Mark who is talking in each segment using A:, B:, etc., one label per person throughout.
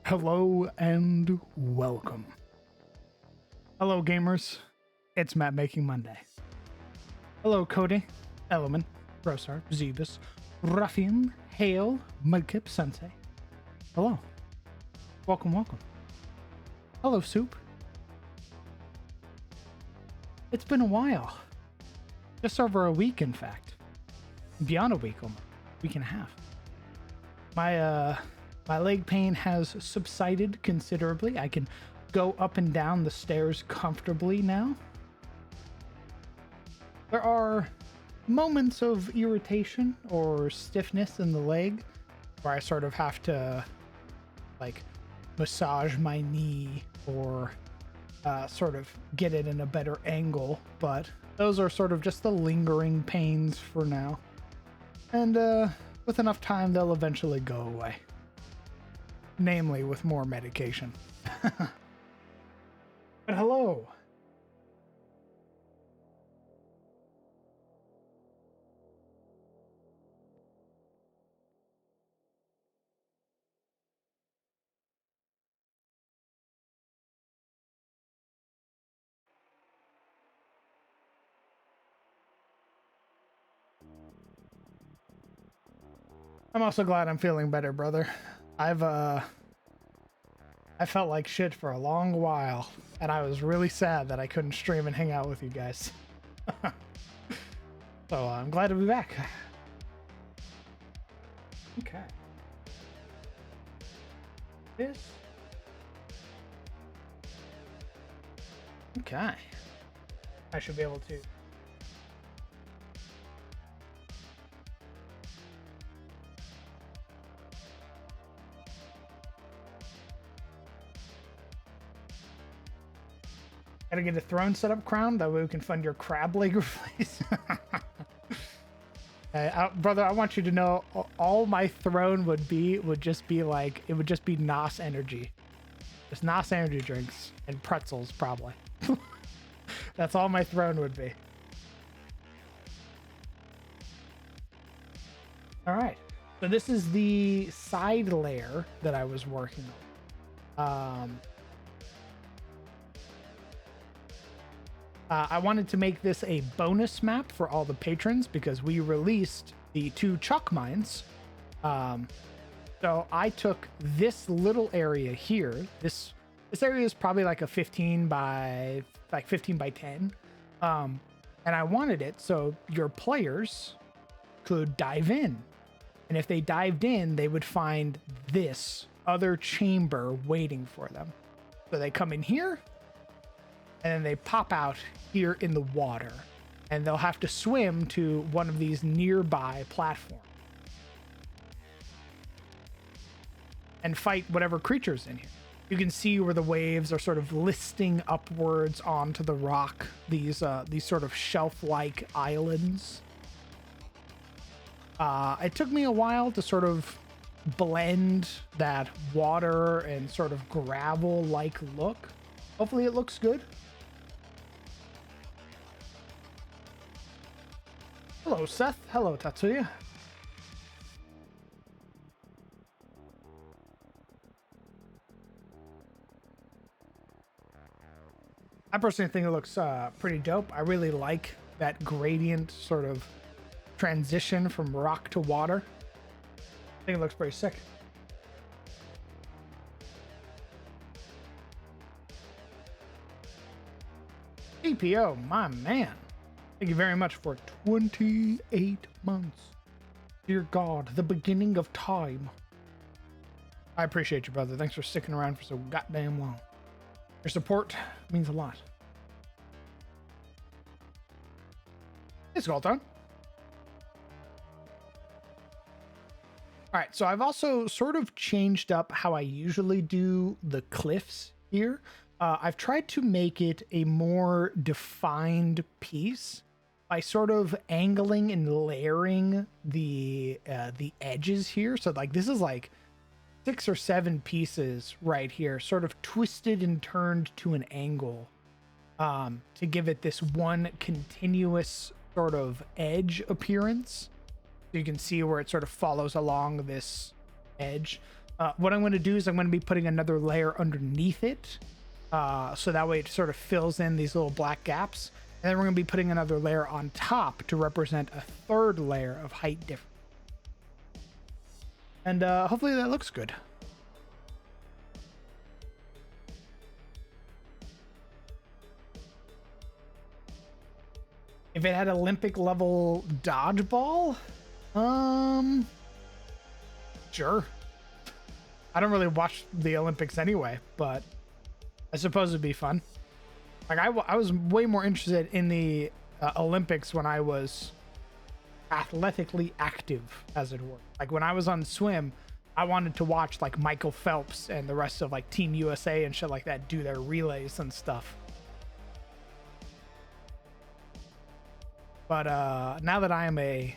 A: Hello and welcome. Hello gamers, it's Matt Making Monday. Hello Cody, Element, Brosar, Zebus, Ruffian, Hale, Mudkip, Sensei. Hello. Welcome. Hello Soup. It's been a while. Just over a week, in fact. Beyond a week, almost. Week and a half. My leg pain has subsided considerably. I can go up and down the stairs comfortably now. There are moments of irritation or stiffness in the leg where I sort of have to like massage my knee or sort of get it in a better angle, but those are sort of just the lingering pains for now. And with enough time, they'll eventually go away. Namely, with more medication. But hello. I'm also glad I'm feeling better, brother. I felt like shit for a long while, and I was really sad that I couldn't stream and hang out with you guys. So I'm glad to be back. Okay. This. Okay. I should be able to. Gotta get a throne set up crown, that way we can fund your crab leg replace. Brother, I want you to know all my throne would just be NOS energy. Just NOS energy drinks and pretzels, probably. That's all my throne would be. All right. So this is the side layer that I was working on. I wanted to make this a bonus map for all the patrons because we released the 2 chalk mines. So I took this little area here. This area is probably like a 15 by 10. And I wanted it so your players could dive in. And if they dived in, they would find this other chamber waiting for them. So they come in here, and then they pop out here in the water, and they'll have to swim to one of these nearby platforms and fight whatever creatures in here. You can see where the waves are sort of listing upwards onto the rock, these sort of shelf-like islands. It took me a while to sort of blend that water and sort of gravel-like look. Hopefully it looks good. Hello, Seth. Hello, Tatsuya. I personally think it looks pretty dope. I really like that gradient sort of transition from rock to water. I think it looks pretty sick. EPO, my man. Thank you very much for 28 months. Dear God, the beginning of time. I appreciate you, brother. Thanks for sticking around for so goddamn long. Your support means a lot. It's all done. All right, so I've also sort of changed up how I usually do the cliffs here. I've tried to make it a more defined piece by sort of angling and layering the edges here. So like this is like 6 or 7 pieces right here, sort of twisted and turned to an angle to give it this one continuous sort of edge appearance. So you can see where it sort of follows along this edge. What I'm going to do is I'm going to be putting another layer underneath it. So that way it sort of fills in these little black gaps. And then we're going to be putting another layer on top to represent a third layer of height difference. And hopefully that looks good. If it had Olympic level dodgeball, sure. I don't really watch the Olympics anyway, but I suppose it'd be fun. Like I was way more interested in the Olympics when I was athletically active, as it were. Like when I was on swim, I wanted to watch like Michael Phelps and the rest of like Team USA and shit like that do their relays and stuff. But now that I am a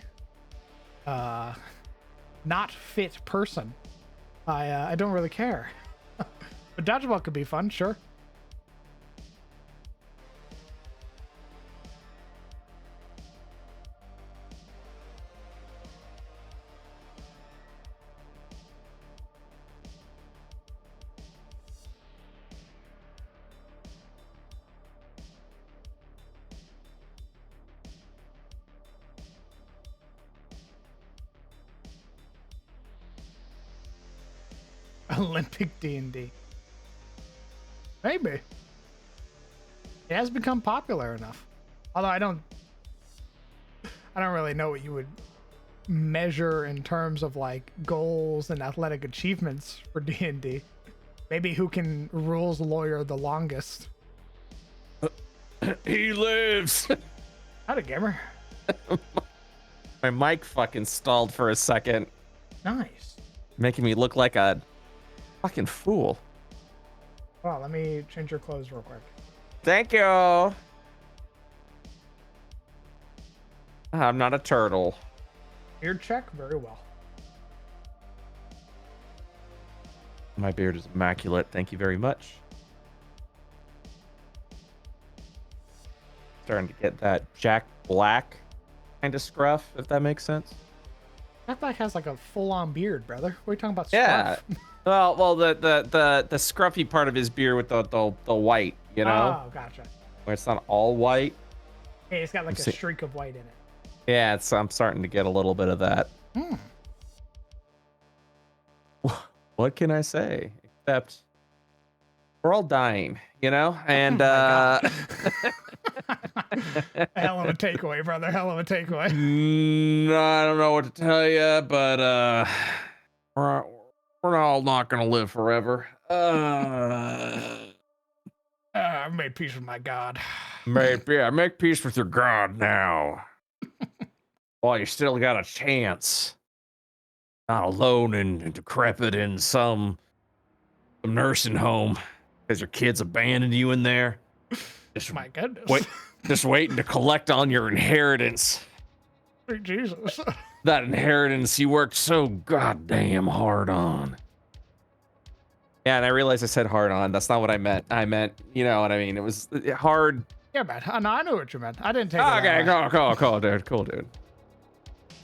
A: not fit person, I don't really care. But dodgeball could be fun, sure. Olympic D&D. Maybe. It has become popular enough. Although I don't really know what you would measure in terms of like goals and athletic achievements for D&D. Maybe who can rules lawyer the longest.
B: He lives.
A: Howdy, gamer.
B: My mic fucking stalled for a second.
A: Nice.
B: Making me look like a fucking fool.
A: Well, let me change your clothes real quick.
B: Thank you. I'm not a turtle.
A: Beard check, very well.
B: My beard is immaculate. Thank you very much. Starting to get that Jack Black kind of scruff, if that makes sense.
A: That guy has like a full-on beard, brother. What are you talking about?
B: Yeah.
A: Scruff?
B: Well, the scruffy part of his beard with the white, you know?
A: Oh, gotcha.
B: Where it's not all white.
A: Hey, it's got like a streak of white in it.
B: Yeah, I'm starting to get a little bit of that.
A: Hmm.
B: What can I say? Except we're all dying, you know? And
A: Hell of a takeaway, brother. Hell of a takeaway.
B: I don't know what to tell you, but we're all not gonna live forever.
A: I've made peace with my God.
B: Make peace with your God now. While you still got a chance. Not alone and decrepit in some nursing home because your kids abandoned you in there. Just
A: my goodness.
B: Just waiting to collect on your inheritance.
A: Sweet Jesus.
B: That inheritance you worked so goddamn hard on. Yeah, and I realized I said hard on. That's not what I meant. I meant, you know what I mean. It was hard.
A: Yeah, man. No, I know what you meant. I didn't take it.
B: Okay, cool, dude. Cool, dude.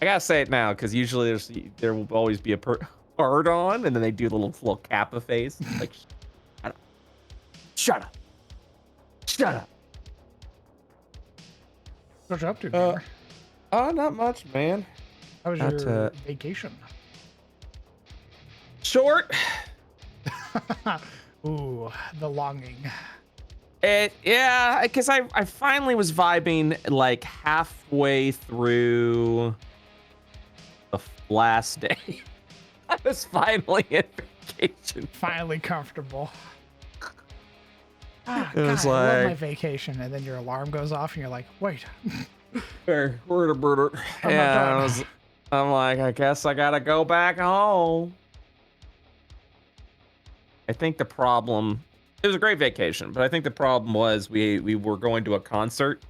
B: I gotta say it now because usually there will always be a hard on, and then they do the little kappa face. Like, shut up.
A: What you up to, gamer?
B: Not much, man.
A: How was your vacation?
B: Short.
A: Ooh, the longing.
B: Yeah, because I finally was vibing like halfway through the last day. I was finally in vacation.
A: Finally comfortable. Ah,
B: It was
A: God, I love my
B: like-
A: vacation, and then your alarm goes off, and you're like, "Wait,
B: We're to murder.
A: I'm not
B: Yeah,
A: done."
B: I'm like, I guess I gotta go back home. I think the problem, it was a great vacation, but I think the problem was we were going to a concert,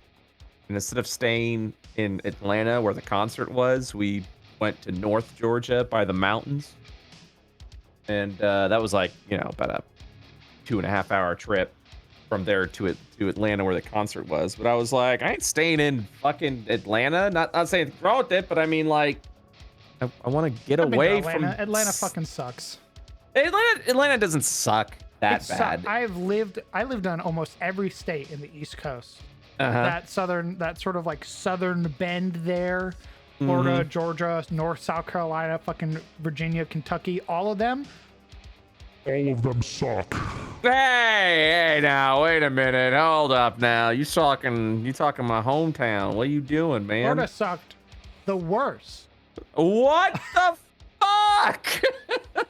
B: and instead of staying in Atlanta where the concert was, we went to North Georgia by the mountains. And that was like, you know, about a 2.5 hour trip from there to Atlanta where the concert was. But I was like, I ain't staying in fucking Atlanta. Not saying wrong with it, but I mean, like, I want to get
A: I've been to
B: away
A: Atlanta.
B: from
A: Atlanta fucking sucks.
B: Atlanta doesn't suck that
A: It's
B: bad.
A: I lived on almost every state in the East Coast.
B: Uh-huh.
A: That sort of like southern bend there. Florida, Georgia, North, South Carolina, fucking Virginia, Kentucky, all of them.
C: All of them suck.
B: Hey, now, wait a minute. Hold up now. You talking my hometown. What are you doing, man?
A: Florida sucked the worst.
B: What the fuck?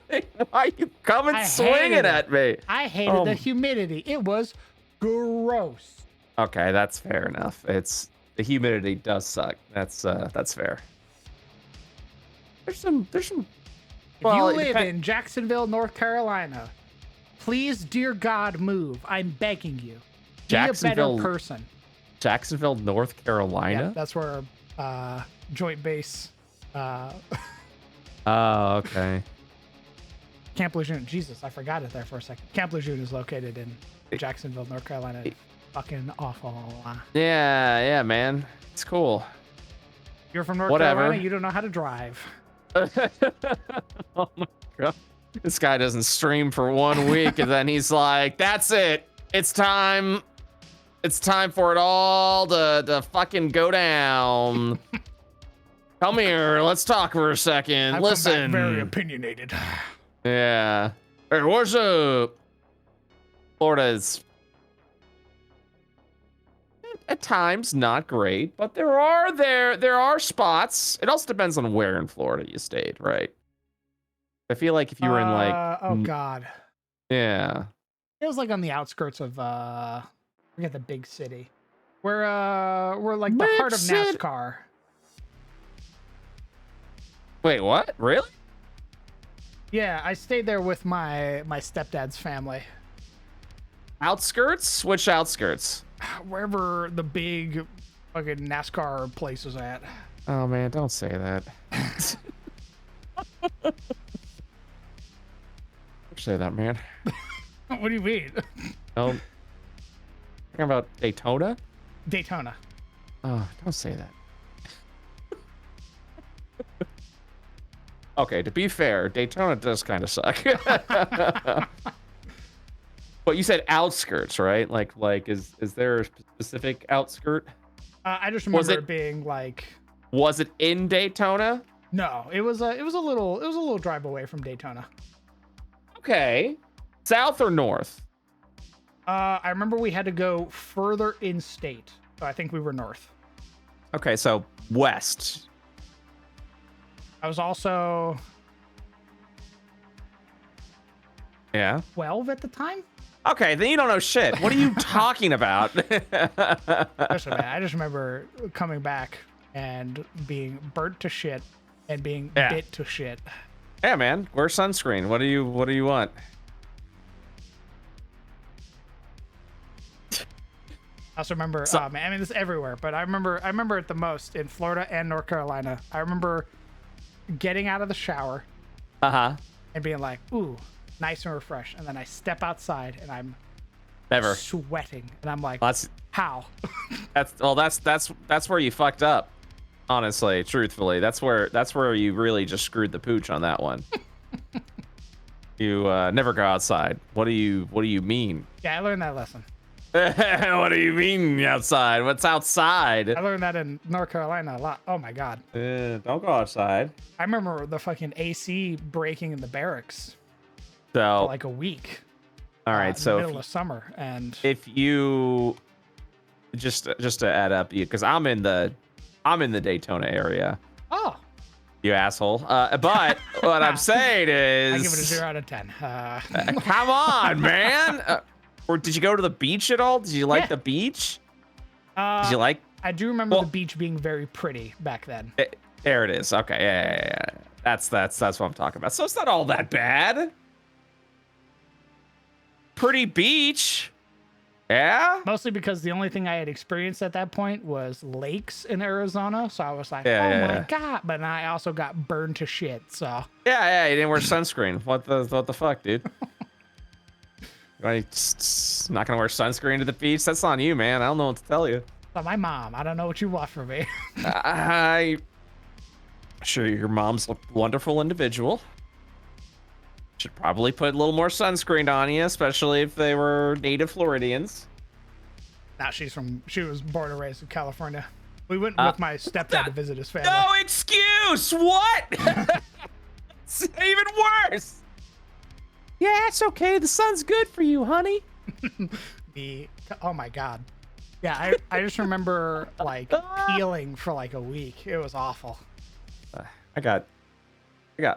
B: Why are you coming
A: I
B: swinging
A: hated it.
B: at me?
A: I hated the humidity. It was gross.
B: Okay, that's fair enough. The humidity does suck. That's fair. There's some
A: If
B: well,
A: you live in Jacksonville, North Carolina, please, dear God, move. I'm begging you. Be a better person.
B: Jacksonville, North
A: Yeah,
B: Carolina.
A: that's where Joint Base,
B: Oh, okay.
A: Camp Lejeune. Jesus, I forgot it there for a second. Camp Lejeune is located in Jacksonville, North Carolina. Fucking awful.
B: Yeah, man. It's cool.
A: You're from North
B: Whatever.
A: Carolina. You don't know how to drive.
B: Oh my god. This guy doesn't stream for 1 week and then he's like, that's it. It's time. It's time for it all to fucking go down. Come here. Let's talk for a second.
A: I've
B: Listen.
A: come back very opinionated.
B: Yeah. Hey, what's up? Florida is at times not great, but there are spots. It also depends on where in Florida you stayed, right? I feel like if you were in like
A: oh god,
B: yeah.
A: it was like on the outskirts of forget the big city. We're like the
B: Big
A: heart of
B: city.
A: NASCAR.
B: Wait, what? Really?
A: Yeah, I stayed there with my stepdad's family.
B: Outskirts? Which outskirts?
A: Wherever the big fucking NASCAR place is at.
B: Oh man, don't say that. Don't say that, man.
A: What do you mean?
B: No. Talking about Daytona?
A: Daytona.
B: Oh, don't say that. Okay, to be fair, Daytona does kind of suck. But you said outskirts, right? Like is there a specific outskirt?
A: I just remember
B: it-
A: it being like,
B: Was it in Daytona?
A: no, it was a little drive away from Daytona.
B: Okay. South or north?
A: I remember we had to go further in state, so I think we were north.
B: Okay, so west.
A: I was also
B: Yeah.
A: 12 at the time.
B: Okay, then you don't know shit. What are you talking about?
A: Listen, man, I just remember coming back and being burnt to shit and being
B: Yeah.
A: bit to shit.
B: Yeah, man. Wear sunscreen. What do you want?
A: I also remember, man, I mean, this is everywhere, but I remember it the most in Florida and North Carolina. I remember getting out of the shower
B: Uh-huh.
A: and being like, ooh, nice and refreshed. And then I step outside and I'm
B: Never.
A: sweating. And I'm like,
B: That's
A: how?
B: that's where you fucked up. Honestly, truthfully, that's where you really just screwed the pooch on that one. You never go outside. What do you mean?
A: Yeah, I learned that lesson.
B: What do you mean outside? What's outside?
A: I learned that in North Carolina a lot. Oh my God.
B: Don't go outside.
A: I remember the fucking AC breaking in the barracks
B: So,
A: for like a week.
B: all right.
A: In the
B: So
A: middle of summer. And
B: if you just to add up, because I'm in the Daytona area.
A: oh,
B: You asshole. But what I'm saying is,
A: I give it a 0 out of 10.
B: Come on, man. Or did you go to the beach at all? Did you like
A: Yeah.
B: the beach? Did you like?
A: I do remember
B: Well-
A: the beach being very pretty back then.
B: There it is. Okay, yeah. That's what I'm talking about. So it's not all that bad. Pretty beach. Yeah.
A: Mostly because the only thing I had experienced at that point was lakes in Arizona. So I was like,
B: Yeah,
A: oh
B: yeah,
A: my
B: yeah.
A: God. But I also got burned to shit. So
B: Yeah. You didn't wear sunscreen. What the fuck, dude? Right, just not gonna wear sunscreen to the beach. That's on you, man. I don't know what to tell you.
A: but my mom, I don't know what you want from me.
B: I sure your mom's a wonderful individual. Should probably put a little more sunscreen on you, especially if they were native Floridians.
A: Nah, she was born and raised in California. We went with my stepdad to visit his family.
B: No excuse! What? It's even worse! Yeah, it's okay. The sun's good for you, honey.
A: Oh my god. Yeah, I just remember like peeling for like a week. It was awful.
B: I got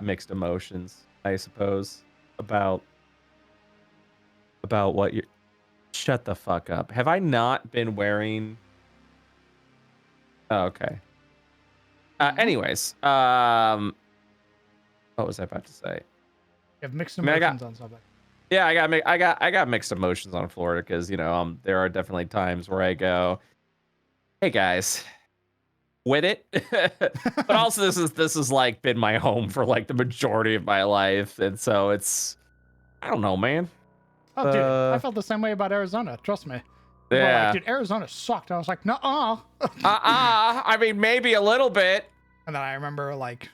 B: mixed emotions, I suppose, about what you. Shut the fuck up. Have I not been wearing? Oh, okay. Anyways, what was I about to say?
A: You have mixed emotions on something.
B: Yeah, I got mixed emotions on Florida because there are definitely times where I go, hey guys, with it. But also this is like been my home for like the majority of my life, and so it's I don't know, man.
A: Oh, dude, I felt the same way about Arizona. Trust me. People were like, dude, Arizona sucked. I was like, nuh-uh.
B: I mean, maybe a little bit.
A: And then I remember like,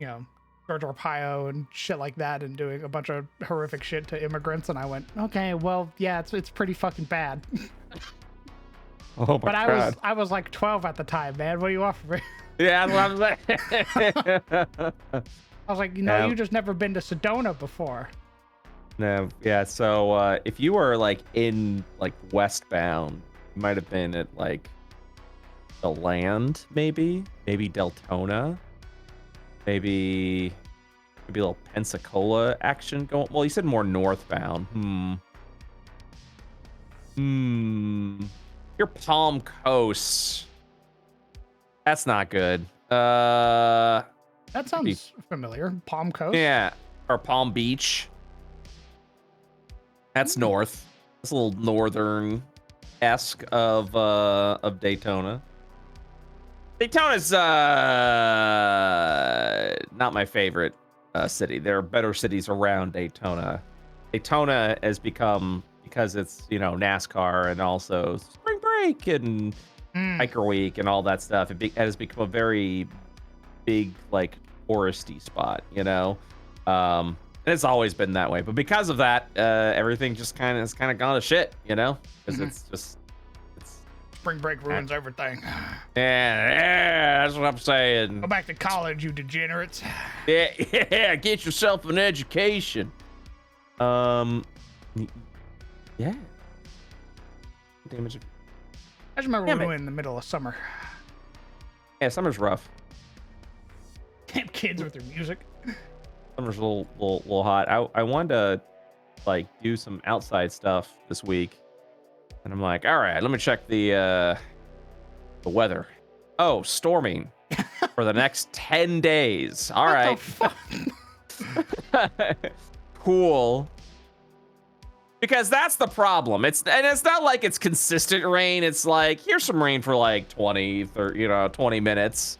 A: George Arpaio and shit like that, and doing a bunch of horrific shit to immigrants, and I went, okay, well, yeah, it's pretty fucking bad.
B: Oh my God.
A: I was like 12 at the time, man. What do you want from me?
B: Yeah, that's what I'm saying.
A: I was like, you just never been to Sedona before.
B: No, yeah. So if you were like in like westbound, you might have been at like the Land, maybe Deltona, maybe a little Pensacola action going. Well, you said more northbound. Your Palm Coast. That's not good.
A: That sounds familiar. Palm Coast.
B: Yeah, or Palm Beach. That's north. It's a little northern-esque of Daytona. Daytona's not my favorite city. There are better cities around Daytona. Daytona has become, because it's NASCAR and also spring break and hiker week and all that stuff. It has become a very big like touristy spot, and it's always been that way. But because of that, everything just kind of gone to shit, because it's
A: spring break ruins everything.
B: Yeah, that's what I'm saying.
A: Go back to college, you degenerates.
B: Yeah, get yourself an education. Yeah. Damage.
A: I just remember we went in the middle of summer.
B: Yeah, summer's rough.
A: Damn kids with their music.
B: Summer's a little hot. I wanted to like do some outside stuff this week, and I'm like, all right, let me check the weather. Oh, storming for the next 10 days. All right. Cool. Because that's the problem. It's not like it's consistent rain. It's like here's some rain for like 20 minutes.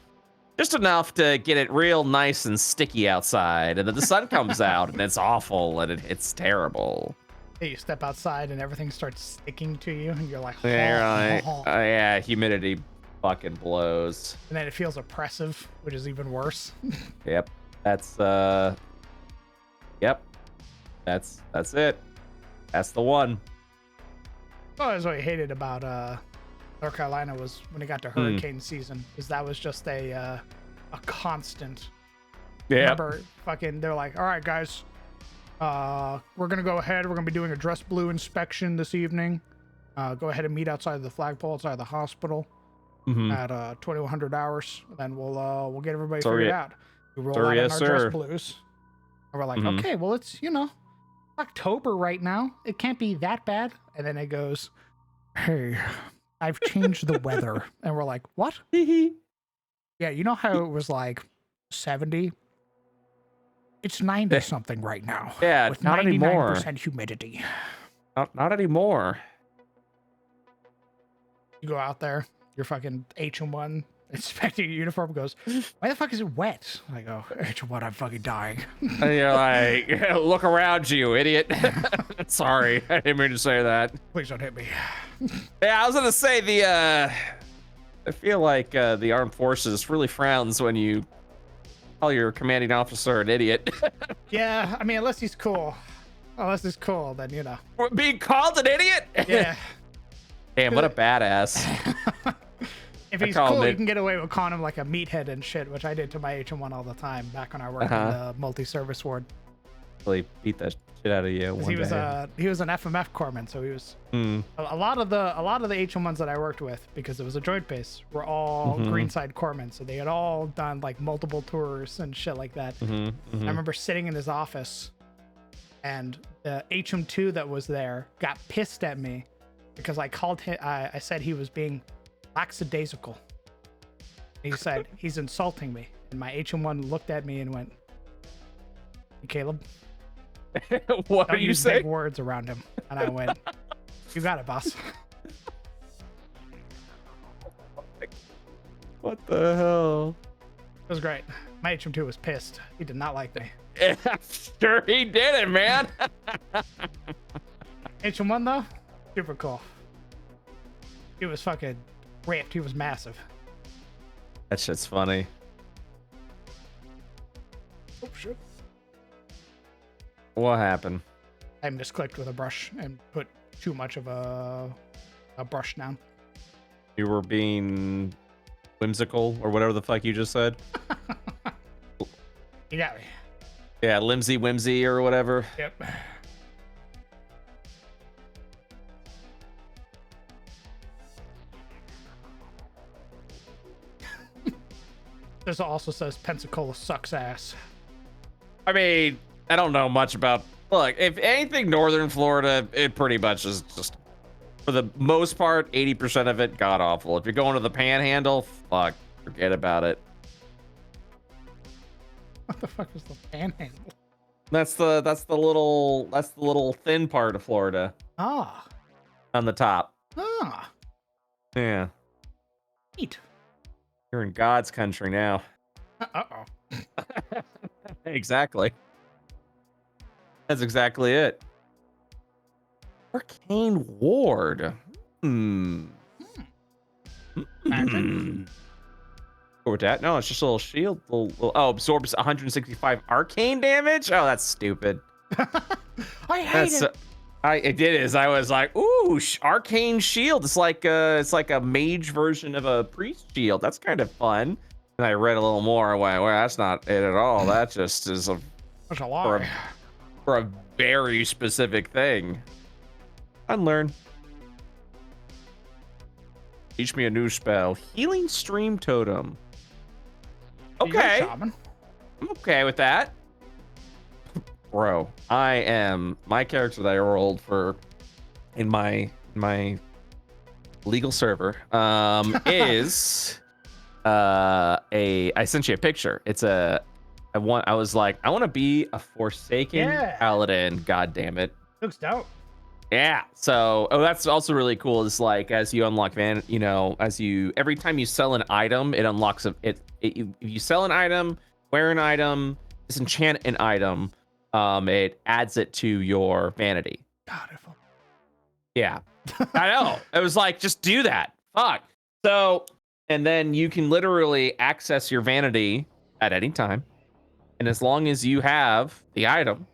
B: Just enough to get it real nice and sticky outside, and then the sun comes out and it's awful and it's terrible.
A: Hey, you step outside and everything starts sticking to you, and you're like,
B: yeah, humidity fucking blows.
A: And then it feels oppressive, which is even worse.
B: Yep, that's it. That's the one.
A: Oh, that's what I hated about North Carolina was when it got to hurricane season, because that was just a constant.
B: Yeah.
A: Remember, they're like, all right, guys, we're gonna go ahead. We're gonna be doing a dress blue inspection this evening. Go ahead and meet outside of the flagpole outside of the hospital at 2100 hours. And then we'll get everybody figured out. We roll out in our dress blues, and we're like, okay, well, it's October right now. It can't be that bad. And then it goes, hey, I've changed the weather. And we're like, what? Yeah, you know how it was like 70? It's 90 something right now.
B: Yeah,
A: with
B: not
A: 99%
B: anymore.
A: humidity.
B: Not anymore.
A: You go out there, your fucking H&1 inspecting your uniform goes, why the fuck is it wet? I go, H&1, I'm fucking dying.
B: And you're like, look around you, idiot. Sorry, I didn't mean to say that.
A: Please don't hit me.
B: Yeah, I was gonna say I feel like the armed forces really frowns when you call your commanding officer an idiot.
A: Yeah, I mean, unless he's cool. Unless he's cool, then you know.
B: We're being called an idiot?
A: Yeah.
B: Damn, what a badass.
A: If he's cool, you can get away with calling him like a meathead and shit, which I did to my HM1 all the time back when I worked in the multi-service ward.
B: Really beat that shit out of you.
A: He was an FMF corpsman, so he was a lot of the HM1s that I worked with, because it was a joint base, were all Greenside corpsmen, so they had all done like multiple tours and shit like that. I remember sitting in his office, and the HM2 that was there got pissed at me because I called him. I said he was being lackadaisical. He said he's insulting me, and my HM1 looked at me and went, "Hey, Caleb,
B: what
A: don't
B: are you
A: use
B: saying?"
A: big words around him." And I went, "You got it, boss."
B: What the hell?
A: It was great. My HM2 was pissed. He did not like me.
B: Yeah, sure he did it, man.
A: HM1 though, super cool. He was fucking ripped. He was massive.
B: That shit's funny.
A: Oh shit.
B: What happened?
A: I misclicked with a brush and put too much of a brush down.
B: You were being whimsical or whatever the fuck you just said.
A: You got me.
B: Yeah, limsy whimsy or whatever.
A: Yep. This also says Pensacola sucks ass.
B: I mean, I don't know much about. Look, if anything, northern Florida, it pretty much is just, for the most part, 80% of it god awful. If you're going to the Panhandle, fuck, forget about it.
A: What the fuck is the Panhandle?
B: That's the little thin part of Florida
A: Ah.
B: on the top.
A: Ah.
B: Yeah,
A: Neat.
B: you're in God's country now.
A: Uh-oh.
B: Exactly. That's exactly it. Arcane Ward.
A: Magic?
B: Or with that? No, it's just a little shield. Oh, absorbs 165 arcane damage. Oh, that's stupid.
A: I hate it.
B: I was like, ooh, arcane shield. It's like a mage version of a priest shield. That's kind of fun. And I read a little more. I went, well, that's not it at all. That just is
A: That's a lie.
B: for a very specific thing. Unlearn. Teach me a new spell. Healing Stream Totem. Okay. I'm okay with that. Bro, my character that I rolled for in my legal server is I sent you a picture. It's I was like, I want to be a Forsaken Paladin, god damn it.
A: Looks dope.
B: Yeah. So, that's also really cool. It's like, as you unlock every time you sell an item, it unlocks if you sell an item, wear an item, disenchant an item, it adds it to your vanity.
A: God,
B: yeah. I know. It was like, just do that. Fuck. So, and then you can literally access your vanity at any time. And as long as you have the item,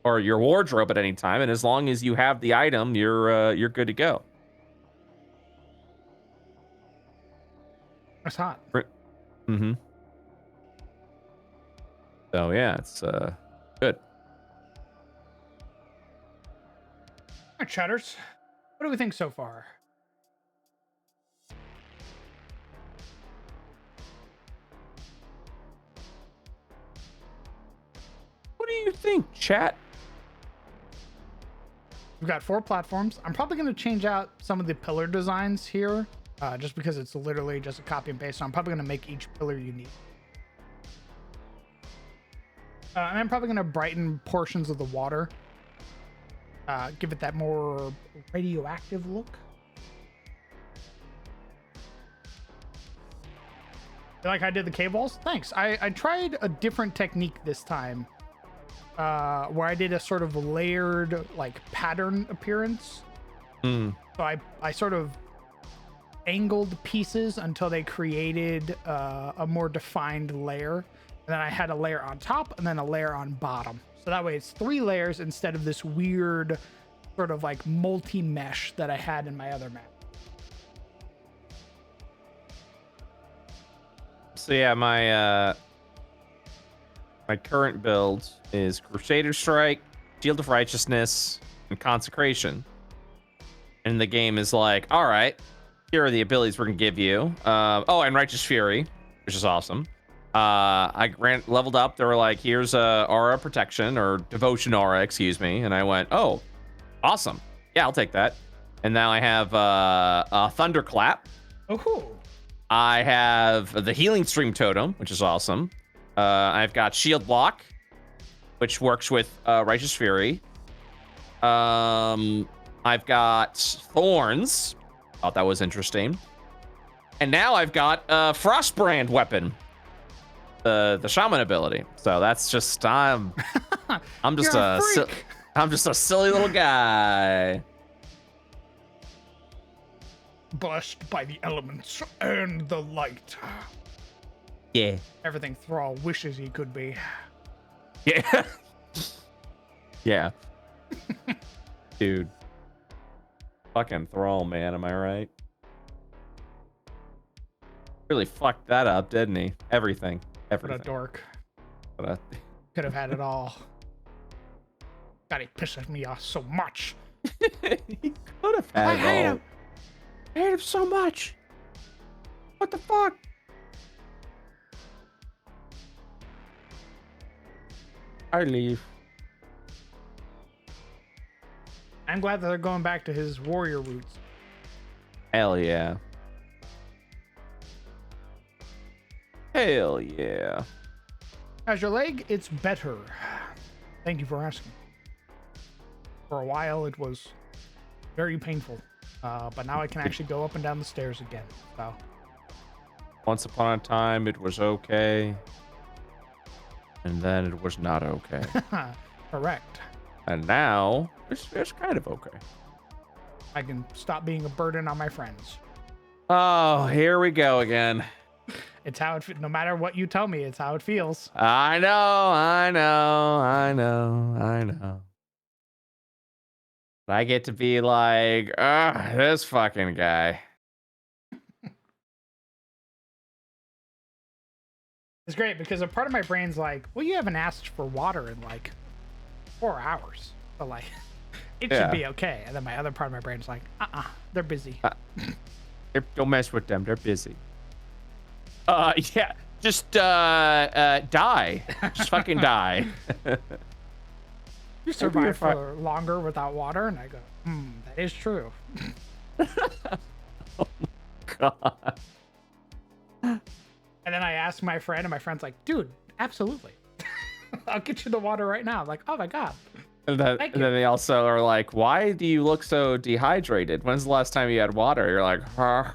B: or your wardrobe at any time, and as long as you have the item, you're good to go.
A: That's hot.
B: Mm-hmm. So yeah, it's good.
A: All right, chatters. What do we think so far?
B: What do you think, chat?
A: We've got 4 platforms. I'm probably going to change out some of the pillar designs here, just because it's literally just a copy and paste. So I'm probably going to make each pillar unique. And I'm probably going to brighten portions of the water. Give it that more radioactive look. Like I did the cave walls? Thanks. I tried a different technique this time. Where I did a sort of layered like pattern appearance. So I sort of angled pieces until they created a more defined layer. And then I had a layer on top and then a layer on bottom. So that way it's 3 layers instead of this weird sort of like multi-mesh that I had in my other map.
B: So yeah, my current build is Crusader Strike, Shield of Righteousness, and Consecration. And the game is like, all right, here are the abilities we're gonna give you. And Righteous Fury, which is awesome. I leveled up. They were like, here's a aura protection or devotion aura, excuse me. And I went, oh, awesome. Yeah, I'll take that. And now I have a Thunderclap.
A: Oh.
B: I have the Healing Stream Totem, which is awesome. I've got Shield Block, which works with Righteous Fury. I've got Thorns. Thought that was interesting. And now I've got Frostbrand weapon, the Shaman ability. So that's just I'm just I'm just a silly little guy.
A: Blessed by the elements and the light.
B: Yeah.
A: Everything Thrall wishes he could be.
B: Yeah. Yeah. Dude. Fucking Thrall, man, am I right? Really fucked that up, didn't he? Everything.
A: What a dork. Could have had it all. God, he pisses me off so much.
B: He could have had it all. I hate him so much. What the fuck? I leave.
A: I'm glad that they're going back to his warrior roots.
B: Hell yeah. Hell yeah.
A: How's your leg? It's better. Thank you for asking. For a while, it was very painful. But now I can actually go up and down the stairs again. So.
B: Once upon a time, it was okay. And then it was not okay.
A: Correct.
B: And now, it's kind of okay.
A: I can stop being a burden on my friends.
B: Oh, here we go again.
A: It's how it. No matter what you tell me, it's how it feels.
B: I know. I get to be like, this fucking guy.
A: It's great because a part of my brain's like, well, you haven't asked for water in like 4 hours. So like, it should be okay. And then my other part of my brain's like, they're busy.
B: Don't mess with them. They're busy. Yeah. Just die. Just fucking die.
A: You survive for longer without water, and I go, that is true.
B: Oh my god.
A: And then I ask my friend, and my friend's like, dude, absolutely. I'll get you the water right now. I'm like, oh my god.
B: And then they also are like, why do you look so dehydrated? When's the last time you had water? You're like, huh?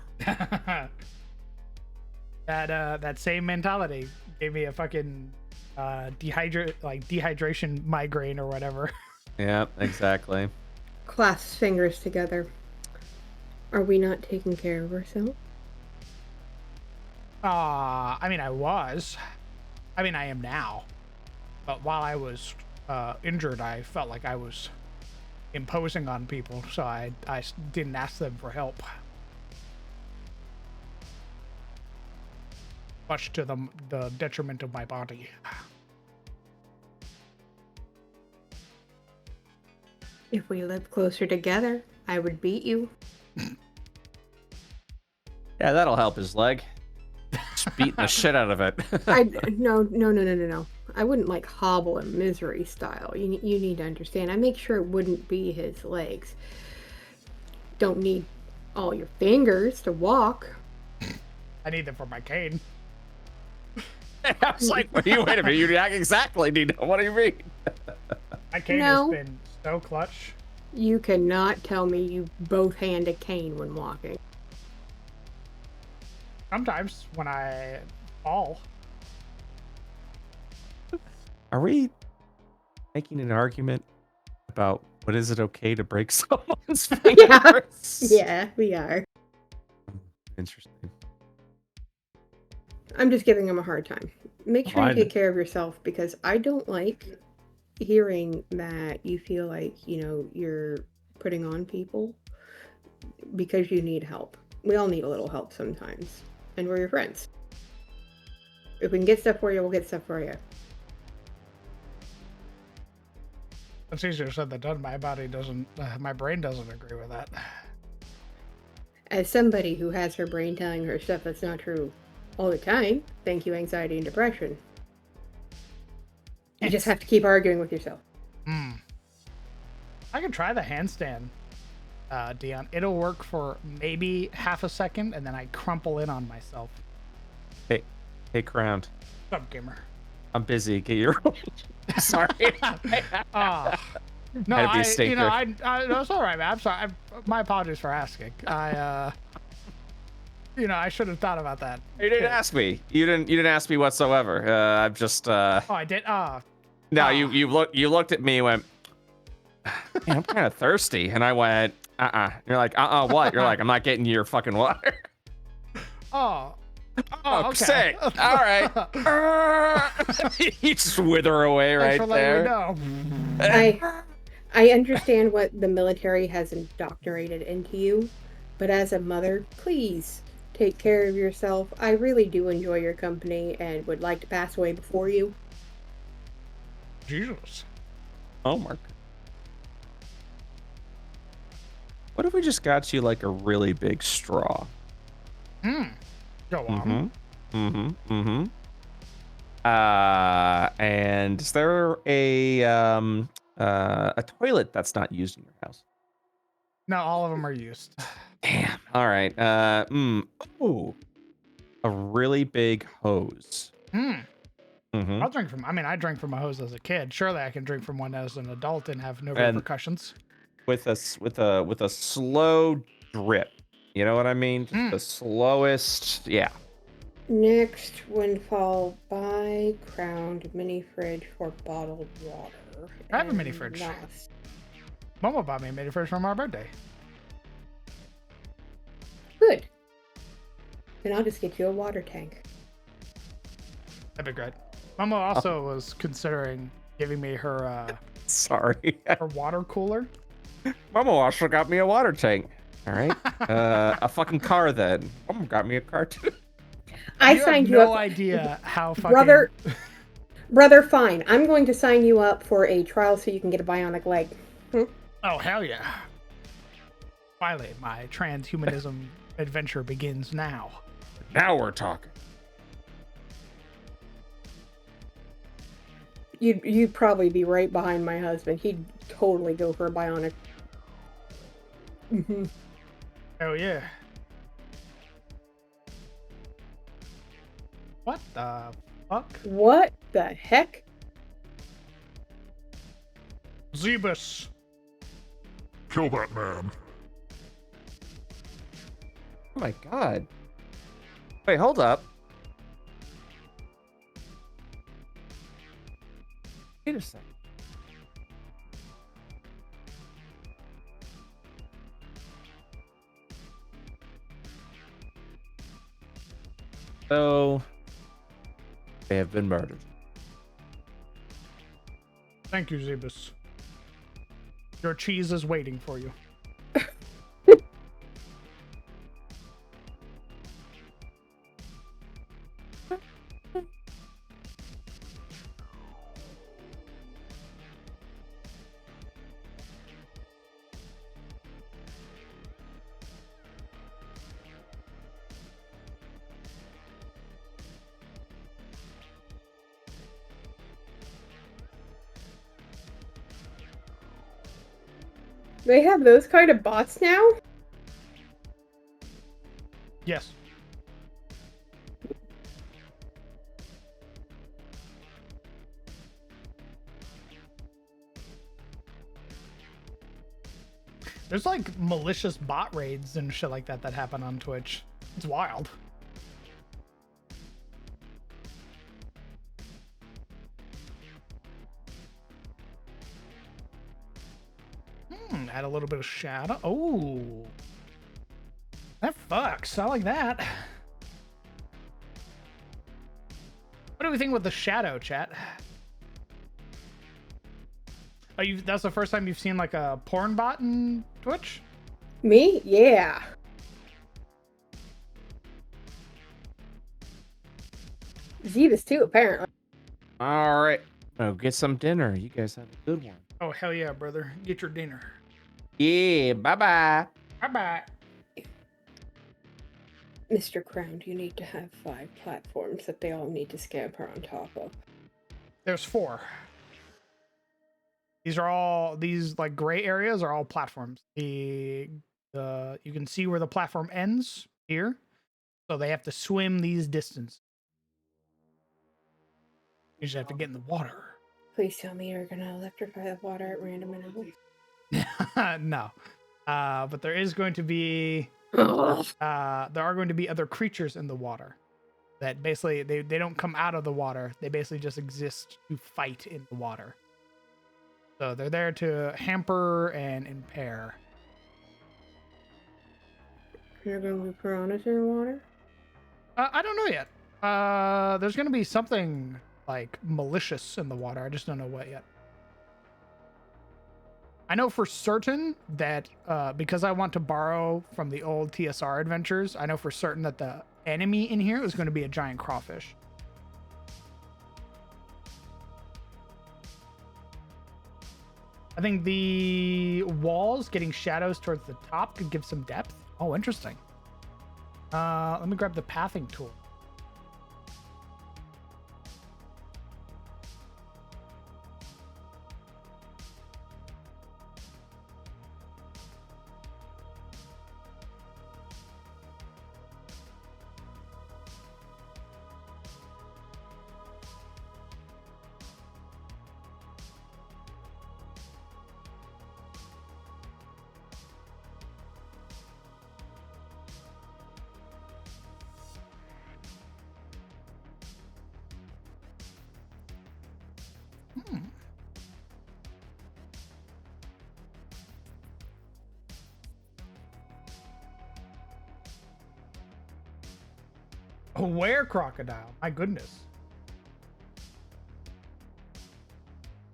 A: That same mentality gave me a fucking dehydration migraine or whatever.
B: Yeah, exactly.
D: Clasp fingers together. Are we not taking care of ourselves?
A: I mean, I am now. But while I was injured, I felt like I was imposing on people, so I didn't ask them for help. Much to the detriment of my body.
D: If we lived closer together, I would beat you.
B: Yeah, that'll help his leg. Just beating the shit out of it.
D: No. I wouldn't like hobble him misery style. You need to understand. I make sure it wouldn't be his legs. Don't need all your fingers to walk.
A: I need them for my cane.
B: I was like, wait a minute, you exactly need. What do you mean?
A: My cane has been so clutch.
D: You cannot tell me you both hand a cane when walking.
A: Sometimes when I fall.
B: Are we making an argument about what is it okay to break someone's fingers?
D: Yeah, we are.
B: Interesting.
D: I'm just giving him a hard time. Make sure you
B: Fine.
D: take care of yourself because I don't like hearing that you feel like, you're putting on people because you need help. We all need a little help sometimes. And we're your friends. If we can get stuff for you, we'll get stuff for you.
A: It's easier said than done. My body doesn't, my brain doesn't agree with that.
D: As somebody who has her brain telling her stuff that's not true all the time, thank you, anxiety and depression. You just have to keep arguing with yourself.
A: I could try the handstand, Dion. It'll work for maybe half a second, and then I crumple in on myself.
B: Hey, Crown.
A: What's up, gamer?
B: I'm busy. Get your. Sorry.
A: No,
B: Had to be a stinker.
A: no, it's all right, man. I'm sorry. My apologies for asking. I should have thought about that.
B: You didn't ask me. You didn't ask me whatsoever. I've just.
A: Oh, I did.
B: No, you looked at me and went. Man, I'm kind of thirsty, and I went. You're like, what? You're like, I'm not getting you your fucking water.
A: Oh,
B: Oh,
A: okay.
B: sick. All right. You just wither away
A: Thanks
B: right
A: for letting
B: there.
A: me know.
D: I understand what the military has indoctrinated into you, but as a mother, please take care of yourself. I really do enjoy your company and would like to pass away before you.
A: Jesus.
B: Oh, Mark. What if we just got you like a really big straw?
A: Go on.
B: And is there a toilet that's not used in your house?
A: No, all of them are used.
B: Damn. All right. Ooh. A really big hose.
A: I'll drink from. I mean, I drank from a hose as a kid. Surely I can drink from one as an adult and have no repercussions.
B: With a slow drip. You know what I mean? Just the slowest. Yeah.
D: Next windfall, buy crowned mini fridge for bottled water.
A: I have a mini fridge. Momo bought me a mini fridge for my birthday.
D: Good. Then I'll just get you a water tank.
A: That'd be great. Momo also was considering giving me her
B: Sorry.
A: her water cooler.
B: Momo also got me a water tank. All right. A fucking car then. Momo got me a car too.
D: I signed you up.
A: No idea how fucking
D: Brother, fine. I'm going to sign you up for a trial so you can get a bionic leg.
A: Oh hell yeah! Finally, my transhumanism adventure begins now.
B: Now we're talking.
D: You'd probably be right behind my husband. He'd totally go for a bionic.
A: Hell yeah! What the fuck?
D: What the heck?
A: Zebus.
C: Kill that man.
B: Oh my god. Wait, hold up. Wait a second. So, they have been murdered.
A: Thank you, Zebus. Your cheese is waiting for you.
D: They have those kind of bots now?
A: Yes. There's like malicious bot raids and shit like that that happen on Twitch. It's wild. Add a little bit of shadow. Oh, that fucks. I like that. do we think with the shadow, chat? Oh, that's the first time you've seen like a porn bot in Twitch?
D: Me? Yeah. Zebus too, apparently.
B: All right. Oh, get some dinner. You guys have a good one.
A: Oh, hell yeah, brother. Get your dinner.
B: Yeah. Bye-bye.
A: Bye-bye.
D: Mr. Crown, you need to have 5 platforms that they all need to scamper on top of.
A: There's 4. These like gray areas are all platforms. You can see where the platform ends here. So they have to swim these distances. You just have to get in the water.
D: Please tell me you're gonna electrify the water at random intervals.
A: No. But there is going to be
D: Ugh.
A: there are going to be other creatures in the water that basically they don't come out of the water. They basically just exist to fight in the water. So they're there to hamper and impair.
D: You're gonna leave piranhas in the water?
A: I don't know yet. There's going to be something like malicious in the water. I just don't know what yet. I know for certain that because I want to borrow from the old TSR adventures, I know for certain that the enemy in here is going to be a giant crawfish. I think the walls getting shadows towards the top could give some depth. Oh, interesting. Let me grab the pathing tool. A were crocodile. My goodness.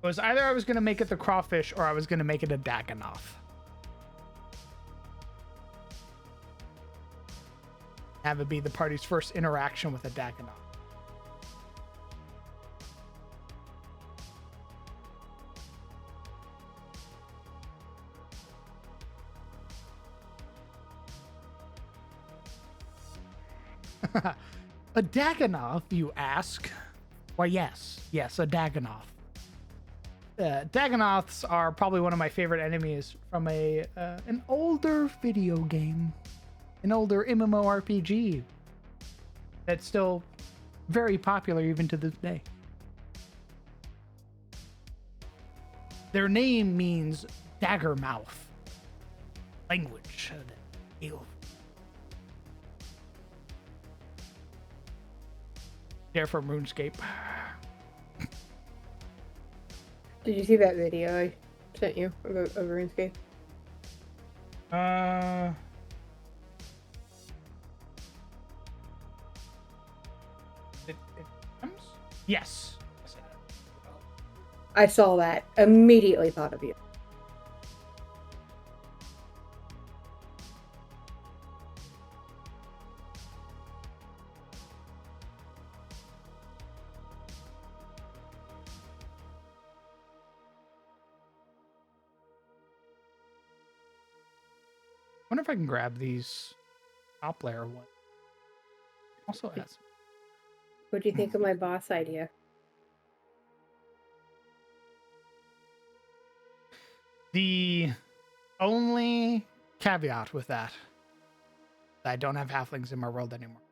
A: It was either I was going to make it the crawfish or I was going to make it a Dagannoth. Have it be the party's first interaction with a Dagannoth. A Dagannoth, you ask? Why, yes, a Dagannoth. Dagannoths are probably one of my favorite enemies from an older video game, an older MMORPG that's still very popular even to this day. Their name means dagger mouth, language. There from RuneScape.
D: Did you see that video I sent you of RuneScape?
A: It comes? Yes.
D: I saw that. Immediately thought of you.
A: I wonder if I can grab these top layer ones. Also add some.
D: What do you think of my boss idea?
A: The only caveat with that, I don't have halflings in my world anymore.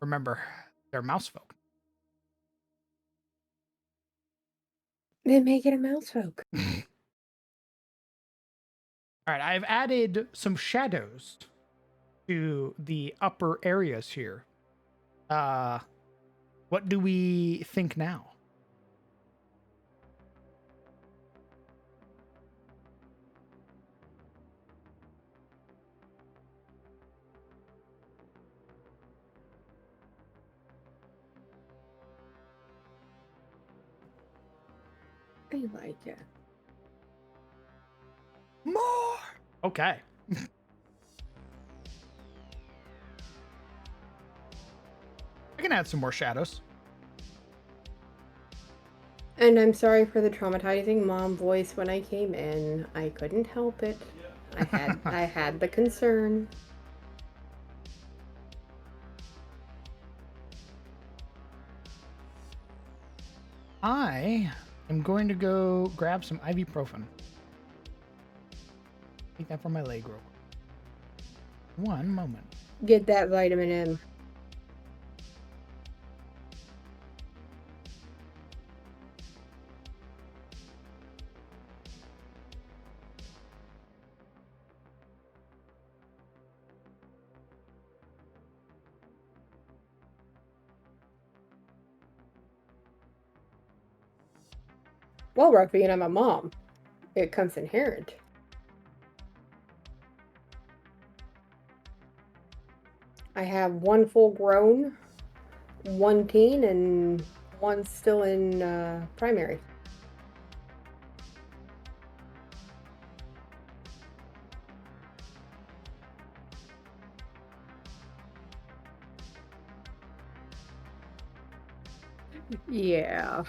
A: Remember, they're mouse folk.
D: Then make it a mouse folk.
A: All right, I've added some shadows to the upper areas here. What do we think now?
D: I like it.
A: More. Okay. I can add some more shadows.
D: And I'm sorry for the traumatizing mom voice when I came in. I couldn't help it. I had the concern.
A: I am going to go grab some ibuprofen. Take that from my leg real quick. One moment.
D: Get that vitamin M. Well, Ruffy, and I'm a mom. It comes inherent. I have one full grown, one teen, and one still in primary. Yeah.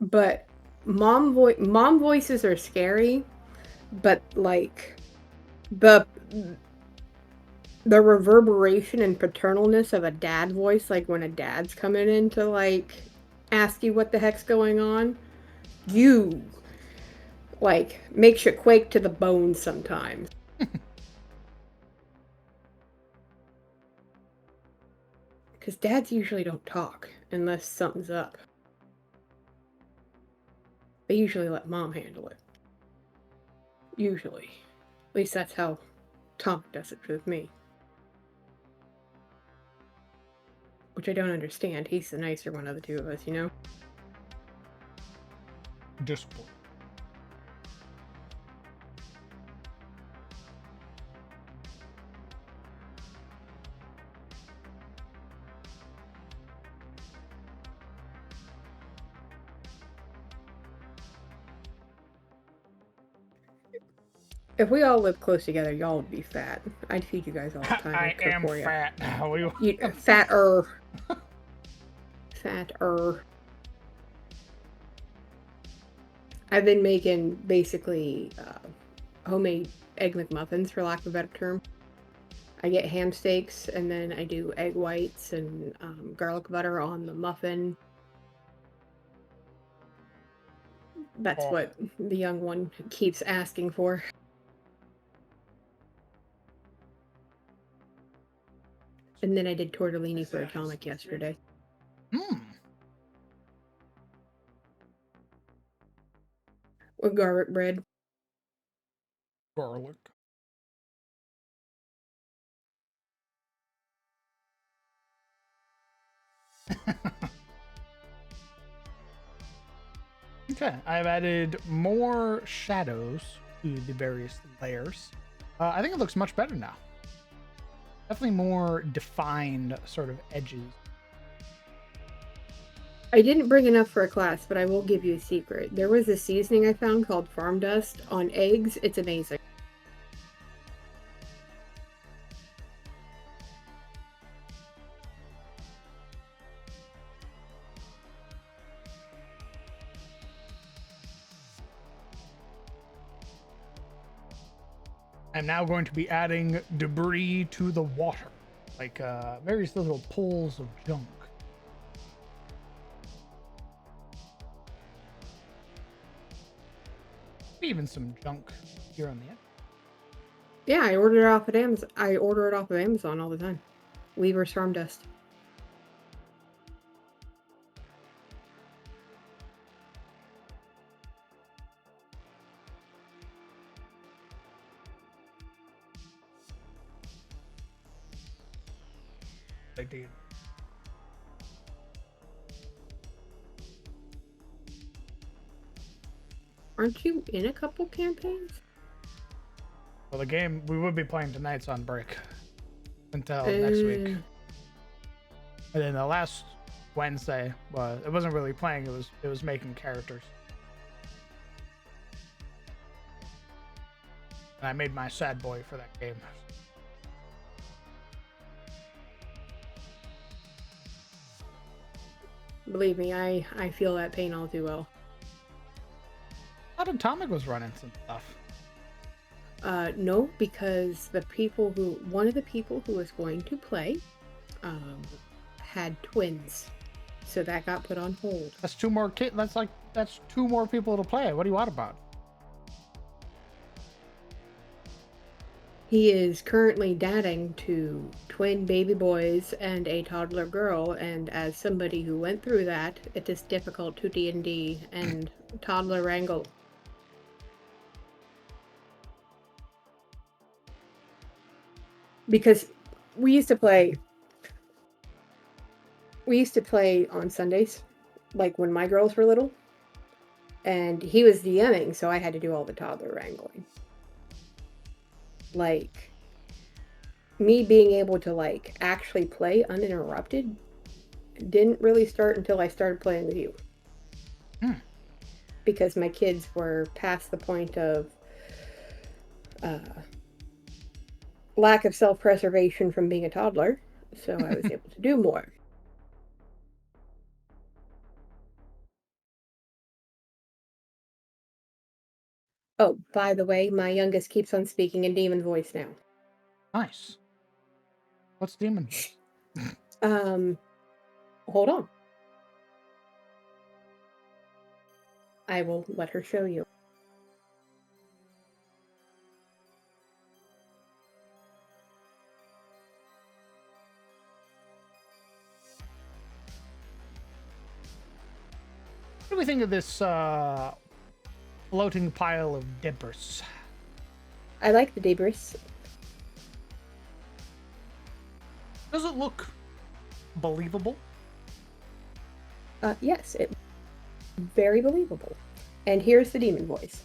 D: But mom voices are scary, but like the reverberation and paternalness of a dad voice, like when a dad's coming in to like ask you what the heck's going on, you like makes you quake to the bone sometimes. Because dads usually don't talk unless something's up. They usually let mom handle it. Usually. At least that's how Tom does it with me. Which I don't understand. He's the nicer one of the two of us, you know?
A: Discipline.
D: If we all lived close together, y'all would be fat. I'd feed you guys all the time.
A: I
D: I'd cook
A: am
D: for you.
A: fat.
D: Fatter. Fatter. I've been making basically homemade egg McMuffins, for lack of a better term. I get ham steaks and then I do egg whites and garlic butter on the muffin. That's what the young one keeps asking for. And then I did tortellini for Atomic yesterday. With garlic bread.
A: Garlic. Okay, I've added more shadows to the various layers. I think it looks much better now. Definitely more defined sort of edges.
D: I didn't bring enough for a class, but I will give you a secret. There was a seasoning I found called Farm Dust on eggs. It's amazing.
A: I'm now going to be adding debris to the water, like various little pools of junk. Even some junk here on the end.
D: Yeah, I order it off of Amazon. I order it off of Amazon all the time. Weaver's Farm Dust.
A: I did.
D: Aren't you in a couple campaigns?
A: Well, the game we would be playing tonight's on break until next week. And then the last Wednesday was. It wasn't really playing. It was making characters. And I made my sad boy for that game.
D: Believe me, I feel that pain all too well.
A: I thought Atomic was running some stuff.
D: No, because one of the people who was going to play, had twins, so that got put on hold.
A: That's two more kids. That's two more people to play. What do you want about?
D: He is currently dadding to twin baby boys and a toddler girl, and as somebody who went through that, it is difficult to D&D and toddler wrangle. Because we used to play on Sundays, like when my girls were little, and he was DMing, so I had to do all the toddler wrangling. Like, me being able to, like, actually play uninterrupted didn't really start until I started playing with you. Because my kids were past the point of lack of self-preservation from being a toddler, so I was able to do more. Oh, by the way, my youngest keeps on speaking in demon voice now.
A: Nice. What's demon?
D: Hold on. I will let her show you.
A: What do we think of this floating pile of dippers?
D: I like the debris.
A: Does it look believable?
D: Yes, it very believable. And here's the demon voice.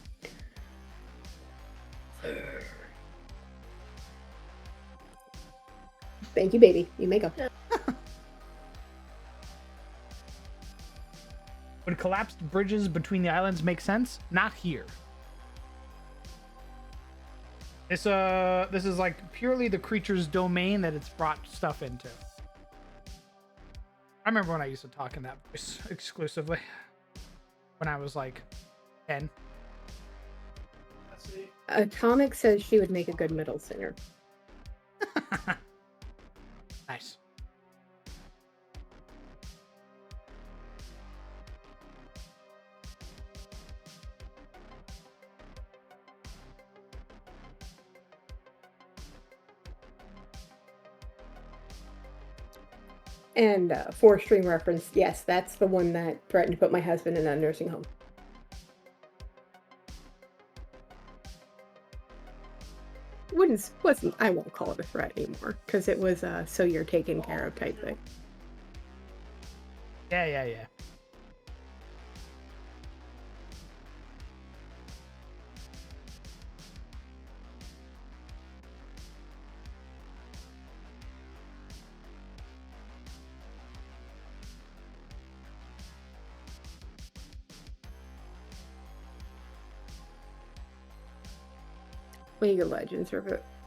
D: Thank you, baby. You may go.
A: Would collapsed bridges between the islands make sense? Not here. This is like purely the creature's domain that it's brought stuff into. I remember when I used to talk in that voice exclusively. When I was like 10.
D: Atomic says she would make a good middle singer.
A: Nice.
D: And for stream reference, yes, that's the one that threatened to put my husband in a nursing home. Wasn't I won't call it a threat anymore, because it was a so you're taken care of type thing.
A: Yeah.
D: League of Legends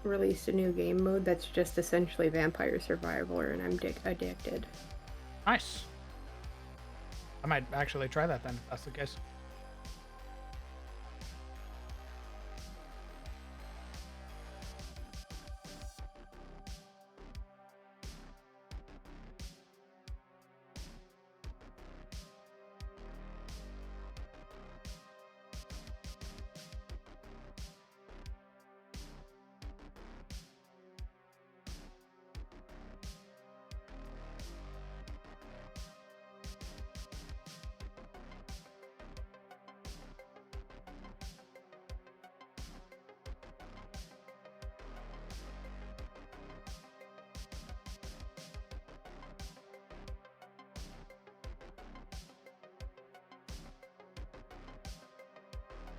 D: released a new game mode that's just essentially Vampire Survivor, and I'm addicted.
A: Nice. I might actually try that then, if that's the case.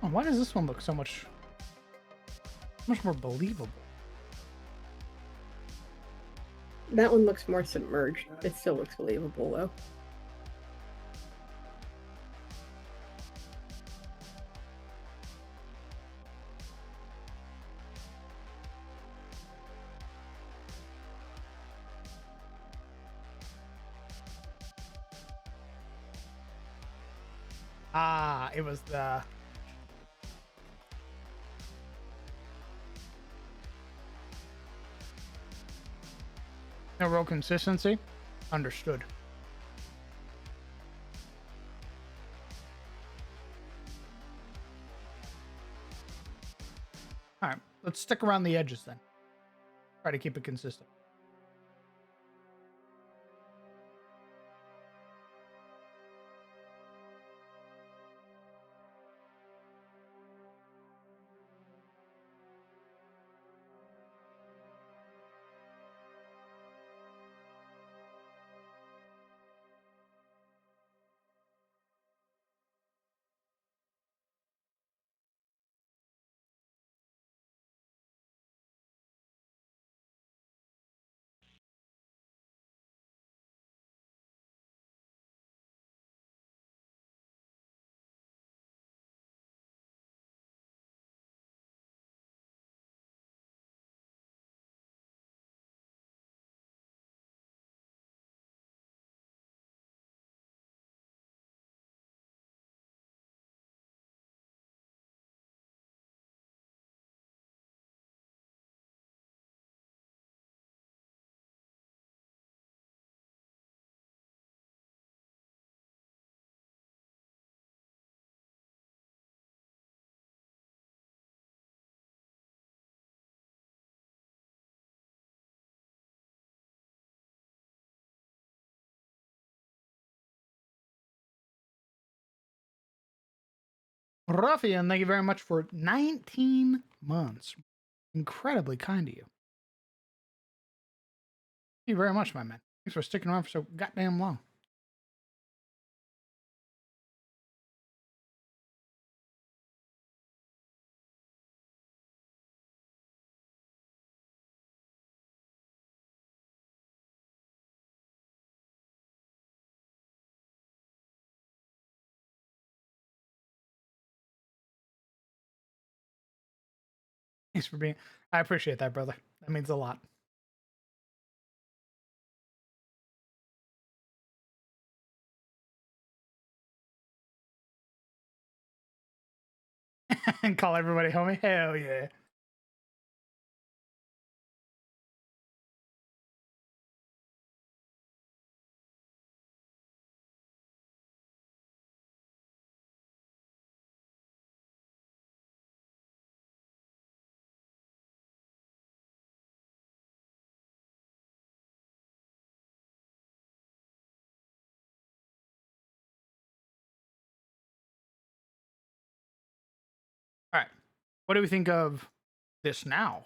A: Oh, why does this one look so much more believable?
D: That one looks more submerged. It still looks believable though.
A: Ah, it was the no real consistency. Understood. All right, let's stick around the edges then. Try to keep it consistent. Ruffian, thank you very much for 19 months. Incredibly kind of you. Thank you very much, my man. Thanks for sticking around for so goddamn long. Thanks for being. I appreciate that, brother. That means a lot. And call everybody homie. Hell yeah. All right. What do we think of this now?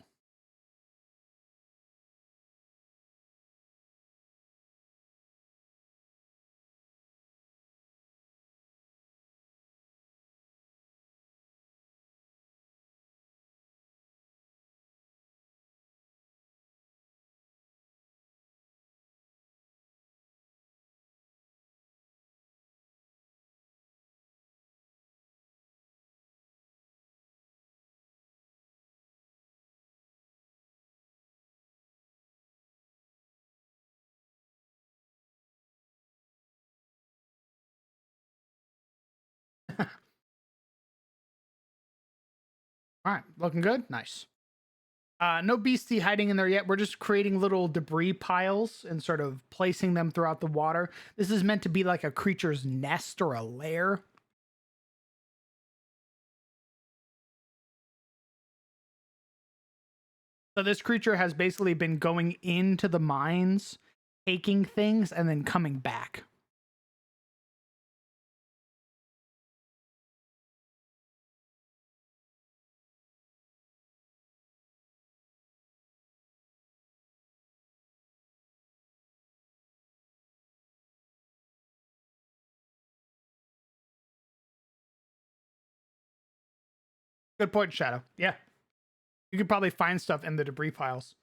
A: All right. Looking good. Nice. No beastie hiding in there yet. We're just creating little debris piles and sort of placing them throughout the water. This is meant to be like a creature's nest or a lair. So this creature has basically been going into the mines, taking things, and then coming back. Good point, Shadow. Yeah. You could probably find stuff in the debris piles.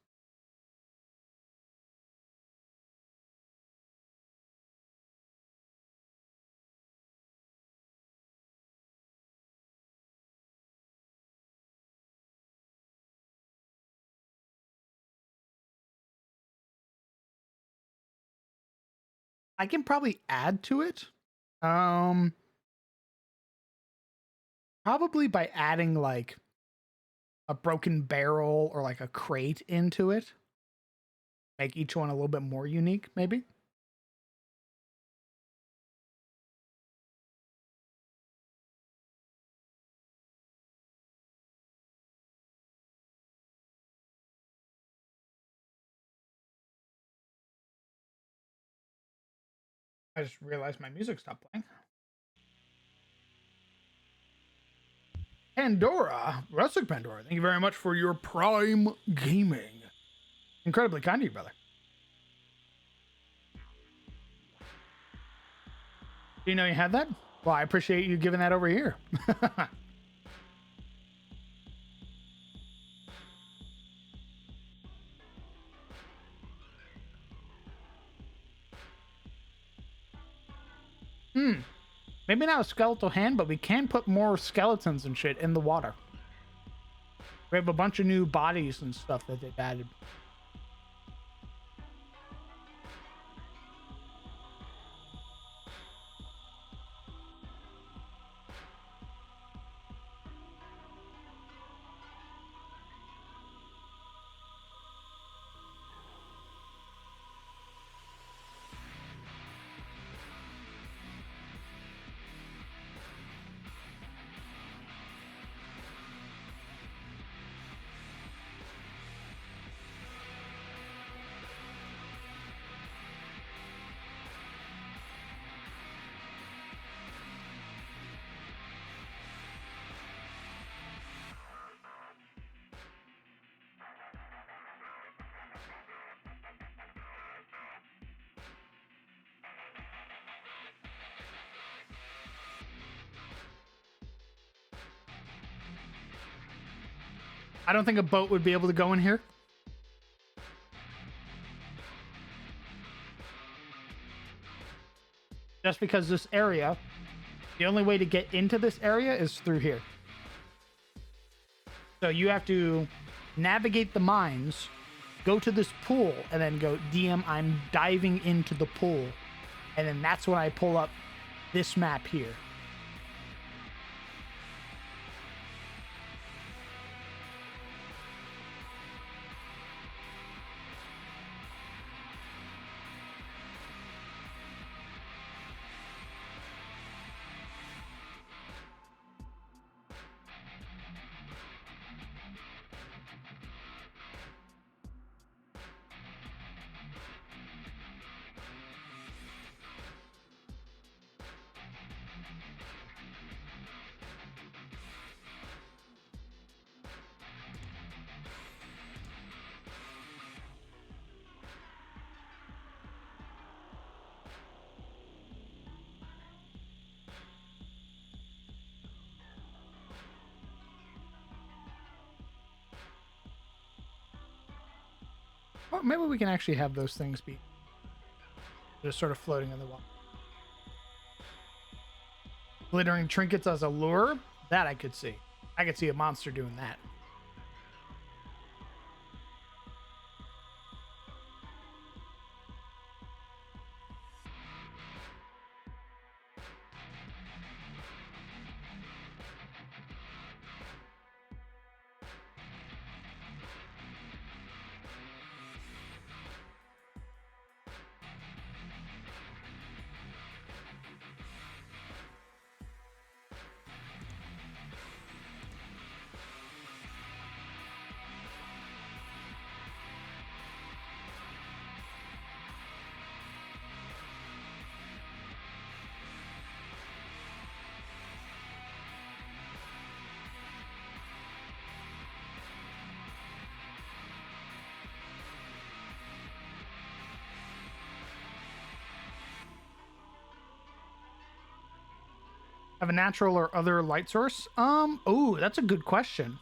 A: I can probably add to it. Um, Probably by adding like a broken barrel or like a crate into it. Make each one a little bit more unique, maybe. I just realized my music stopped playing. Pandora, Rustic Pandora, thank you very much for your Prime Gaming. Incredibly kind of you, brother. Do you know you had that? Well, I appreciate you giving that over here. Maybe not a skeletal hand, but we can put more skeletons and shit in the water. We have a bunch of new bodies and stuff that they've added. I don't think a boat would be able to go in here. Just because this area, the only way to get into this area is through here. So you have to navigate the mines, go to this pool, and then go, DM, I'm diving into the pool. And then that's when I pull up this map here. Well, maybe we can actually have those things be just sort of floating in the water. Glittering trinkets as a lure? That I could see. I could see a monster doing that. Have a natural or other light source? Oh, that's a good question.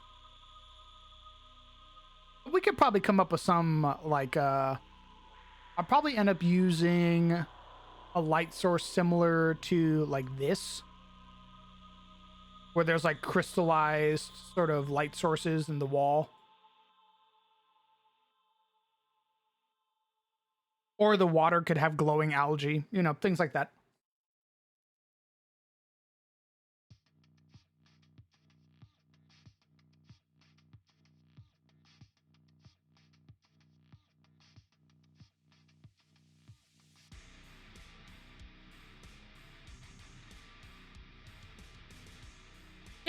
A: We could probably come up with some, I'll probably end up using a light source similar to, like, this. Where there's, like, crystallized sort of light sources in the wall. Or the water could have glowing algae, you know, things like that.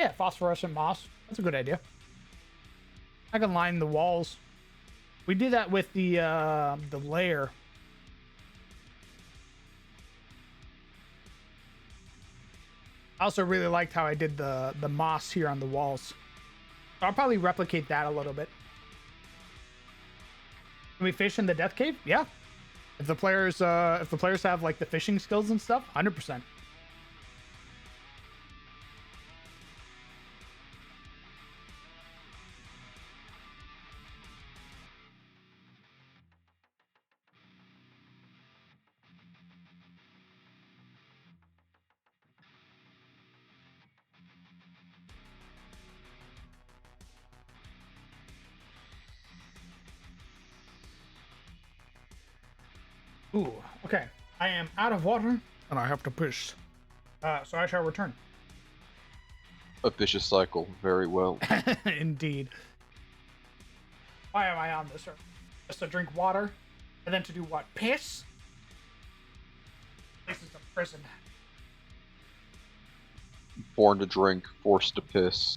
A: Yeah, phosphorescent moss. That's a good idea. I can line the walls. We did that with the layer. I also really liked how I did the moss here on the walls. So I'll probably replicate that a little bit. Can we fish in the death cave? Yeah. If the players have like the fishing skills and stuff, 100%. Ooh, okay. I am out of water and I have to piss. So I shall return.
E: A vicious cycle. Very well.
A: Indeed. Why am I on this earth? Just to drink water? And then to do what? Piss? This is a prison.
E: Born to drink, forced to piss.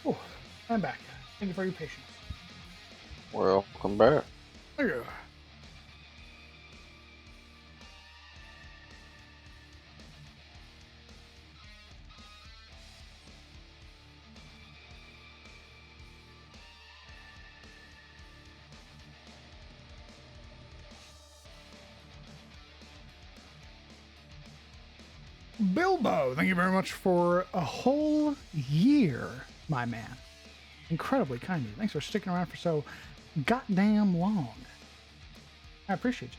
A: Oh, I'm back. Thank you for your patience.
E: Welcome back.
A: Thank you. Bilbo, thank you very much for a whole year, my man. Incredibly kind of you. Thanks for sticking around for so goddamn long. I appreciate you.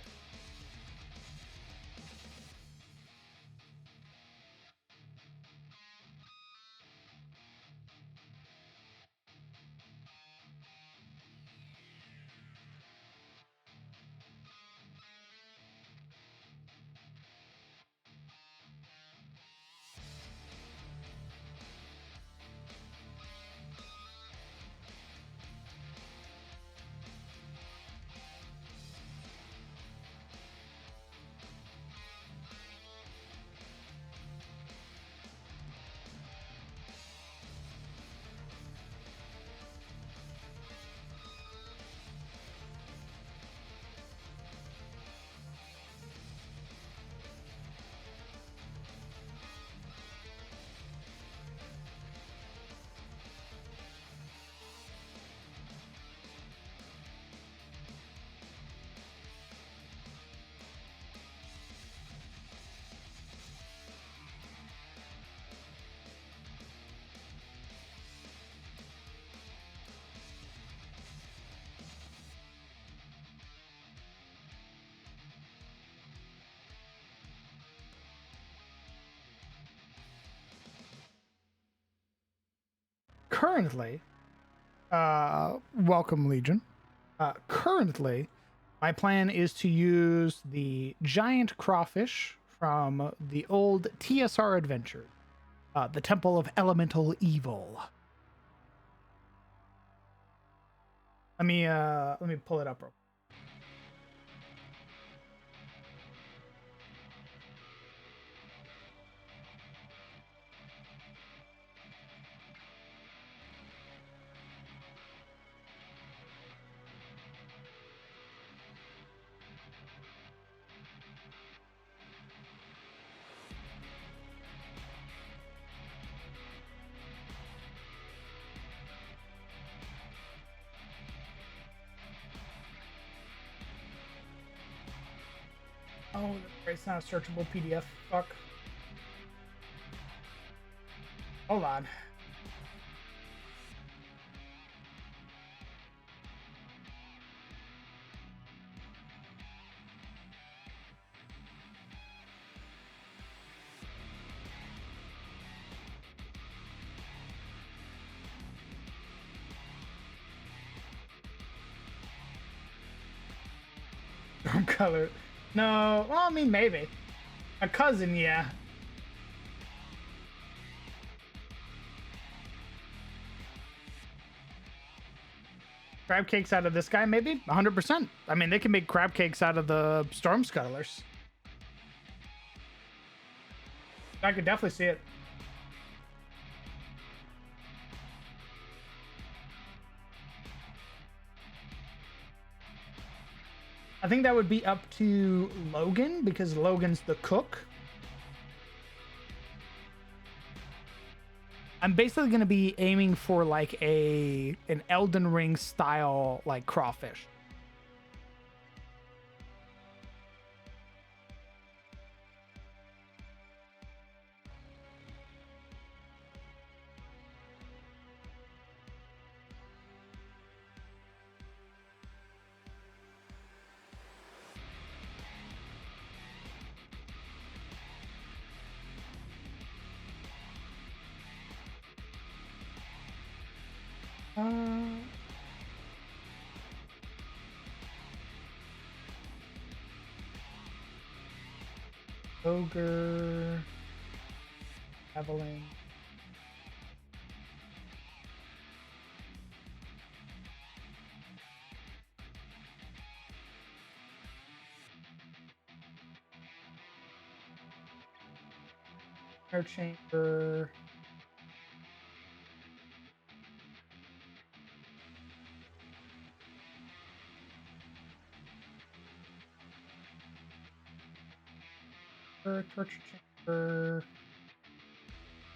A: Currently, welcome Legion. Currently, my plan is to use the giant crawfish from the old TSR adventure, the Temple of Elemental Evil. Let me pull it up real. Oh, it's not a searchable PDF. Fuck. Hold on. Color. No, well, I mean, maybe. A cousin, yeah. Crab cakes out of this guy, maybe? 100%. I mean, they can make crab cakes out of the storm scuttlers. I could definitely see it. I think that would be up to Logan because Logan's the cook. I'm basically going to be aiming for like an Elden Ring style like crawfish. Ogre, traveling. Air chamber. Torture chamber.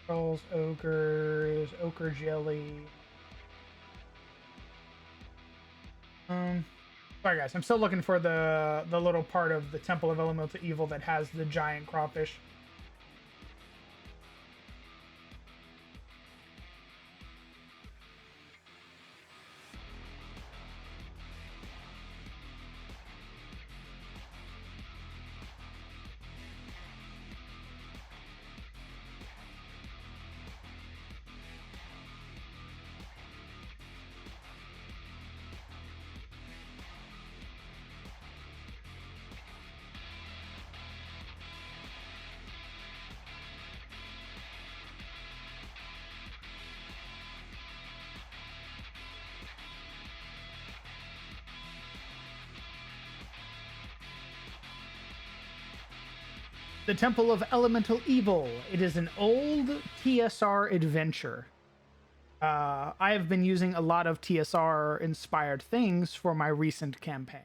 A: Trolls, ogres, ochre jelly. Sorry guys, I'm still looking for the little part of the Temple of Elemental Evil that has the giant crawfish. The Temple of Elemental Evil. It is an old TSR adventure. I have been using a lot of TSR inspired things for my recent campaign.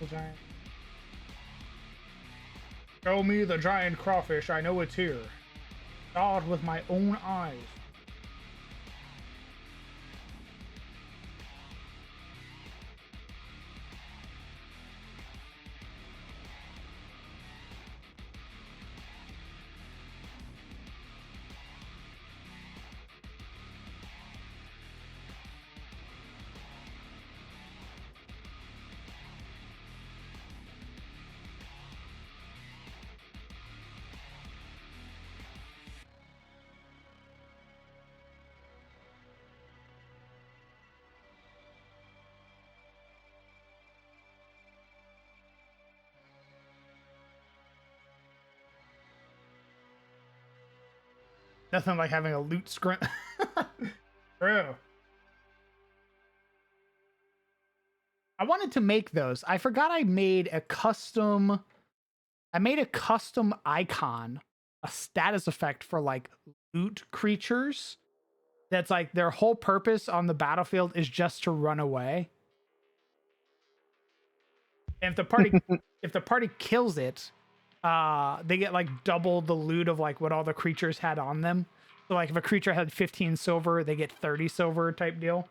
A: Giant. Show me the giant crawfish. I know it's here. Saw it with my own eyes. Nothing like having a loot screen. True. I wanted to make those. I forgot I made a custom icon, a status effect for like loot creatures. That's like their whole purpose on the battlefield is just to run away. And if the party kills it, they get like double the loot of like what all the creatures had on them. So like if a creature had 15 silver, they get 30 silver type deal.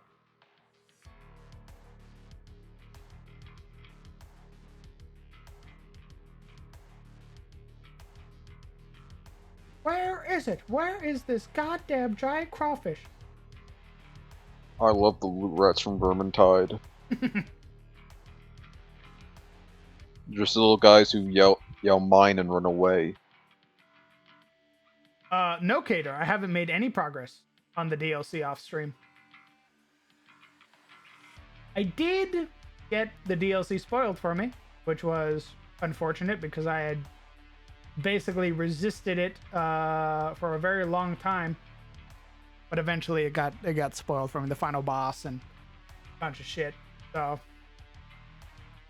A: Where is it? Where is this goddamn giant crawfish?
E: I love the loot rats from Vermintide. Just little guys who yell mine and run away.
A: No, Cater, I haven't made any progress on the DLC off stream. I did get the DLC spoiled for me, which was unfortunate because I had basically resisted it for a very long time, but eventually it got spoiled from the final boss and a bunch of shit. So,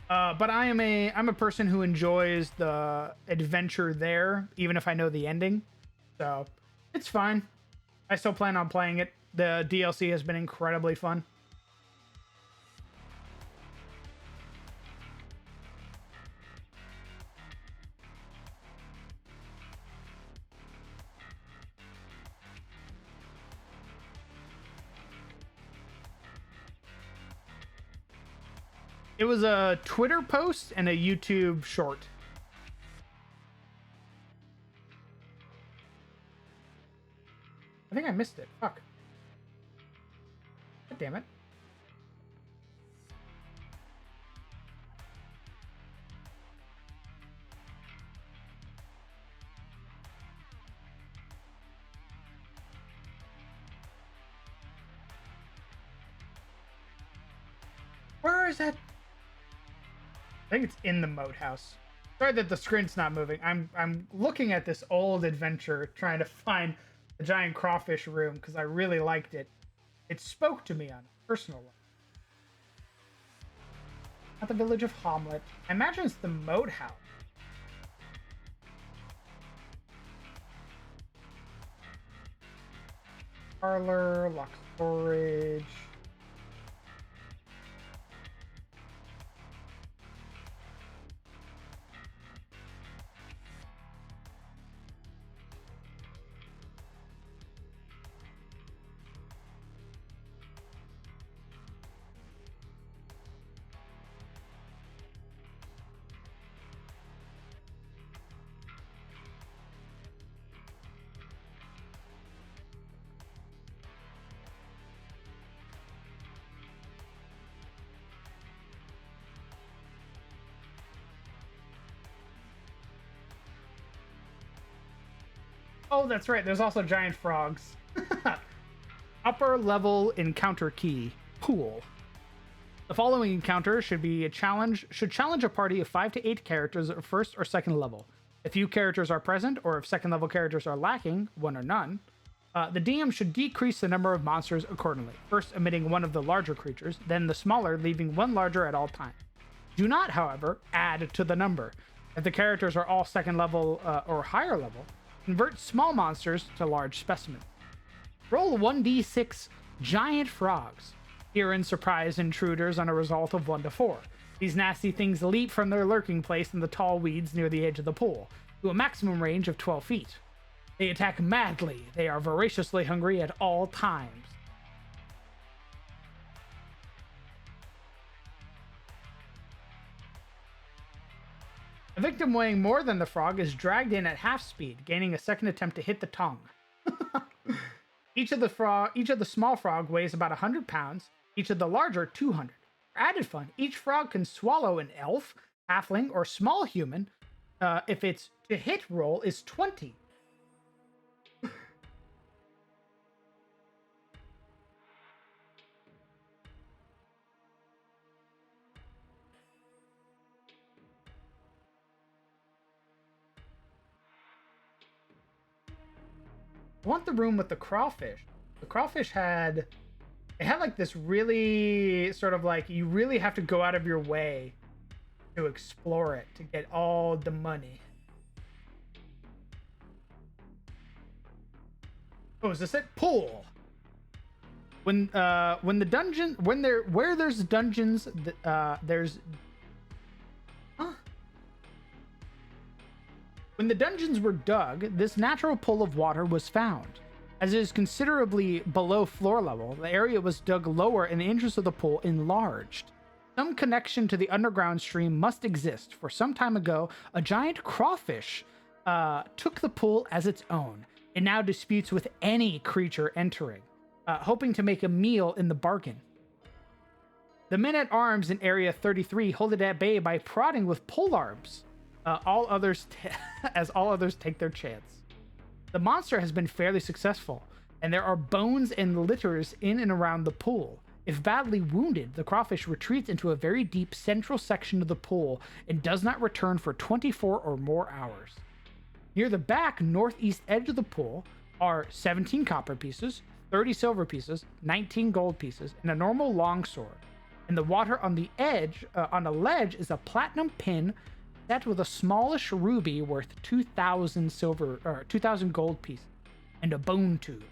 A: but I'm a person who enjoys the adventure there, even if I know the ending. So it's fine. I still plan on playing it. The DLC has been incredibly fun. It was a Twitter post and a YouTube short. I think I missed it. Fuck. God damn it. Where is that? I think it's in the moat house. Sorry that the screen's not moving. I'm looking at this old adventure trying to find the giant crawfish room because I really liked it. It spoke to me on a personal level. At the village of Hamlet. I imagine it's the moat house. Parlor, lock storage. Oh, that's right. There's also giant frogs. Upper level encounter key. Pool. The following encounter should challenge a party of 5 to 8 characters at first or second level. If few characters are present, or if second level characters are lacking, one or none, the DM should decrease the number of monsters accordingly, first omitting one of the larger creatures, then the smaller, leaving one larger at all times. Do not, however, add to the number. If the characters are all second level or higher level, convert small monsters to large specimens. Roll 1d6 giant frogs. Herein surprise intruders on a result of 1 to 4. These nasty things leap from their lurking place in the tall weeds near the edge of the pool, to a maximum range of 12 feet. They attack madly. They are voraciously hungry at all times. A victim weighing more than the frog is dragged in at half speed, gaining a second attempt to hit the tongue. Each of the small frog weighs about 100 pounds, each of the larger 200. For added fun, each frog can swallow an elf, halfling, or small human if its to hit roll is 20. I want the room with the crawfish. The crawfish had like this really sort of like, you really have to go out of your way to explore it to get all the money. Oh, is this it? Pool. When the dungeon where there's dungeons, there's When the dungeons were dug, this natural pool of water was found. As it is considerably below floor level, the area was dug lower and the entrance of the pool enlarged. Some connection to the underground stream must exist, for some time ago, a giant crawfish took the pool as its own. It now disputes with any creature entering, hoping to make a meal in the bargain. The men-at-arms in Area 33 hold it at bay by prodding with polearms. All others take their chance. The monster has been fairly successful, and there are bones and litters in and around the pool. If badly wounded, the crawfish retreats into a very deep central section of the pool and does not return for 24 or more hours. Near the back northeast edge of the pool are 17 copper pieces, 30 silver pieces, 19 gold pieces, and a normal longsword. In the water on the edge, on a ledge, is a platinum pin set with a smallish ruby worth 2,000 silver or 2,000 gold pieces, and a bone tube.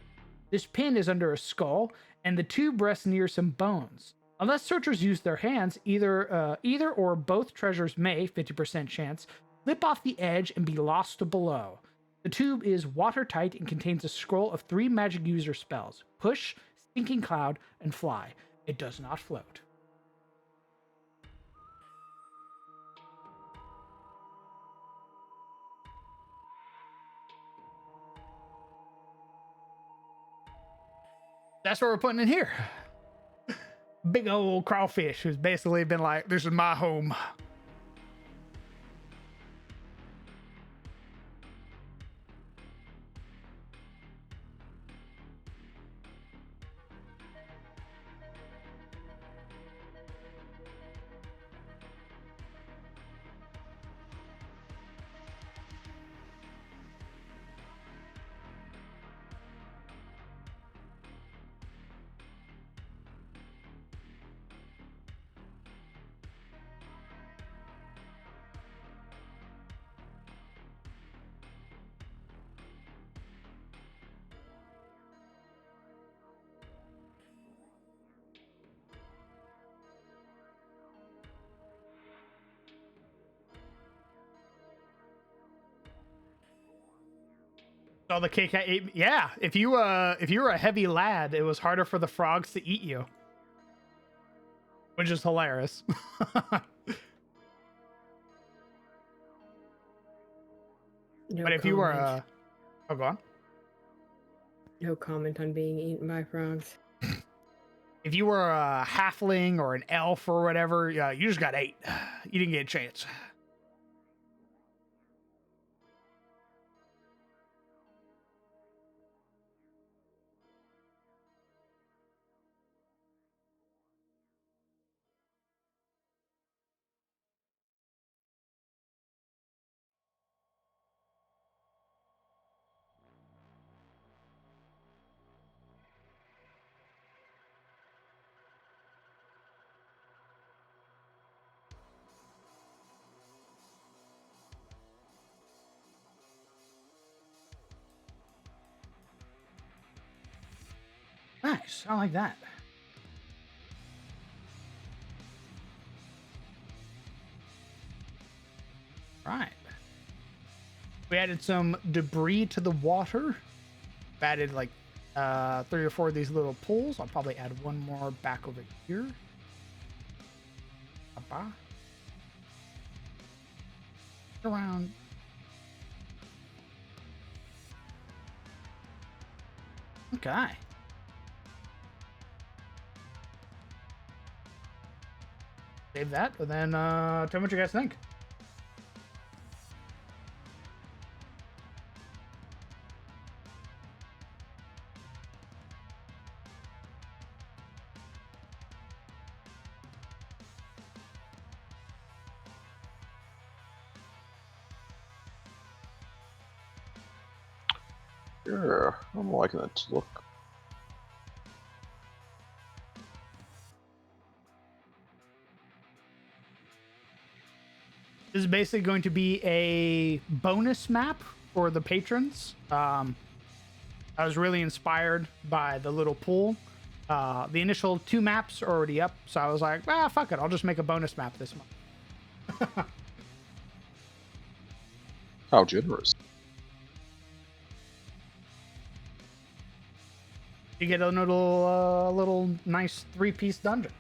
A: This pin is under a skull, and the tube rests near some bones. Unless searchers use their hands, either or both treasures may, 50% chance, slip off the edge and be lost below. The tube is watertight and contains a scroll of 3 magic user spells: Push, Stinking Cloud, and Fly. It does not float. That's what we're putting in here. Big old crawfish who's basically been like, this is my home. Oh, the cake I ate. Yeah, if you were a heavy lad, it was harder for the frogs to eat you, which is hilarious.
D: No
A: But if you were
D: comment.
A: oh, go on.
D: No comment on being eaten by frogs.
A: If you were a halfling or an elf or whatever, you just got ate. You didn't get a chance. Nice. I like that. Right. We added some debris to the water. We added like 3 or 4 of these little pools. I'll probably add one more back over here. Ba-ba. Around. Okay. Save that, and then tell me what you guys think.
E: Yeah, I'm liking that look.
A: This is basically going to be a bonus map for the patrons. I was really inspired by the little pool. The initial 2 maps are already up, so I was like, fuck it, I'll just make a bonus map this month.
E: How generous.
A: You get a little nice 3-piece dungeon.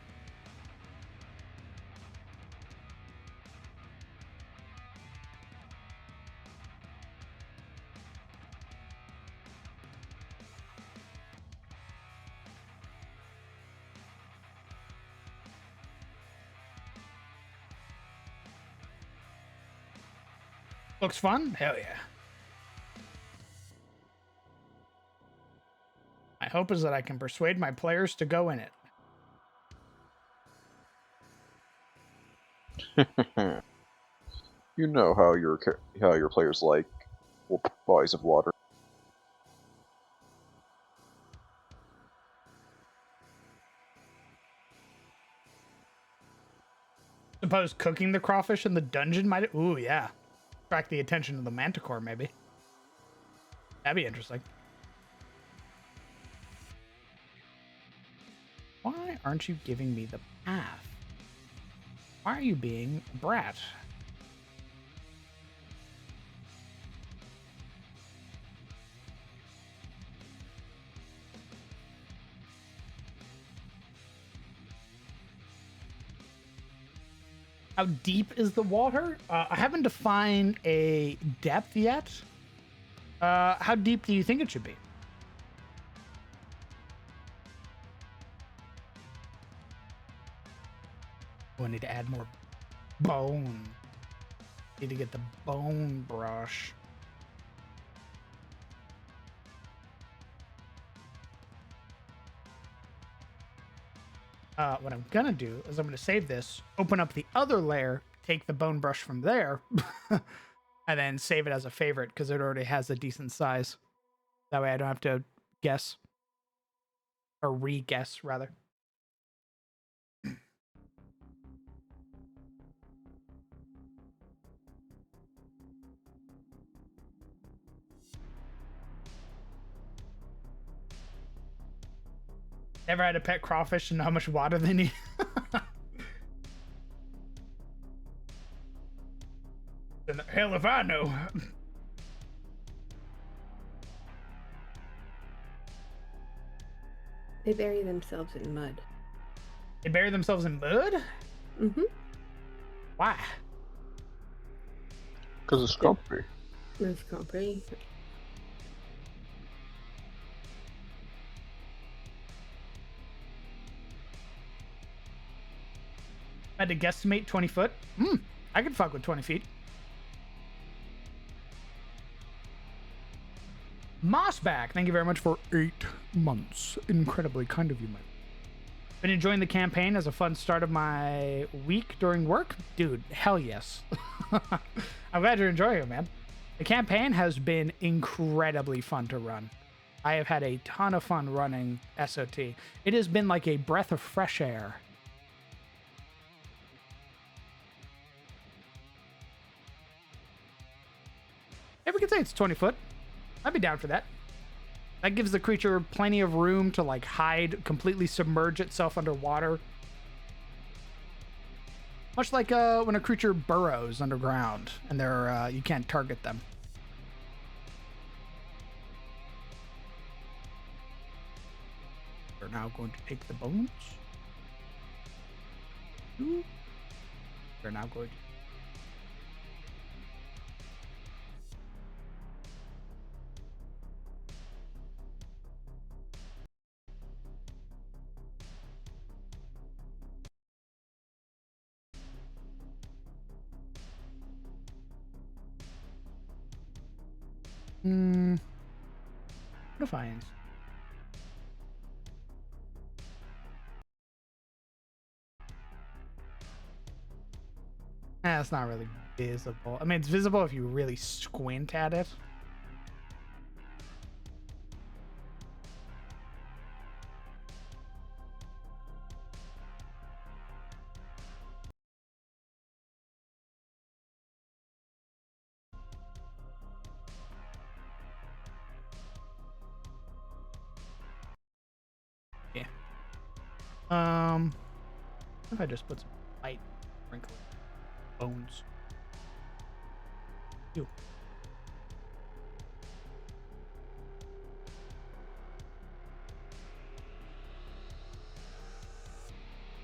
A: Looks fun? Hell yeah. My hope is that I can persuade my players to go in it.
E: You know how your players like multiple bodies of water.
A: Suppose cooking the crawfish in the dungeon might. Ooh, yeah. Attract the attention of the manticore, maybe. That'd be interesting. Why aren't you giving me the path? Why are you being a brat? How deep is the water? I haven't defined a depth yet. How deep do you think it should be? Oh, I need to add more bone. Need to get the bone brush. What I'm gonna do is I'm gonna save this, open up the other layer, take the bone brush from there, and then save it as a favorite because it already has a decent size. That way I don't have to guess. Or re-guess, rather. Never had a pet crawfish and know how much water they need. And the hell if I know.
D: They bury themselves in mud.
A: They bury themselves in mud?
D: Mm-hmm.
A: Why?
E: Because it's comfy.
D: That's comfy.
A: I had to guesstimate 20 foot. I could fuck with 20 feet. Mossback, thank you very much for 8 months. Incredibly kind of you, Mike. Been enjoying the campaign as a fun start of my week during work? Dude, hell yes. I'm glad you're enjoying it, man. The campaign has been incredibly fun to run. I have had a ton of fun running SOT. It has been like a breath of fresh air. If we could say it's 20 foot, I'd be down for that. That gives the creature plenty of room to like hide, completely submerge itself underwater. Much like when a creature burrows underground and they're you can't target them. We're now going to take the bones. We're now going to Defiance. It's not really visible. I mean, it's visible if you really squint at it. Yeah. What if I just put some light sprinkle bones? Ew.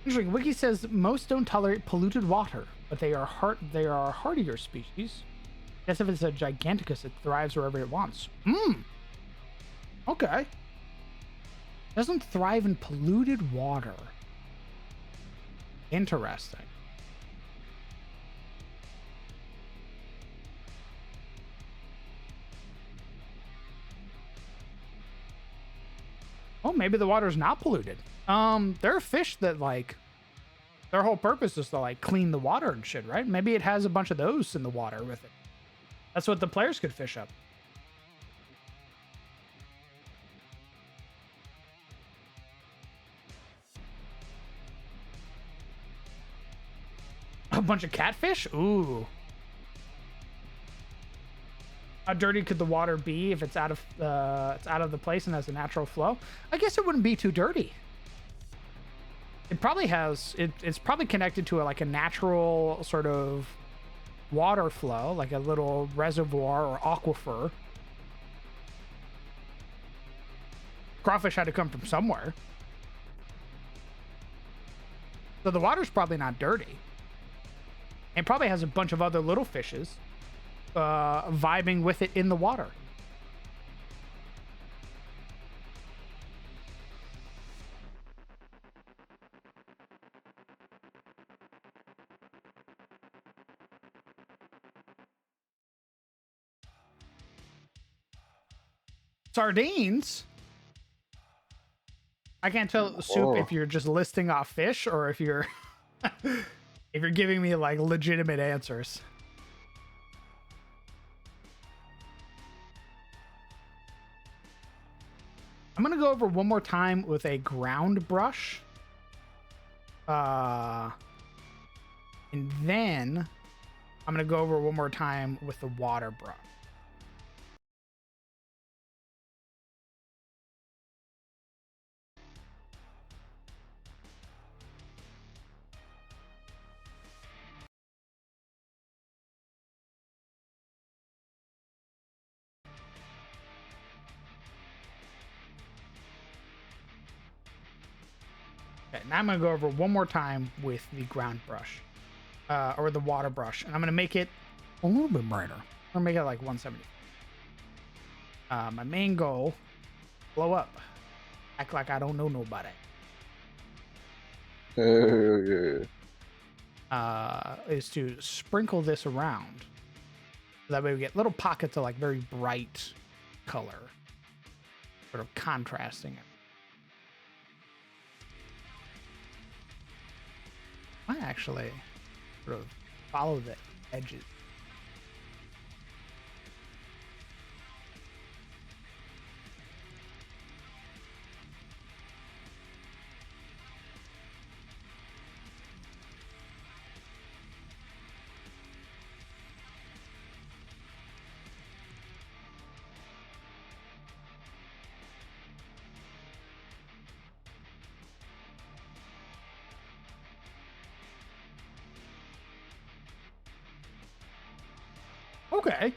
A: Interesting. Wiki says most don't tolerate polluted water, but they are a hardier species. Guess if it's a Giganticus, it thrives wherever it wants. Okay. Doesn't thrive in polluted water. Interesting. Oh, maybe the water's not polluted. There are fish that like their whole purpose is to like clean the water and shit, right? Maybe it has a bunch of those in the water with it. That's what the players could fish up. bunch of catfish? Ooh. How dirty could the water be if it's out of the place and has a natural flow? I guess it wouldn't be too dirty. It probably has. It's probably connected to like a natural sort of water flow, like a little reservoir or aquifer. Crawfish had to come from somewhere, so the water's probably not dirty. And probably has a bunch of other little fishes vibing with it in the water. Sardines? I can't tell, Soup, if you're just listing off fish or if you're if you're giving me like legitimate answers. I'm gonna go over one more time with a ground brush. And then I'm gonna go over one more time with the water brush. Okay, now I'm going to go over one more time with the ground brush, or the water brush, and I'm going to make it a little bit brighter. I'm going to make it like 170. My main goal, blow up. Act like I don't know nobody. Is to sprinkle this around. So that way we get little pockets of like very bright color, sort of contrasting it. I actually sort of follow the edges. Okay.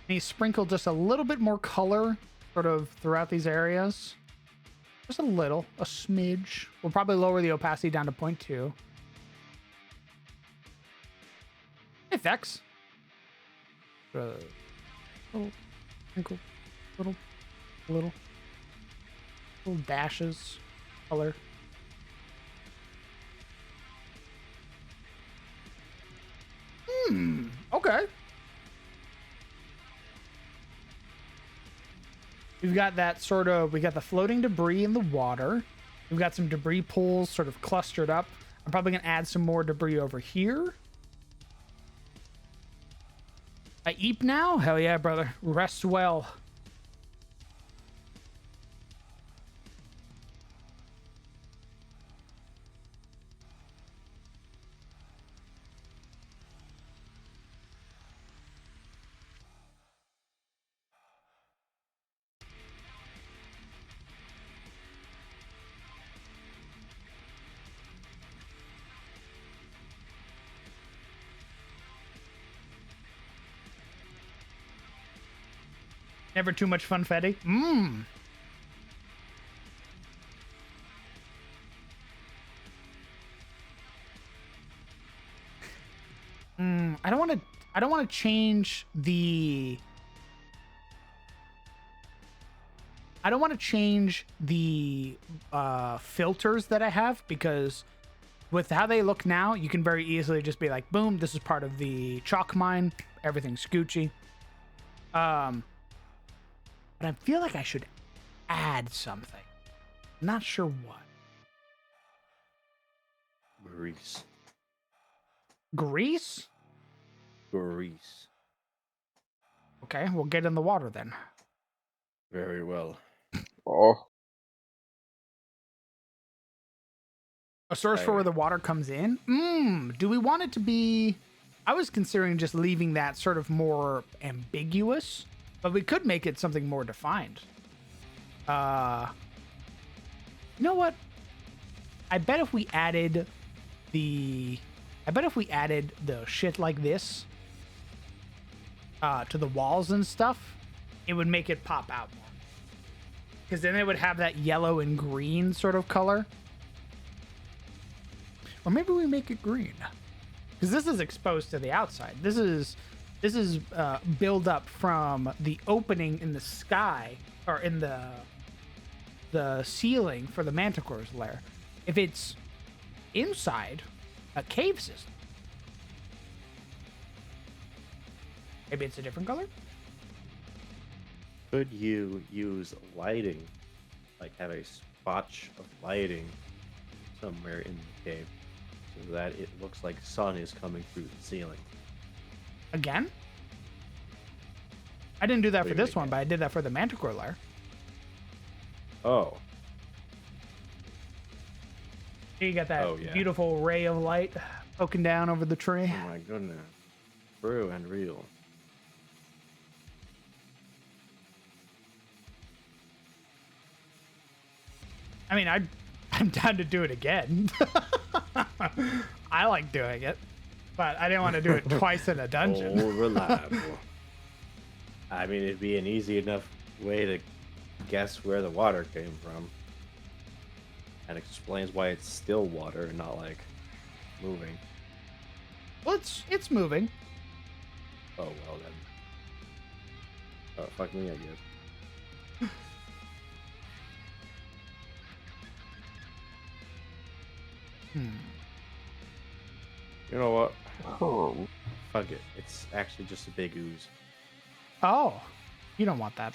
A: And sprinkle just a little bit more color sort of throughout these areas. Just a little, a smidge. We'll probably lower the opacity down to 0.2. Effects. Little sprinkle, little dashes, color. Okay. We've got that sort of, we got the floating debris in the water. We've got some debris pools sort of clustered up. I'm probably going to add some more debris over here. I eat now? Hell yeah, brother. Rest well. Never too much funfetti. I don't want to change the filters that I have, because with how they look now, you can very easily just be like, boom, this is part of the chalk mine. Everything's Gucci. But I feel like I should add something. Not sure what.
F: Grease.
A: Grease?
F: Grease.
A: Okay, we'll get in the water then.
F: Very well.
E: Oh,
A: A source for where the water comes in? Do we want it to be... I was considering just leaving that sort of more ambiguous, but we could make it something more defined. You know what? I bet if we added the shit like this to the walls and stuff, it would make it pop out more. Because then it would have that yellow and green sort of color. Or maybe we make it green. Because this is exposed to the outside. This is build up from the opening in the sky, or in the ceiling for the Manticore's lair. If it's inside a cave system, maybe it's a different color.
F: Could you use lighting, like have a spotch of lighting somewhere in the cave, so that it looks like sun is coming through the ceiling?
A: Again? I didn't do that
F: What
A: for
F: do you
A: this one,
F: mean?
A: but I did that for the Manticore lair.
F: Oh,
A: You got that
F: Oh, yeah.
A: beautiful ray of light poking down over the tree.
F: oh my goodness. True and real.
A: I mean, I'm down to do it again. I like doing it, but I didn't want to do it twice in a dungeon.
F: Oh, reliable. I mean, it'd be an easy enough way to guess where the water came from. And explains why it's still water and not like moving.
A: Well, it's moving.
F: Oh, well then. Oh, fuck me, I guess. You know what?
E: oh.
F: Fuck it. It's actually just a big ooze.
A: Oh, you don't want that.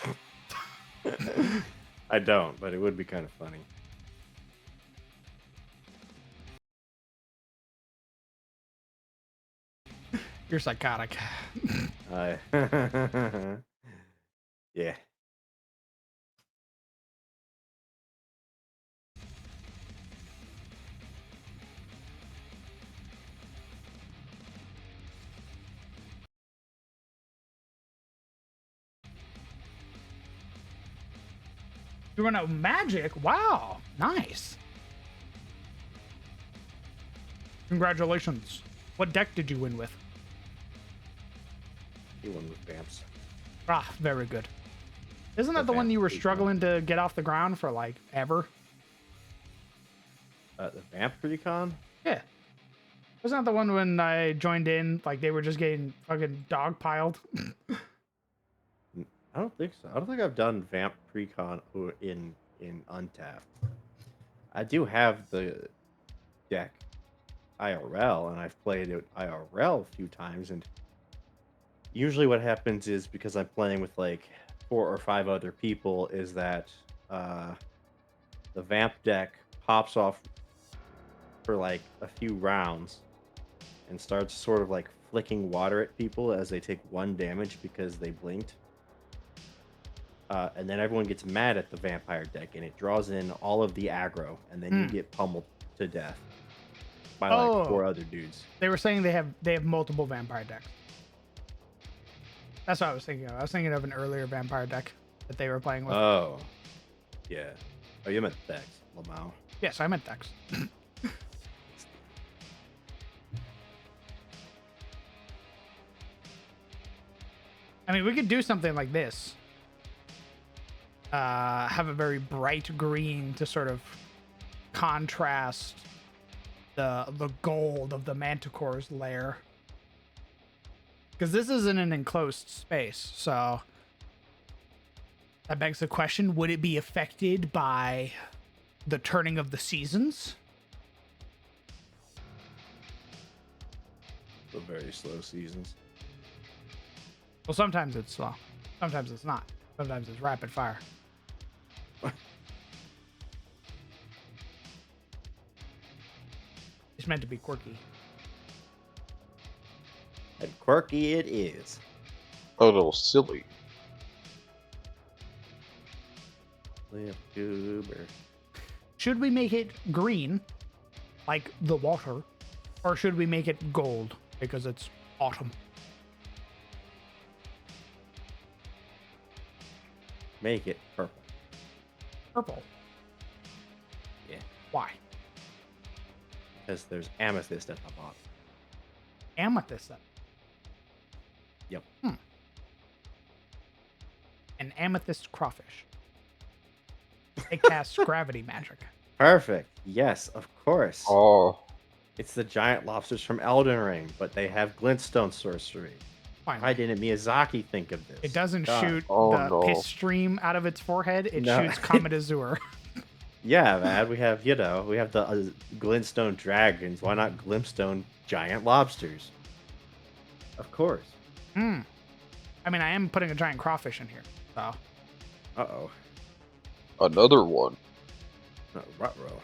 F: I don't, but it would be kind of funny.
A: You're psychotic.
F: I yeah.
A: You run out of magic? Wow, nice. Congratulations. What deck did you win with?
F: You won with vamps.
A: Ah, very good. Isn't that
F: The
A: the one
F: vamp
A: you were
F: is
A: struggling to get off the ground for like ever?
F: The vamp recon?
A: Yeah. Wasn't that the one when I joined in, like they were just getting fucking dogpiled?
F: I don't think so. I don't think I've done vamp precon in Untapped. I do have the deck IRL, and I've played it IRL a few times, and usually what happens is, because I'm playing with like 4 or 5 other people, is that the vamp deck pops off for like a few rounds and starts sort of like flicking water at people as they take 1 damage because they blinked. And then everyone gets mad at the vampire deck, and it draws in all of the aggro, and then you get pummeled to death by like 4 other dudes.
A: They were saying they have multiple vampire decks. That's what I was thinking of. I was thinking of an earlier vampire deck that they were playing with.
F: Oh, yeah. Oh, you meant Dex, Lamau.
A: Yes, I meant decks. I mean, we could do something like this. Have a very bright green to sort of contrast the gold of the Manticore's lair. Because this isn't an enclosed space, so that begs the question, would it be affected by the turning of the seasons?
F: The very slow seasons.
A: Well, sometimes it's slow. Sometimes it's not. Sometimes it's rapid fire. It's meant to be quirky.
F: And quirky it is.
E: A little silly.
F: Flip goober.
A: Should we make it green, like the water, or should we make it gold because it's autumn?
F: Make it purple.
A: Purple.
F: Yeah.
A: Why?
F: Because there's amethyst at the bottom.
A: Amethyst.
F: Yep.
A: An amethyst crawfish. It casts gravity magic.
F: Perfect. Yes, of course.
E: Oh,
F: It's the giant lobsters from Elden Ring, but they have glintstone sorcery.
A: Fine.
F: Why didn't Miyazaki think of this?
A: It doesn't
F: God.
A: shoot
E: Oh,
A: the
E: no.
A: piss stream out of its forehead. It
F: No.
A: shoots Comet Azure.
F: Yeah, man. We have, we have the glintstone dragons. Why not glintstone giant lobsters? Of course.
A: I mean, I am putting a giant crawfish in here. So
F: Uh-oh.
E: another one.
F: Ruh-roh.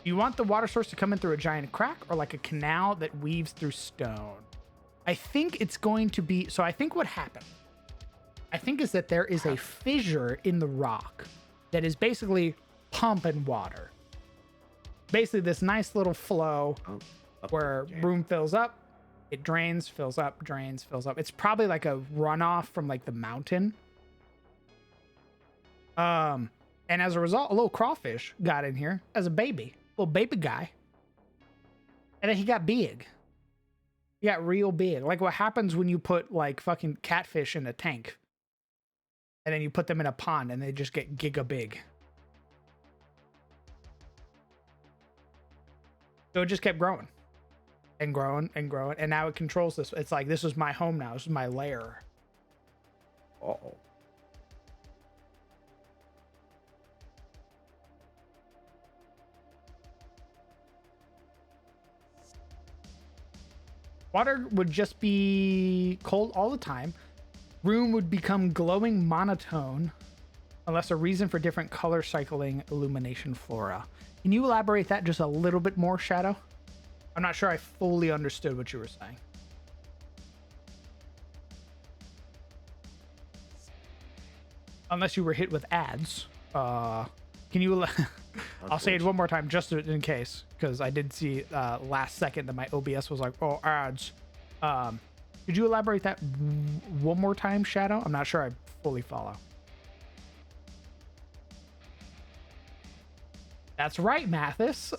A: do you want the water source to come in through a giant crack or like a canal that weaves through stone? I think it's going to be... So I think what happened, is that there is a fissure in the rock that is basically pumping water. Basically this nice little flow
F: Up
A: where
F: there.
A: room fills up, it drains, fills up, drains, fills up. It's probably like a runoff from like the mountain. And as a result, a little crawfish got in here as a baby, little baby guy. And then he got big. He got real big. Like what happens when you put like fucking catfish in a tank. And then you put them in a pond and they just get giga big. So it just kept growing and growing and growing. And now it controls this. It's like, this is my home now. This is my lair.
F: Uh-oh.
A: Water would just be cold all the time. Room would become glowing monotone unless a reason for different color cycling illumination flora. Can you elaborate that just a little bit more, Shadow? I'm not sure I fully understood what you were saying. Unless you were hit with ads. Can you... I'll say it one more time just in case, because I did see last second that my OBS was like, oh, ads. Could you elaborate that one more time, Shadow? I'm not sure I fully follow. That's right, Mathis.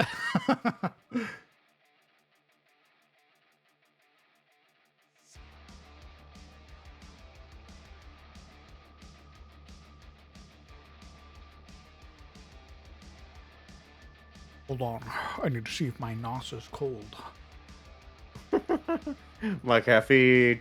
A: Hold on. I need to see if my NOS is cold.
F: My caffeine.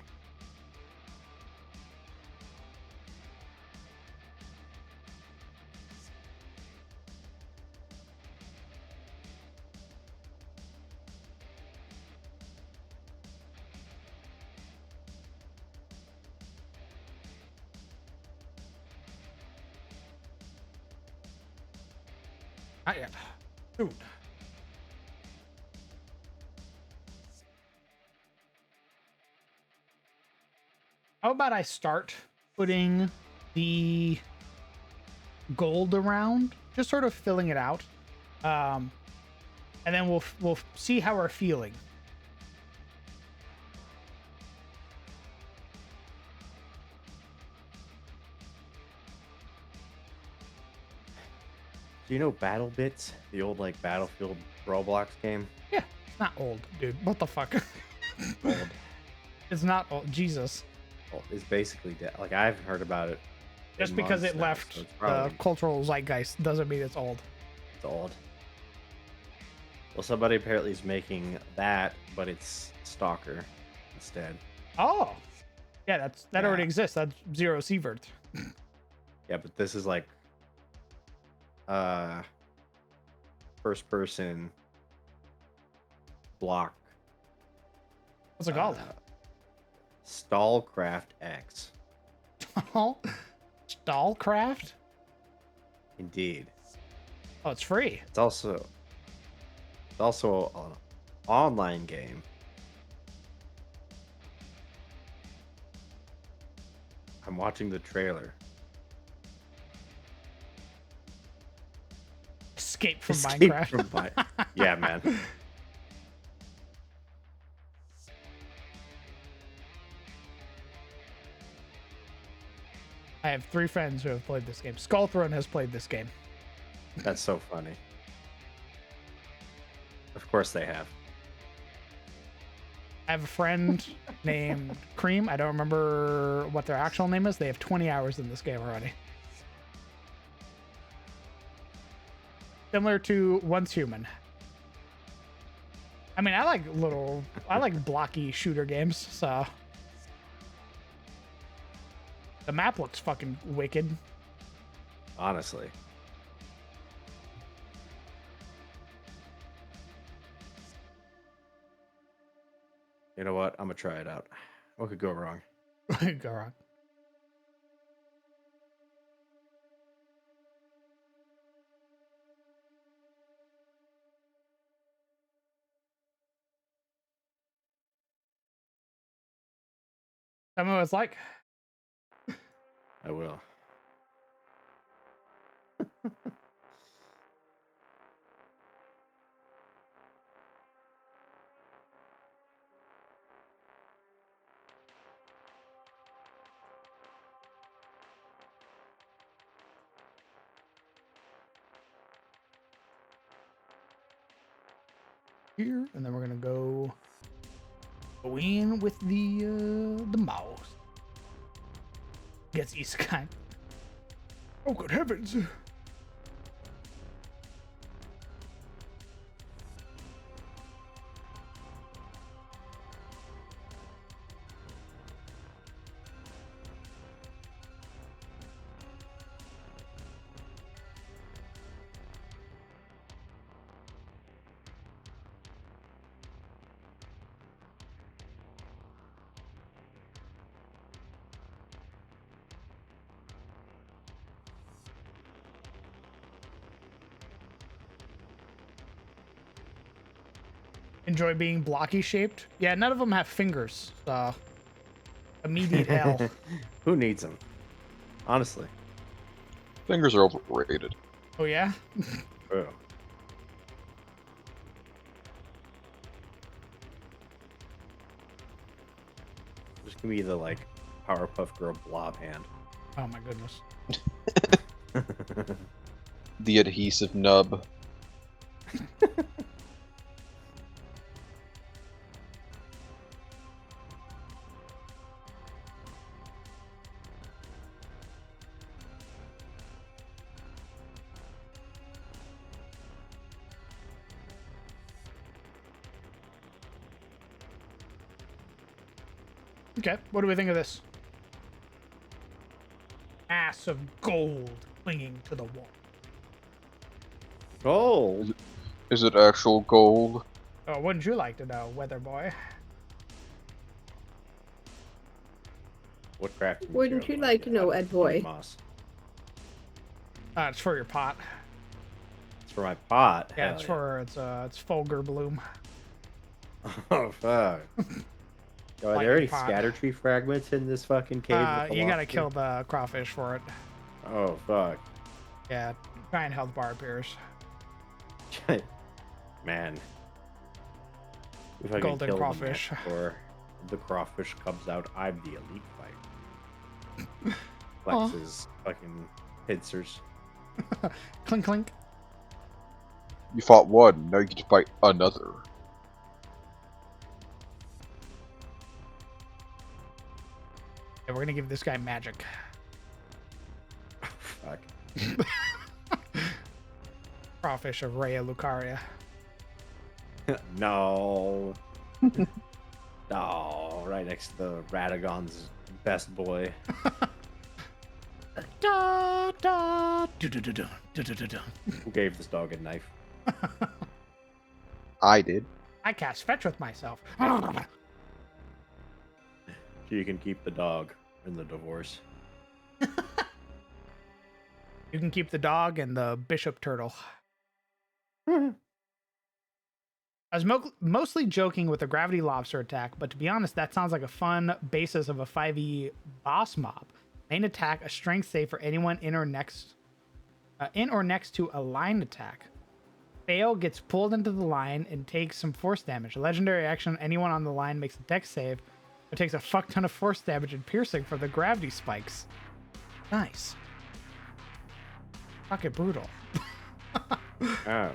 A: Not yet. Dude. How about I start putting the gold around, just sort of filling it out, and then we'll see how we're feeling.
F: Do you know Battle Bits? The old like Battlefield Roblox game?
A: Yeah, it's not old, dude. What the fuck?
F: Old.
A: It's not old. Jesus.
F: Well, it's basically dead. Like I haven't heard about it.
A: Just
F: in
A: because
F: months
A: it
F: now,
A: left
F: so it's
A: the
F: probably
A: cultural zeitgeist doesn't mean it's old.
F: it's old. Well, somebody apparently is making that, but it's Stalker instead.
A: Oh, yeah, that already
F: Yeah.
A: exists. That's Zero Seavert.
F: Yeah, but this is like first person block.
A: What's it called?
F: Stallcraft X.
A: Stallcraft?
F: Indeed.
A: Oh, it's free.
F: It's also an online game. I'm watching the trailer.
A: Escape from
F: Escape
A: Minecraft.
F: from Yeah, man.
A: I have 3 friends who have played this game. Skullthrone has played this game.
F: That's so funny. Of course they have.
A: I have a friend named Cream. I don't remember what their actual name is. They have 20 hours in this game already. Similar to Once Human. I mean, I like blocky shooter games, so. The map looks fucking wicked.
F: Honestly. You know what? I'm gonna try it out. What could go wrong?
A: Go on. Tell me what it's like.
F: I will.
A: Here, and then we're gonna go in with the mouse. Gets Isekai. Oh, good heavens! Enjoy being blocky shaped. Yeah, none of them have fingers. So immediate L.
F: Who needs them? Honestly.
E: Fingers are overrated.
A: Oh yeah.
F: Oh. Just give me the like Powerpuff Girl blob hand.
A: Oh my goodness.
E: The adhesive nub.
A: Okay, what do we think of this? Mass of gold clinging to the wall.
F: Gold.
E: Is it actual gold?
A: Oh, wouldn't you like to know, Weather Boy?
F: What crafting
D: Wouldn't
F: material
D: you
F: do I
D: like to
F: get
D: know,
F: out of
D: Ed Boy?
F: Moss?
A: It's for your pot.
F: It's for my pot.
A: Yeah,
F: Hell
A: it's for it's Fulgur Bloom.
F: Oh fuck. Yo, are
A: Like
F: there any
A: pot.
F: scatter tree fragments in this fucking cave? with the
A: You gotta
F: lobster?
A: kill the crawfish for it.
F: Oh fuck.
A: Yeah, try and health bar appears.
F: Man. If I
A: Golden
F: can kill
A: crawfish.
F: them before the crawfish comes out, I'm the elite fighter.
A: Aw.
F: Flex's fucking pincers.
A: Clink clink.
E: You fought one, now you get to fight another.
A: Yeah, we're gonna give this guy magic.
F: Fuck.
A: Crawfish of Rhea Lucaria.
F: No. No, right next to the Radagon's best boy.
A: Da, da, do, do, do, do, do, do, do, do.
F: Who gave this dog a knife?
E: I did.
A: I cast fetch with myself.
F: You can keep the dog in the divorce.
A: You can keep the dog and the bishop turtle. I was mostly joking with the gravity lobster attack, but to be honest, that sounds like a fun basis of a 5e boss mob. Main attack, a strength save for anyone in or next to a line attack. fail gets pulled into the line and takes some force damage. A legendary action, anyone on the line makes a dex save, but takes a fuck ton of force damage and piercing from the gravity spikes. Nice. Fucking brutal.
F: Oh.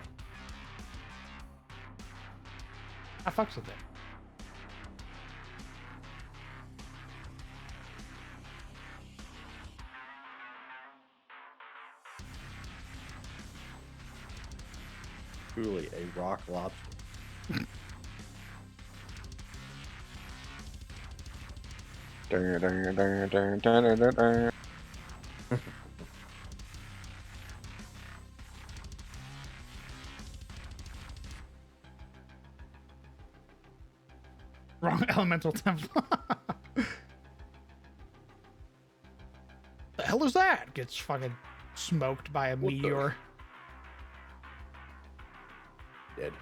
A: I fucks with it.
F: Truly a rock lobster.
E: Dun, dun, dun, dun, dun, dun, dun.
A: Wrong elemental temple. The hell is that? Gets fucking smoked by a
F: What the-
A: meteor.
F: Dead.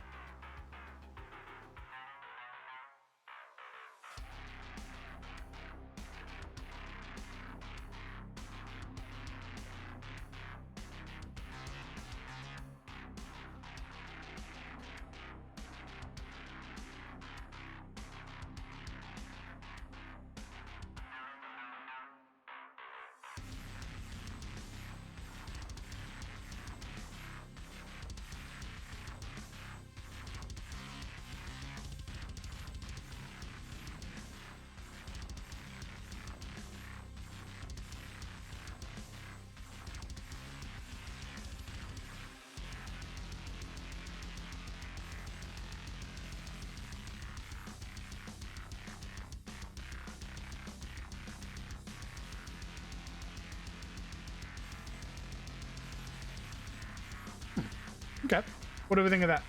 A: Okay. What do we think of that?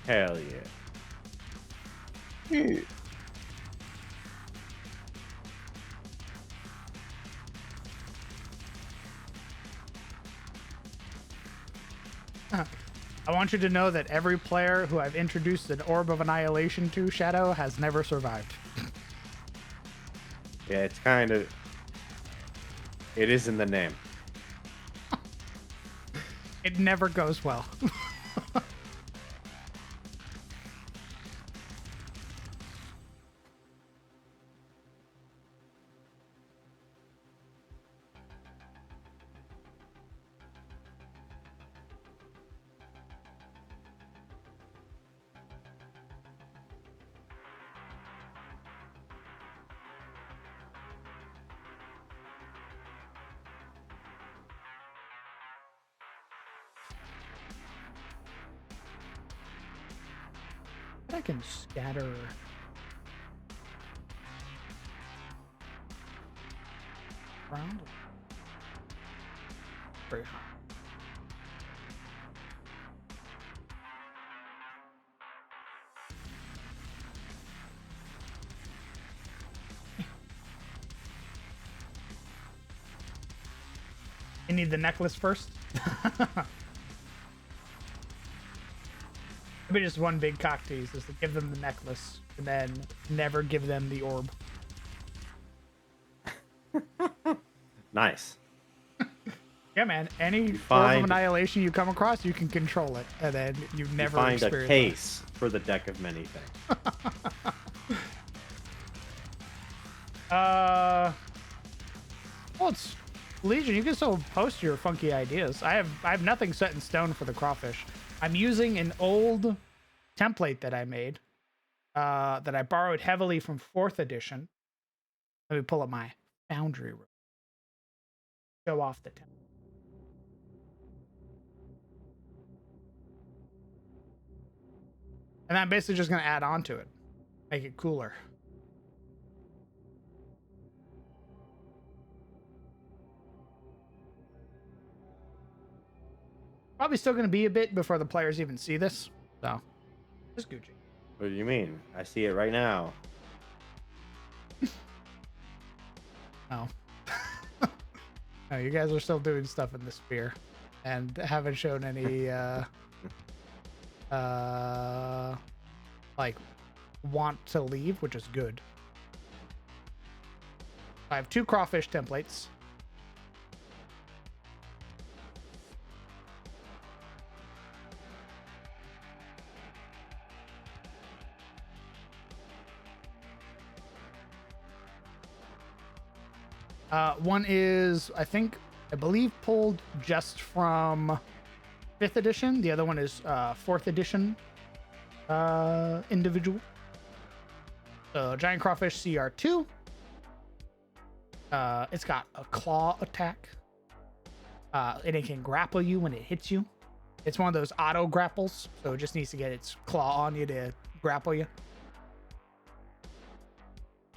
F: Hell yeah.
E: Yeah.
A: I want you to know that every player who I've introduced an Orb of Annihilation to, Shadow, has never survived.
F: Yeah, it's kind of. It is in the name.
A: It never goes well. I can scatter. Around. Very high. You need the necklace first? Maybe just one big cock tease is to give them the necklace and then never give them the orb.
F: Nice.
A: Yeah, man. Any orb of
F: find-
A: annihilation you come across, you can control it, and then you
F: You
A: never
F: find a
A: experience
F: case for the deck of many things.
A: Well, it's Legion. You can still post your funky ideas. I have nothing set in stone for the crawfish. I'm using an old template that I made, that I borrowed heavily from 4th edition. Let me pull up my Foundry. Show off the template. And I'm basically just going to add on to it, make it cooler. Probably still going to be a bit before the players even see this. So, just Gucci.
F: What do you mean? I see it right now.
A: No. No, you guys are still doing stuff in the sphere and haven't shown any like want to leave, which is good. I have 2 crawfish templates. One is, I believe, pulled just from 5th edition. The other one is 4th edition individual. So giant crawfish CR2. It's got a claw attack. And it can grapple you when it hits you. It's one of those auto grapples, so it just needs to get its claw on you to grapple you.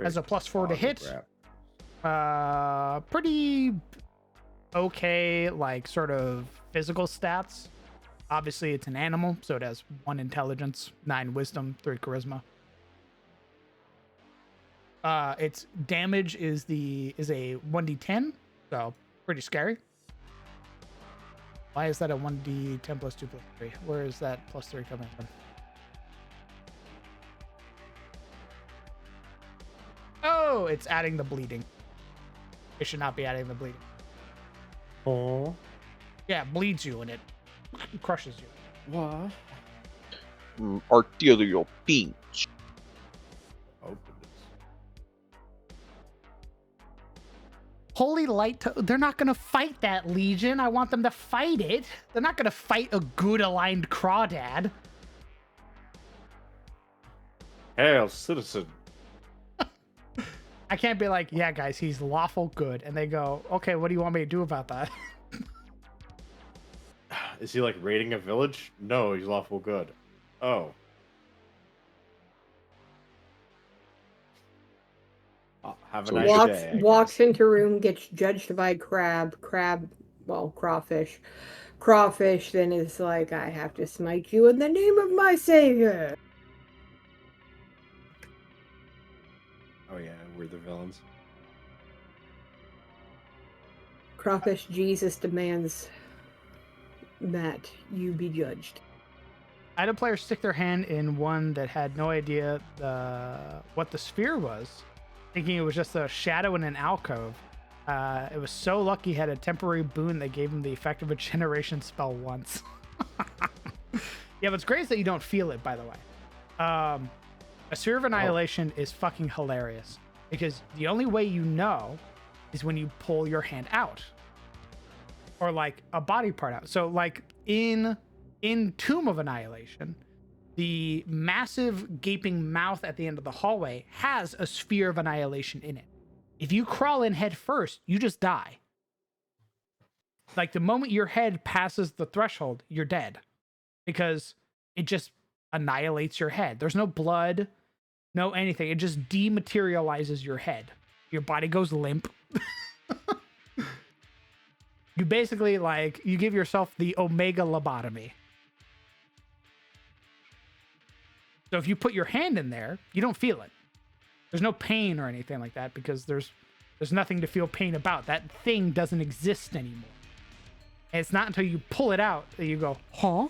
A: Has a +4 to hit. Pretty okay, like, sort of physical stats. Obviously, it's an animal, so it has 1 intelligence, 9 wisdom, 3 charisma. Its damage is a 1d10, so pretty scary. Why is that a 1d10 plus 2 plus 3? Where is that plus 3 coming from? Oh, it's adding the bleeding. It should not be adding the bleeding.
F: Oh.
A: Yeah, it bleeds you and it crushes you.
F: What?
E: Arterial pinch.
F: Open
A: Holy light, they're not going to fight that Legion. I want them to fight it. They're not going to fight a good aligned crawdad.
F: Hail, citizen.
A: I can't be like, yeah, guys, he's lawful good. And they go, okay, what do you want me to do about that?
F: Is he like raiding a village? No, he's lawful good. Oh. Have a
E: So
F: nice
D: Walks
F: day. I
D: walks
F: guess.
D: into room, gets judged by crawfish. Crawfish then is like, I have to smite you in the name of my savior.
F: Oh yeah, we're the villains.
D: Crawfish Jesus demands that you be judged.
A: I had a player stick their hand in one that had no idea what the sphere was, thinking it was just a shadow in an alcove. It was so lucky he had a temporary boon that gave him the effect of a generation spell once. Yeah, what's great is that you don't feel it, by the way. A sphere of annihilation is fucking hilarious because the only way you know is when you pull your hand out or like a body part out. So like in Tomb of Annihilation, the massive gaping mouth at the end of the hallway has a sphere of annihilation in it. If you crawl in head first, you just die. Like the moment your head passes the threshold, you're dead because it just annihilates your head. There's no blood, no anything. It just dematerializes your head. Your body goes limp. You basically you give yourself the Omega lobotomy. So if you put your hand in there, you don't feel it. There's no pain or anything like that because there's nothing to feel pain about. That thing doesn't exist anymore. And it's not until you pull it out that you go, huh?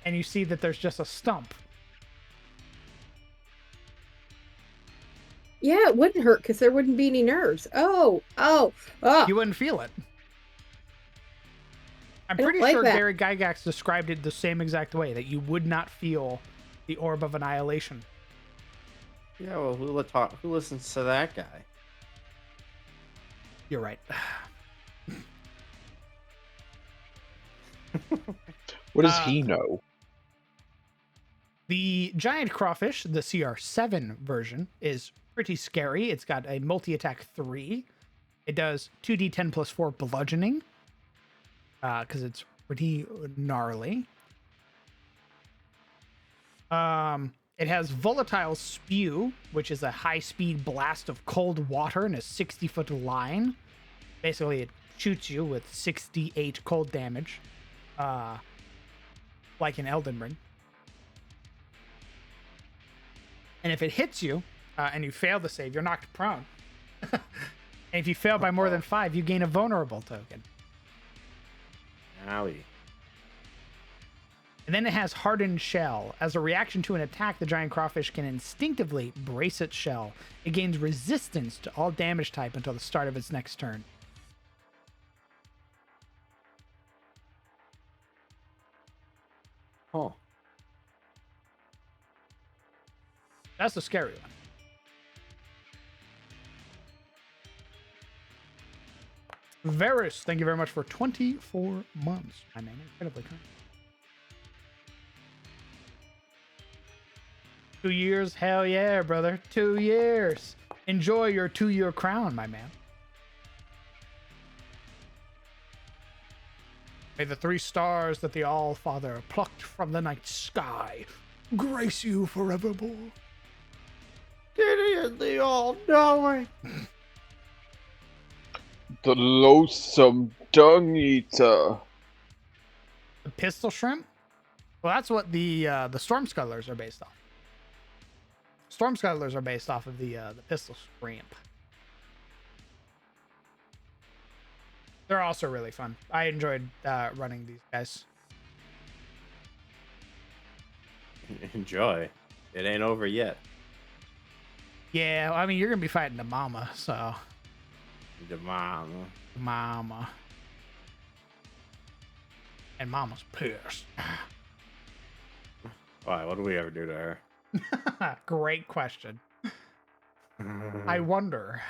A: And you see that there's just a stump.
D: Yeah, it wouldn't hurt because there wouldn't be any nerves. Oh.
A: You wouldn't feel it. I'm
D: I don't
A: pretty
D: like
A: sure
D: that.
A: Gary Gygax described it the same exact way, that you would not feel the Orb of Annihilation.
F: Yeah, well, who listens to that guy?
A: You're right.
E: What does he know?
A: The giant crawfish, the CR7 version, is pretty scary. It's got a multi-attack 3. It does 2d10 plus 4 bludgeoning. Because it's pretty gnarly. It has volatile spew, which is a high-speed blast of cold water in a 60-foot line. Basically, it shoots you with 68 cold damage, like in Elden Ring. And if it hits you, and you fail the save, you're knocked prone. And if you fail by more than 5, you gain a vulnerable token.
F: Owie.
A: And then it has hardened shell. As a reaction to an attack, the giant crawfish can instinctively brace its shell. It gains resistance to all damage type until the start of its next turn.
F: Oh.
A: That's the scary one. Varus, thank you very much for 24 months. My man, incredibly kind. 2 years? Hell yeah, brother. 2 years. Enjoy your 2-year crown, my man. May the 3 stars that the All-Father plucked from the night sky grace you forevermore.
F: Gideon the All-Knowing.
E: The loathsome dung eater.
A: The pistol shrimp? Well, that's what the storm scuttlers are based off. Storm scuttlers are based off of the pistol shrimp. They're also really fun. I enjoyed running these guys.
F: Enjoy. It ain't over yet.
A: Yeah, I mean, you're gonna be fighting the mama, so
F: The mom.
A: mama, and mama's pissed.
F: Why? What do we ever do to her?
A: Great question. I wonder.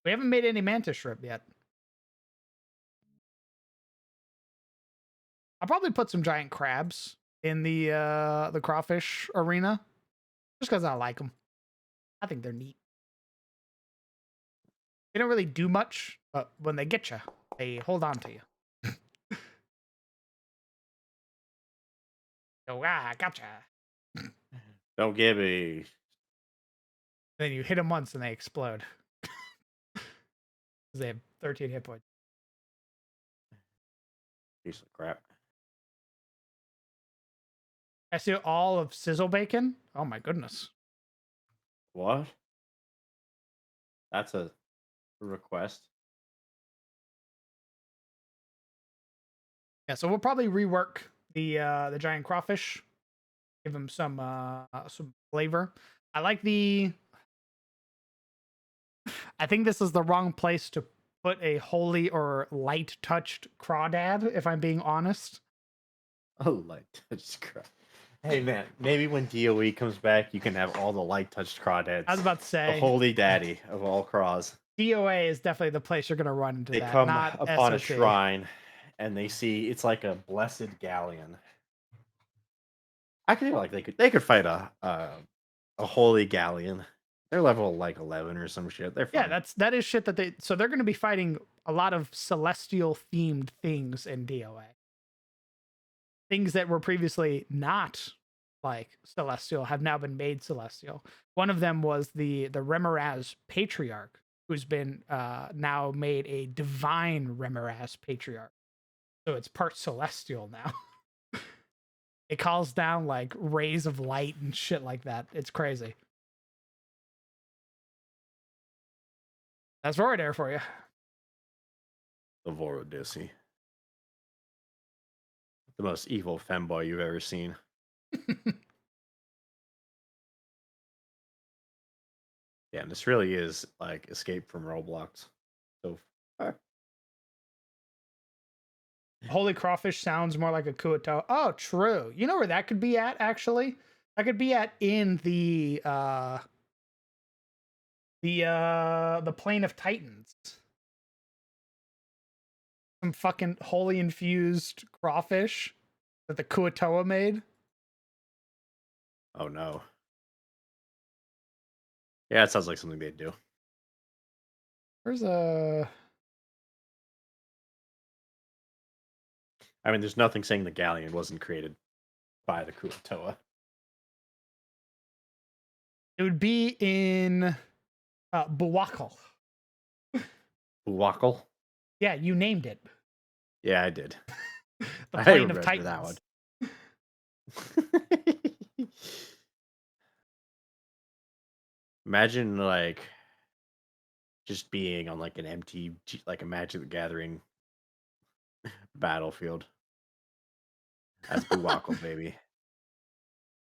A: We haven't made any mantis shrimp yet. I'll probably put some giant crabs in the crawfish arena, just because I like them. I think they're neat. They don't really do much, but when they get you, they hold on to you. Oh, I gotcha.
F: Don't give me.
A: Then you hit them once and they explode. They have 13 hit points.
F: Piece of crap.
A: I see all of sizzle bacon. Oh my goodness.
F: What? That's a request.
A: Yeah, so we'll probably rework the giant crawfish, give them some flavor. I like the. I think this is the wrong place to put a holy or light touched crawdad, if I'm being honest.
F: Oh, light touched crap. Hey man, maybe when DOE comes back, you can have all the light touched crawdads.
A: I was about to
F: The
A: say
F: holy daddy of all craws.
A: DOA is definitely the place you're gonna run into
F: They
A: that.
F: come
A: Not
F: upon a
A: SOT.
F: shrine, and they see it's like a blessed galleon. I feel like they could fight a holy galleon. They're level like 11 or some shit. They're fine.
A: Yeah, that is shit that they're gonna be fighting a lot of celestial themed things in DOA. Things that were previously not like celestial have now been made celestial. One of them was the Remoraz Patriarch, who's been now made a divine Remoraz Patriarch. So it's part celestial now. It calls down like rays of light and shit like that. It's crazy. That's Voradare for you.
F: The Vorodisi. The most evil femboy you've ever seen. Yeah, and this really is like Escape from Roblox. So far.
A: Holy crawfish sounds more like a kuato. Oh, true. You know where that could be at, actually? That could be at in the Plane of Titans. Some fucking holy infused crawfish that the Kuatoa made.
F: Oh no. Yeah, it sounds like something they'd do.
A: Where's a
F: I mean, there's nothing saying the galleon wasn't created by the Kuatoa.
A: It would be in Buwakal.
F: Buwakal?
A: Yeah, you named it.
F: Yeah, I did.
A: The
F: I
A: Plane of
F: remember
A: Titans.
F: that one. Imagine like just being on like an empty, like a Magic the Gathering battlefield. That's Buwako, baby.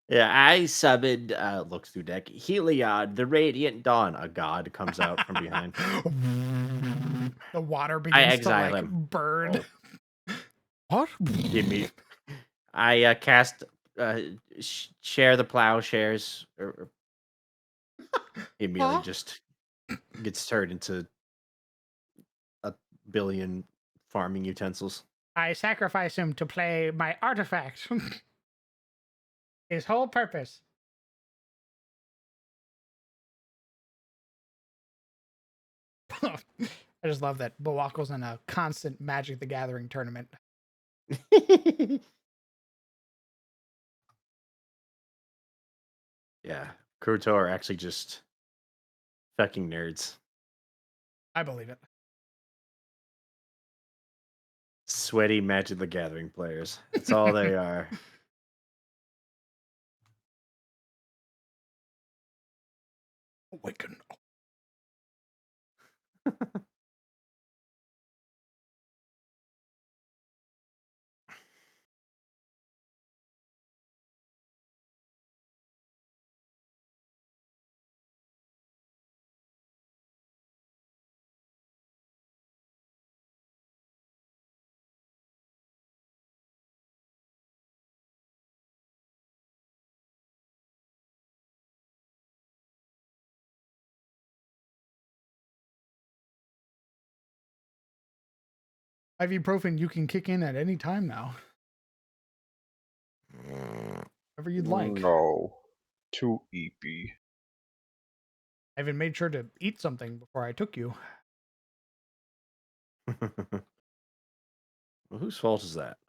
F: Yeah, I summoned, looks through deck, Heliod, the Radiant Dawn. A god comes out from behind.
A: The water
F: I
A: begins to
F: exile
A: like
F: him.
A: burn. What?
F: I cast share the plowshares. He immediately
A: Huh?
F: just gets turned into a billion farming utensils.
A: I sacrifice him to play my artifact. His whole purpose. I just love that Bawako's in a constant Magic the Gathering tournament.
F: Yeah, Kuruto are actually just fucking nerds.
A: I believe it.
F: Sweaty Magic the Gathering players. That's all they are.
A: Awaken. Ibuprofen you can kick in at any time now. Whatever you'd like.
E: No. Too eepy.
A: I even made sure to eat something before I took you.
F: Well, whose fault is that?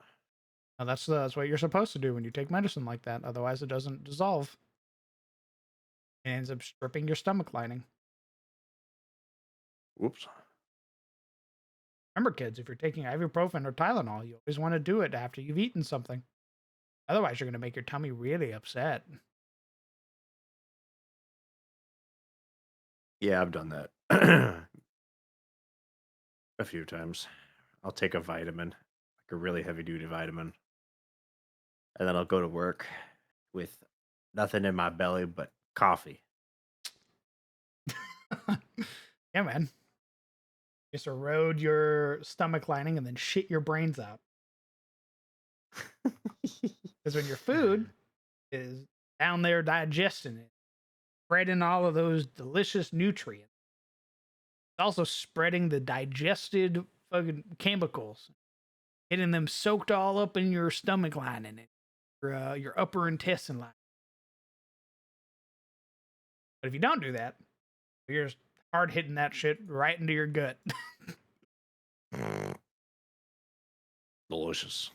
A: Now that's what you're supposed to do when you take medicine like that. Otherwise, it doesn't dissolve. It ends up stripping your stomach lining.
F: Whoops.
A: Remember, kids, if you're taking ibuprofen or Tylenol, you always want to do it after you've eaten something. Otherwise, you're going to make your tummy really upset.
F: Yeah, I've done that a few times. I'll take a vitamin, like a really heavy duty vitamin, and then I'll go to work with nothing in my belly but coffee.
A: Yeah, man. Just erode your stomach lining and then shit your brains out. Because when your food is down there digesting it, spreading all of those delicious nutrients, it's also spreading the digested fucking chemicals, getting them soaked all up in your stomach lining and your upper intestine line. But if you don't do that, you're just hard hitting that shit right into your gut.
F: Delicious.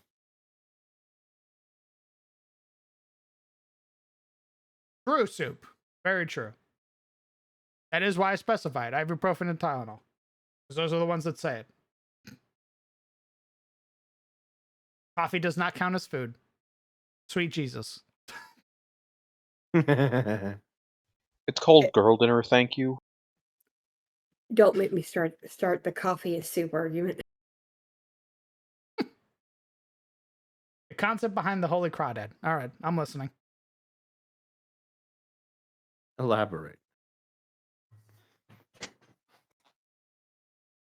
A: True soup. Very true. That is why I specified ibuprofen and Tylenol. Because those are the ones that say it. Coffee does not count as food. Sweet Jesus.
E: It's called girl dinner, thank you.
D: Don't make me start the coffee is soup argument.
A: The concept behind the Holy Crawdad. All right, I'm listening.
F: Elaborate.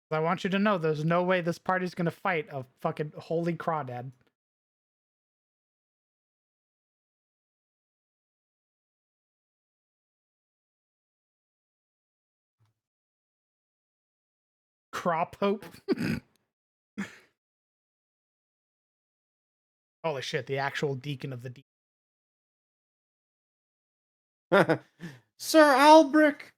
A: I want you to know there's no way this party's going to fight a fucking Holy Crawdad. Crop Hope. Holy shit, the actual deacon of the deacon.
F: Sir Albrick.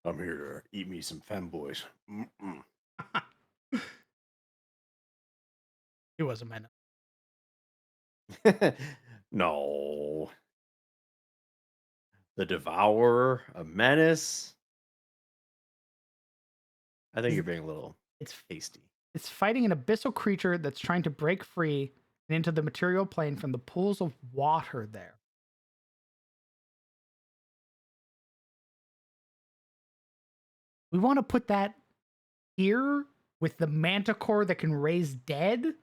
F: I'm here to eat me some femboys.
A: He was a menace.
F: No. The Devourer, a menace. I think you're being a little
A: It's
F: hasty.
A: It's fighting an abyssal creature that's trying to break free and into the material plane from the pools of water there. We want to put that here with the manticore that can raise dead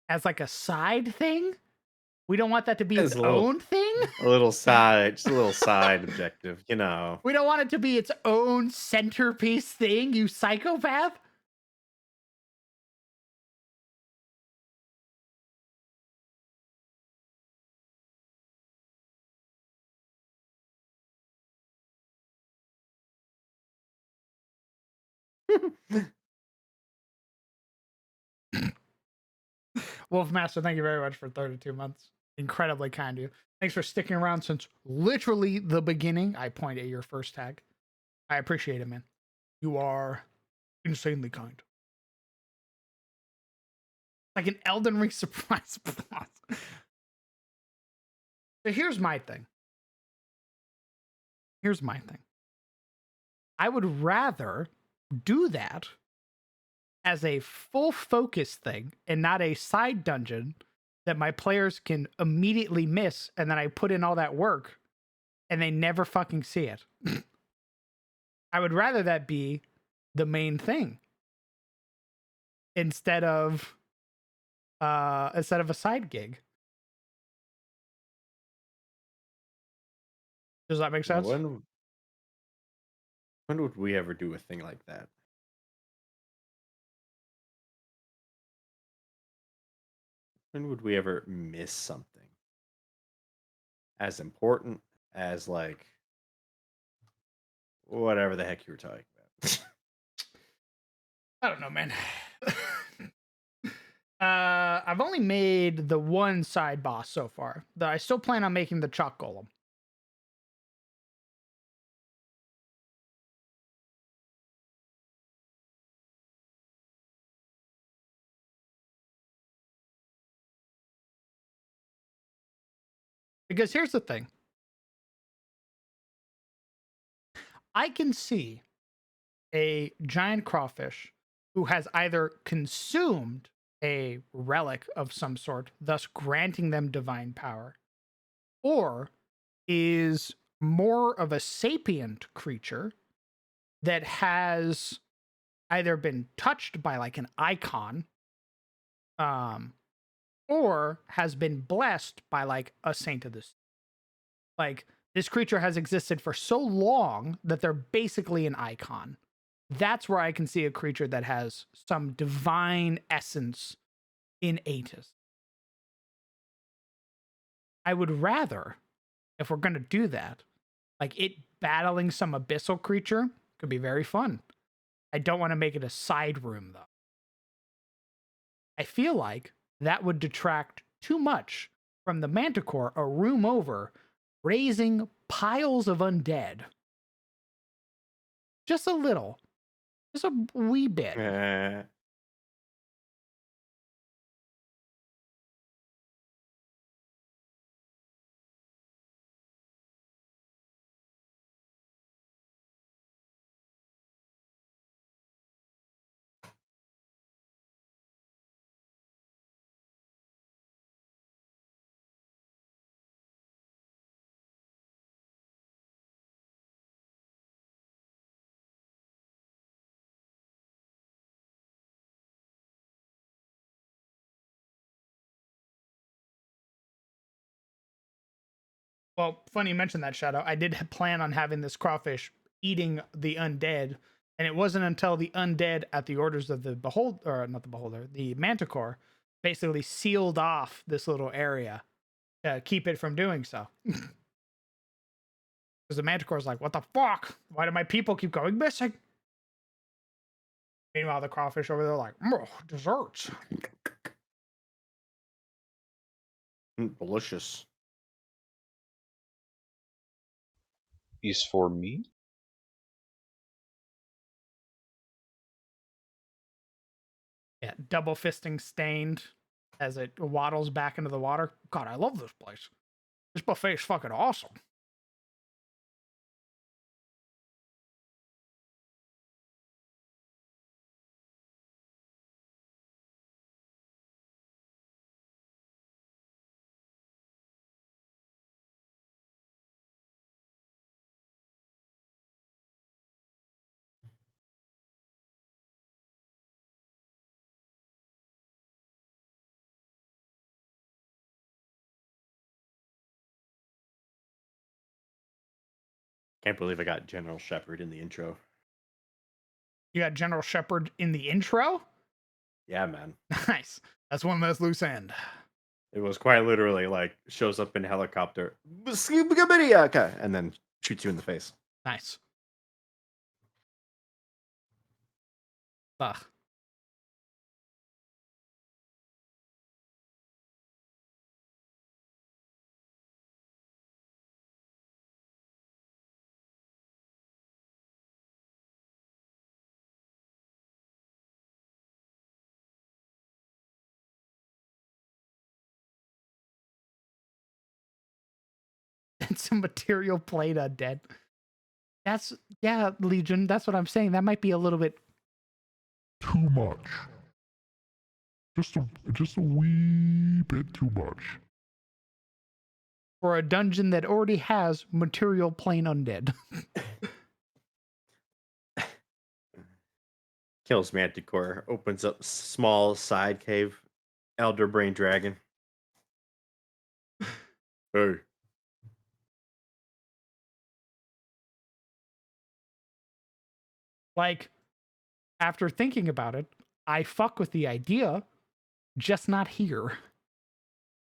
A: as like a side thing. We don't want that to be
F: As
A: its
F: a little-
A: own thing.
F: A little side, just a little side objective, you know.
A: We don't want it to be its own centerpiece thing, you psychopath. Wolfmaster, thank you very much for 32 months. Incredibly kind of you. Thanks for sticking around since literally the beginning. I point at your first tag. I appreciate it, man. You are insanely kind. Like an Elden Ring surprise boss. So here's my thing. I would rather do that as a full focus thing and not a side dungeon that my players can immediately miss, and then I put in all that work and they never fucking see it. I would rather that be the main thing instead of a side gig. Does that make sense?
F: When would we ever do a thing like that? When would we ever miss something as important as like whatever the heck you were talking about?
A: I don't know, man. I've only made the one side boss so far. Though I still plan on making the chalk golem. Because here's the thing. I can see a giant crawfish who has either consumed a relic of some sort, thus granting them divine power, or is more of a sapient creature that has either been touched by like an icon, or has been blessed by like a saint of the sea. Like this creature has existed for so long that they're basically an icon. That's where I can see a creature that has some divine essence in Atis. I would rather, if we're going to do that, like it battling some abyssal creature could be very fun. I don't want to make it a side room, though. I feel like that would detract too much from the Manticore a room over, raising piles of undead. Just a little. Just a wee bit. Well, funny you mentioned that, Shadow. I did plan on having this crawfish eating the undead, and it wasn't until the undead at the orders of the the Manticore, basically sealed off this little area to keep it from doing so. Because the Manticore's like, what the fuck? Why do my people keep going missing? Meanwhile, the crawfish over there like, oh, desserts.
F: Delicious.
E: Is for me?
A: Yeah, double fisting stained as it waddles back into the water. God, I love this place. This buffet is fucking awesome.
F: Can't believe I got General Shepard in the intro.
A: You got General Shepard in the intro?
F: Yeah, man.
A: Nice. That's one less loose end.
F: It was quite literally like shows up in a helicopter, and then shoots you in the face.
A: Nice. Ugh. It's a material plate undead. That's, yeah, Legion. That's what I'm saying. That might be a little bit.
C: Too much. Just a wee bit too much.
A: For a dungeon that already has material plane undead.
F: Kills Manticore, opens up small side cave, Elder Brain Dragon. Hey.
A: Like, after thinking about it, I fuck with the idea, just not here.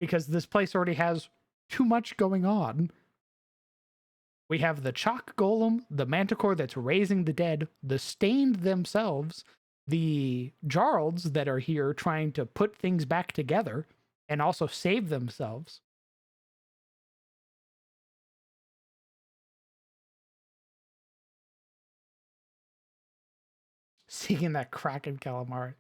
A: Because this place already has too much going on. We have the Chalk Golem, the Manticore that's raising the dead, the Stained themselves, the Jarls that are here trying to put things back together and also save themselves. Seeing that Kraken calamari.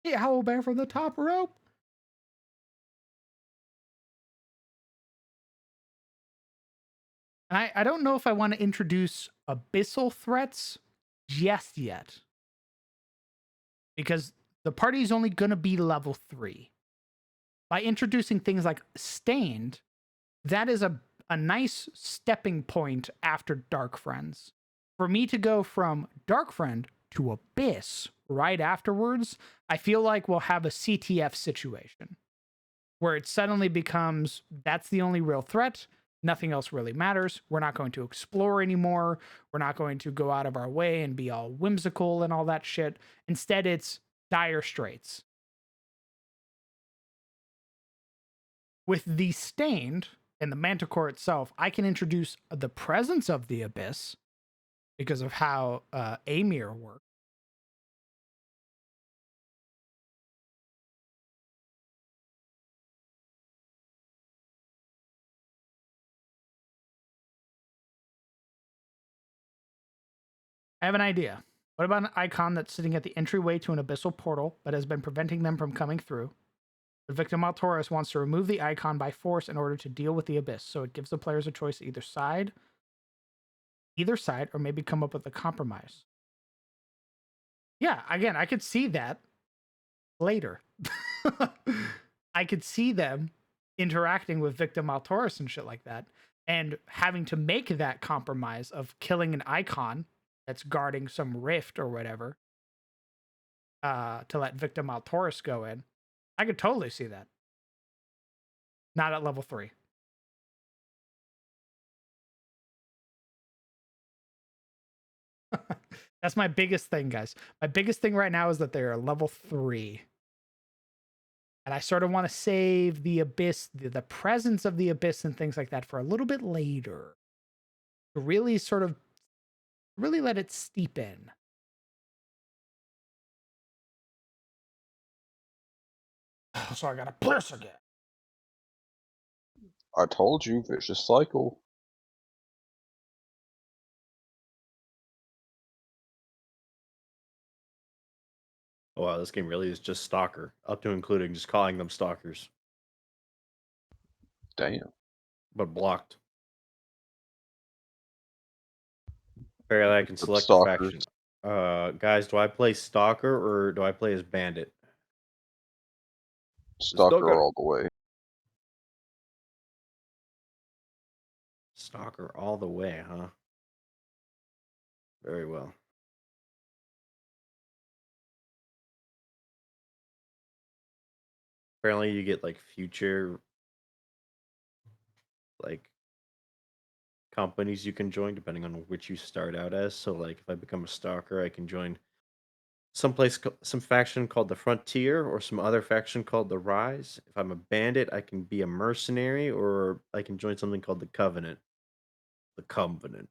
A: Yeah, Owlbear from the top rope. And I don't know if I want to introduce abyssal threats just yet. Because the party's only going to be level 3. By introducing things like Stained, that is a nice stepping point after Dark Friends. For me to go from Dark Friend to Abyss right afterwards, I feel like we'll have a CTF situation where it suddenly becomes that's the only real threat. Nothing else really matters. We're not going to explore anymore. We're not going to go out of our way and be all whimsical and all that shit. Instead, it's dire straits. With the Stained and the Manticore itself, I can introduce the presence of the Abyss because of how Amir works. I have an idea. What about an icon that's sitting at the entryway to an abyssal portal but has been preventing them from coming through? The victim Altaurus wants to remove the icon by force in order to deal with the abyss, so it gives the players a choice either side, or maybe come up with a compromise. Yeah, again, I could see that later. I could see them interacting with victim Altaurus and shit like that, and having to make that compromise of killing an icon that's guarding some rift or whatever to let victim Altaurus go in. I could totally see that. Not at level 3. That's my biggest thing, guys. My biggest thing right now is that they're level 3. And I sort of want to save the abyss, the presence of the abyss and things like that for a little bit later. To really sort of really let it steep in. So I gotta pierce again.
E: I told you, vicious cycle.
F: Oh, wow, this game really is just Stalker, up to including just calling them Stalkers,
E: Damn.
F: but blocked. Apparently, I can
E: Some
F: select a faction.
E: stalkers.
F: Guys, do I play Stalker or do I play as Bandit?
E: Stalker all the way.
F: Stalker all the way, huh? Very well. Apparently, you get like future like companies you can join depending on which you start out as. So, like, if I become a Stalker, I can join some faction called the Frontier or some other faction called the Rise. If I'm a Bandit, I can be a mercenary or I can join something called the Covenant. The Covenant.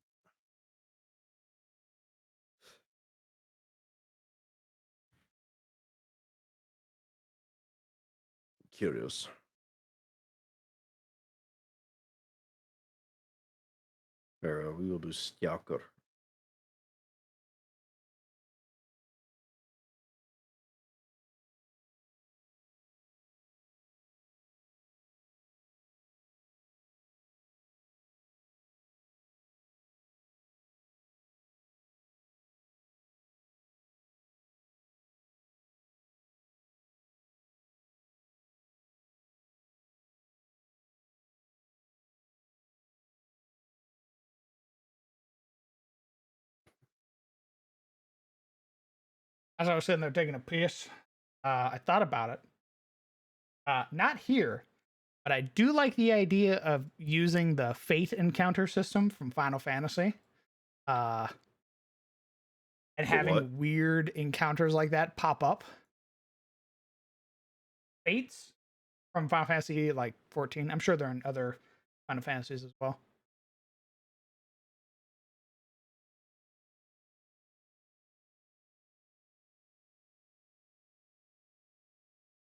F: Curious. We will do Stalker.
A: As I was sitting there taking a piss, I thought about it. Not here, but I do like the idea of using the fate encounter system from Final Fantasy. And
F: The
A: having
F: what?
A: weird encounters like that pop up. Fates from Final Fantasy like 14. I'm sure they're in other Final Fantasies as well.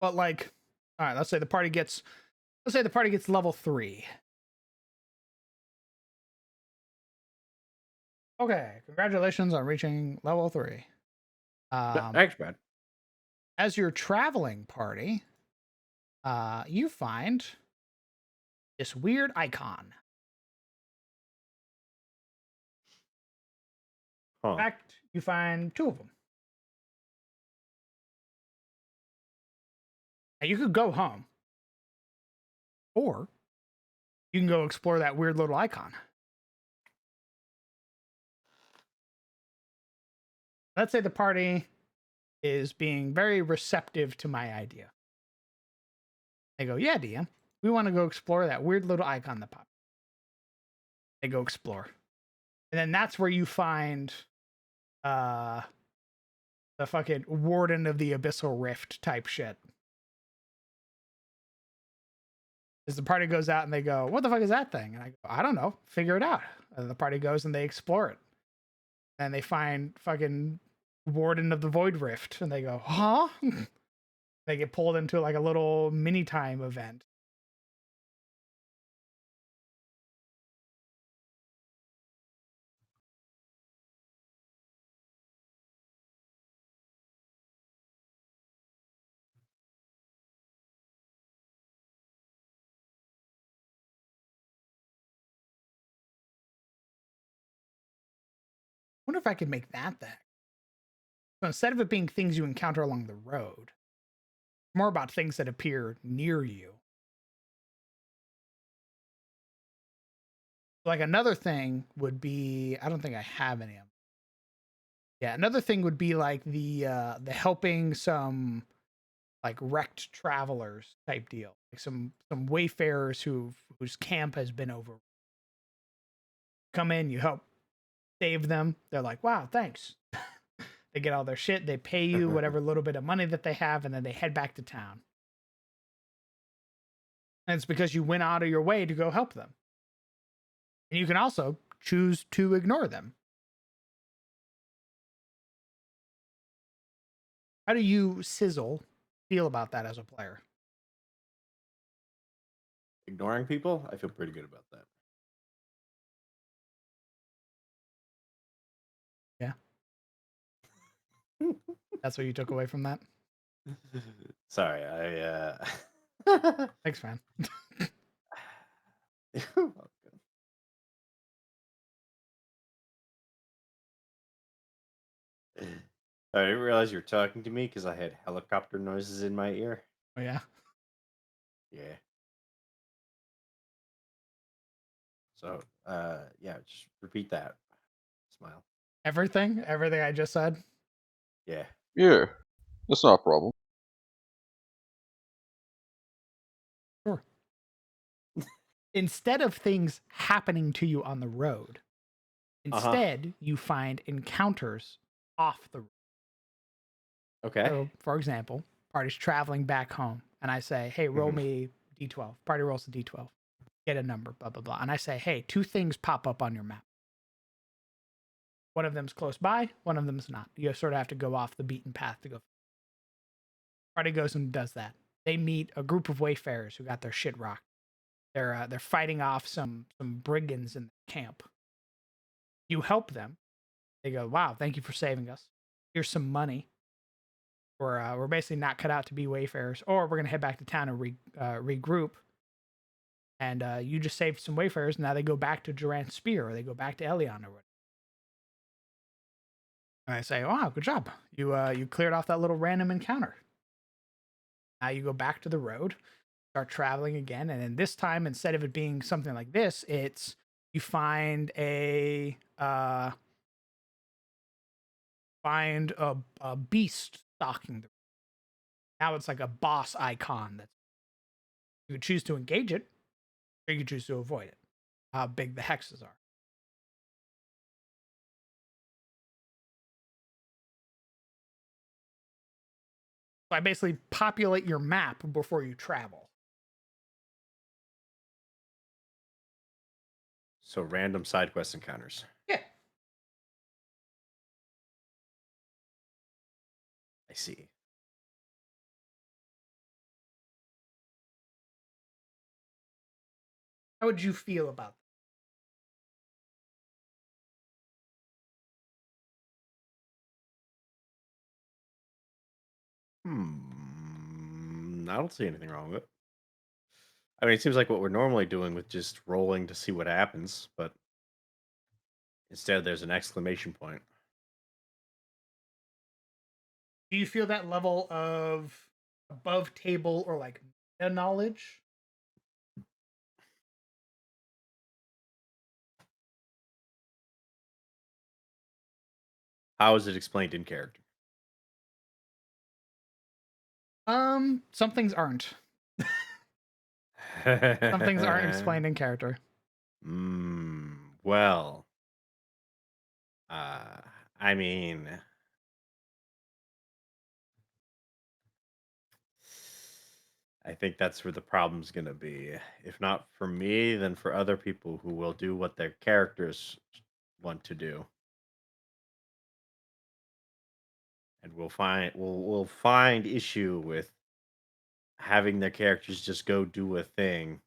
A: But like, all right, let's say the party gets level 3. Okay, congratulations on reaching level 3.
F: Thanks, man.
A: As your traveling party, you find this weird icon. In
F: Huh.
A: fact, you find 2 of them. Now you could go home, or you can go explore that weird little icon. Let's say the party is being very receptive to my idea. They go, yeah, DM, we want to go explore that weird little icon that popped. They go explore. And then that's where you find the fucking Warden of the Abyssal Rift type shit. As the party goes out and they go, what the fuck is that thing? And I go, I don't know, figure it out. And the party goes and they explore it. And they find fucking Warden of the Void Rift. And they go, huh? They get pulled into like a little mini time event. I wonder if I could make that thing. So instead of it being things you encounter along the road, more about things that appear near you. Like another thing would be, I don't think I have any of them. Yeah, another thing would be like the helping some like wrecked travelers type deal. Like some wayfarers whose camp has been over. Come in, you help save them. They're like, wow, thanks. They get all their shit, they pay you whatever little bit of money that they have, and then they head back to town. And it's because you went out of your way to go help them. And you can also choose to ignore them. How do you, Sizzle, feel about that as a player?
F: Ignoring people? I feel pretty good about that.
A: Yeah. That's what you took away from that?
F: Sorry,
A: Thanks, man.
F: You're welcome. I didn't realize you were talking to me because I had helicopter noises in my ear.
A: Oh yeah.
F: Yeah. So, yeah, just repeat that. Smile.
A: Everything I just said.
F: Yeah.
E: Yeah, that's not a problem.
A: Sure. Instead of things happening to you on the road,
F: Uh-huh.
A: instead you find encounters off the road.
F: Okay.
A: So, for example, party's traveling back home, and I say, "Hey, roll
F: Mhm.
A: me d12." Party rolls a d12, get a number, blah blah blah, and I say, "Hey, two things pop up on your map. One of them's close by, one of them's not. You sort of have to go off the beaten path to go." Party goes and does that. They meet a group of wayfarers who got their shit rocked. They're fighting off some brigands in the camp. You help them. They go, "Wow, thank you for saving us. Here's some money. We're basically not cut out to be wayfarers, or we're gonna head back to town and regroup." And you just saved some wayfarers. Now they go back to Durant's Spear, or they go back to Elion, or whatever. And I say, "Wow, good job. You cleared off that little random encounter. Now you go back to the road, start traveling again, and then this time, instead of it being something like this, it's you find a beast stalking the. Now it's like a boss icon that you could choose to engage it, or you could choose to avoid it. How big the hexes are. So I basically populate your map before you travel.
F: So random side quest encounters.
A: Yeah.
F: I see.
A: How would you feel about
F: I don't see anything wrong with it. I mean, it seems like what we're normally doing with just rolling to see what happens, but instead there's an exclamation point.
A: Do you feel that level of above table or like meta knowledge?
F: How is it explained in character?
A: Some things aren't. Some things aren't explained in character.
F: Well, I mean, I think that's where the problem's going to be. If not for me, then for other people who will do what their characters want to do. And we'll find issue with having their characters just go do a thing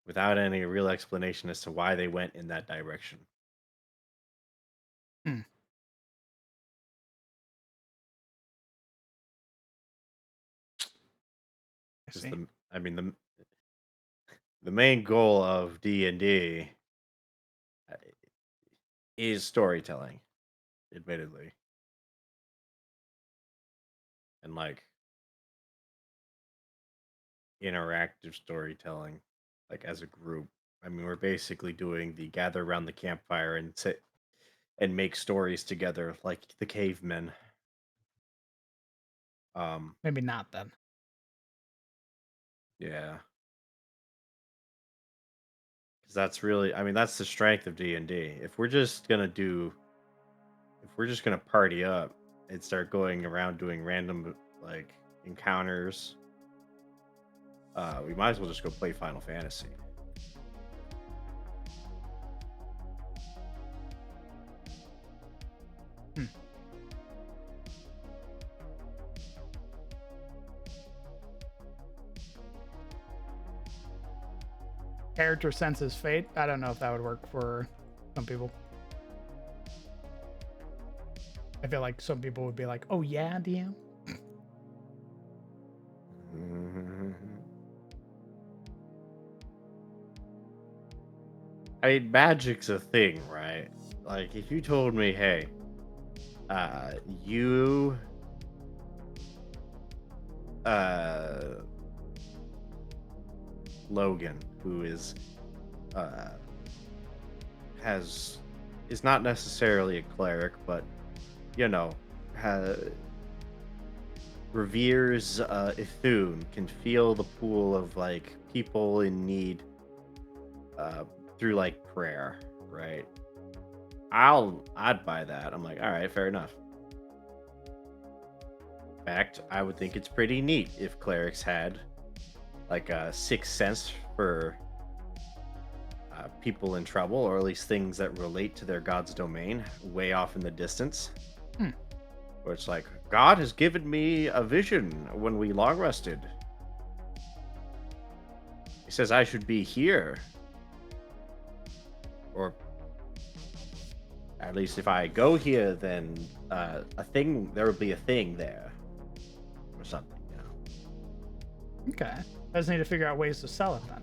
F: without any real explanation as to why they went in that direction.
A: Hmm. I
F: Because
A: see.
F: the main goal of D&D is storytelling, admittedly. And like interactive storytelling, like as a group. I mean, we're basically doing the gather around the campfire and sit and make stories together like the cavemen.
A: Maybe not then.
F: Yeah. Because that's really, I mean, that's the strength of D&D. If we're just gonna party up and start going around doing random like encounters, we might as well just go play Final Fantasy.
A: Hmm. Character senses fate. I don't know if that would work for some people. I feel like some people would be like, "Oh yeah, DM."
F: I mean, magic's a thing, right? Like, if you told me, hey, You Logan, who is not necessarily a cleric, but you know, reveres Ithune, can feel the pool of like people in need through like prayer, right? I'd buy that. I'm like, all right, fair enough. In fact, I would think it's pretty neat if clerics had like a sixth sense for people in trouble, or at least things that relate to their god's domain, way off in the distance. Where it's like, God has given me a vision when we long rested. He says I should be here. Or at least if I go here, then there will be a thing there. Or something, you know.
A: Okay. I just need to figure out ways to sell it then.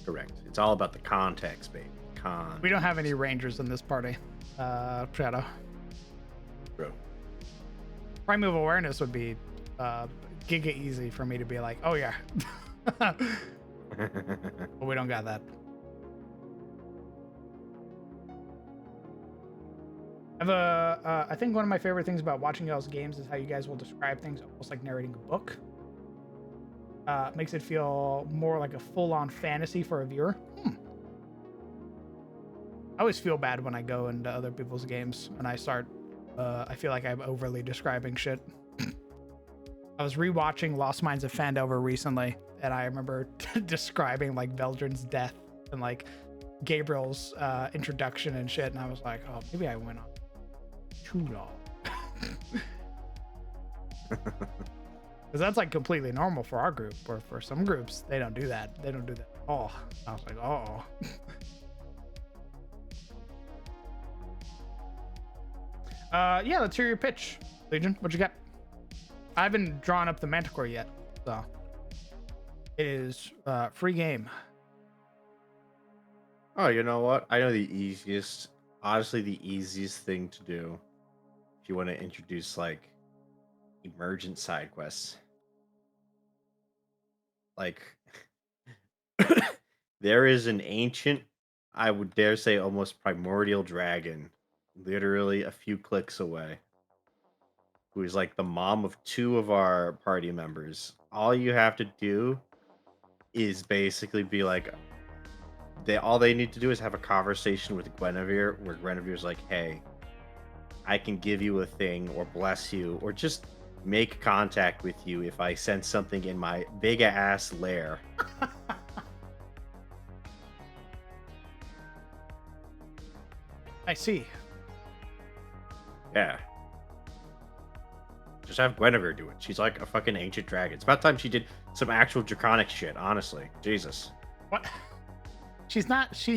F: Correct. It's all about the context, baby.
A: We don't have any rangers in this party. Shadow.
F: Bro.
A: Primeval awareness would be giga easy for me to be like, oh yeah. But we don't got that. I think one of my favorite things about watching y'all's games is how you guys will describe things almost like narrating a book. Makes it feel more like a full-on fantasy for a viewer. I always feel bad when I go into other people's games and I start. I feel like I'm overly describing shit. I was rewatching Lost Mines of Phandelver recently, and I remember describing like Veldrin's death and like Gabriel's introduction and shit, and I was like, oh, maybe I went on too long. Because that's like completely normal for our group, or for some groups, they don't do that. They don't do that at all. I was like, oh. Yeah, let's hear your pitch, Legion. What you got? I haven't drawn up the Manticore yet, so it is free game.
F: Oh, you know what? I know honestly, the easiest thing to do if you want to introduce like emergent side quests. Like, there is an ancient, I would dare say almost primordial dragon, literally a few clicks away, who is like the mom of 2 of our party members. All you have to do is basically be like, all they need to do is have a conversation with Guinevere, where Guinevere's like, hey, I can give you a thing, or bless you, or just make contact with you if I sense something in my big ass lair.
A: I see.
F: Yeah. Just have Guinevere do it. She's like a fucking ancient dragon. It's about time she did some actual draconic shit, honestly. Jesus.
A: What? She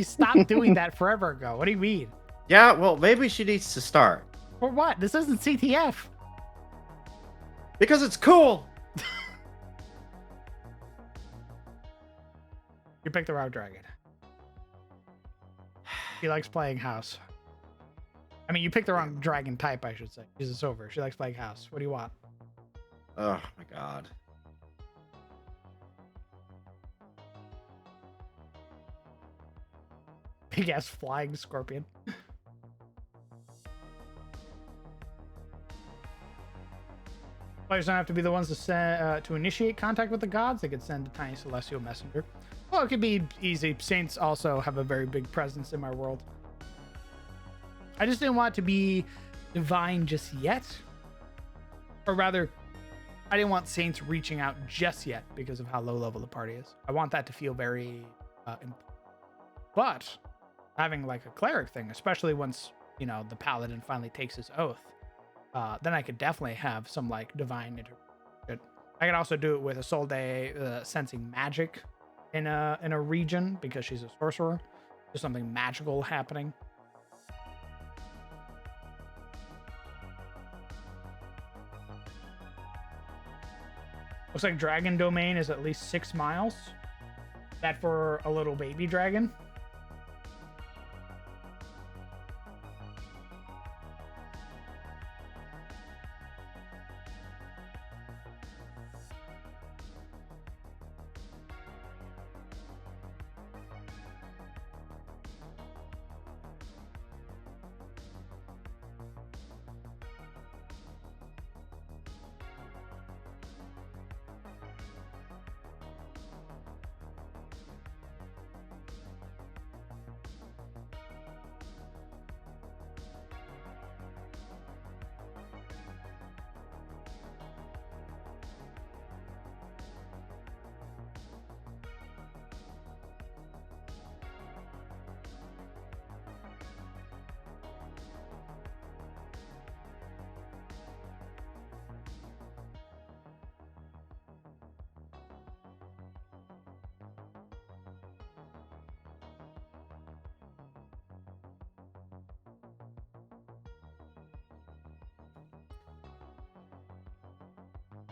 A: stopped doing that forever ago. What do you mean?
F: Yeah, well, maybe she needs to start.
A: For what? This isn't CTF.
F: Because it's cool!
A: You picked the wrong dragon. She likes playing house. I mean, you picked the wrong dragon type, I should say. She's a silver. She likes playing house. What do you want?
F: Oh my god.
A: Big ass flying scorpion. Players don't have to be the ones to initiate contact with the gods. They could send a tiny celestial messenger. Well, it could be easy. Saints also have a very big presence in my world. I just didn't want it to be divine just yet. Or rather, I didn't want Saints reaching out just yet because of how low level the party is. I want that to feel very important. But having like a cleric thing, especially once, you know, the paladin finally takes his oath, then I could definitely have some like divine interpretation. I could also do it with Isolde sensing magic in a region because she's a sorcerer. There's something magical happening. Looks like dragon domain is at least 6 miles. That for a little baby dragon.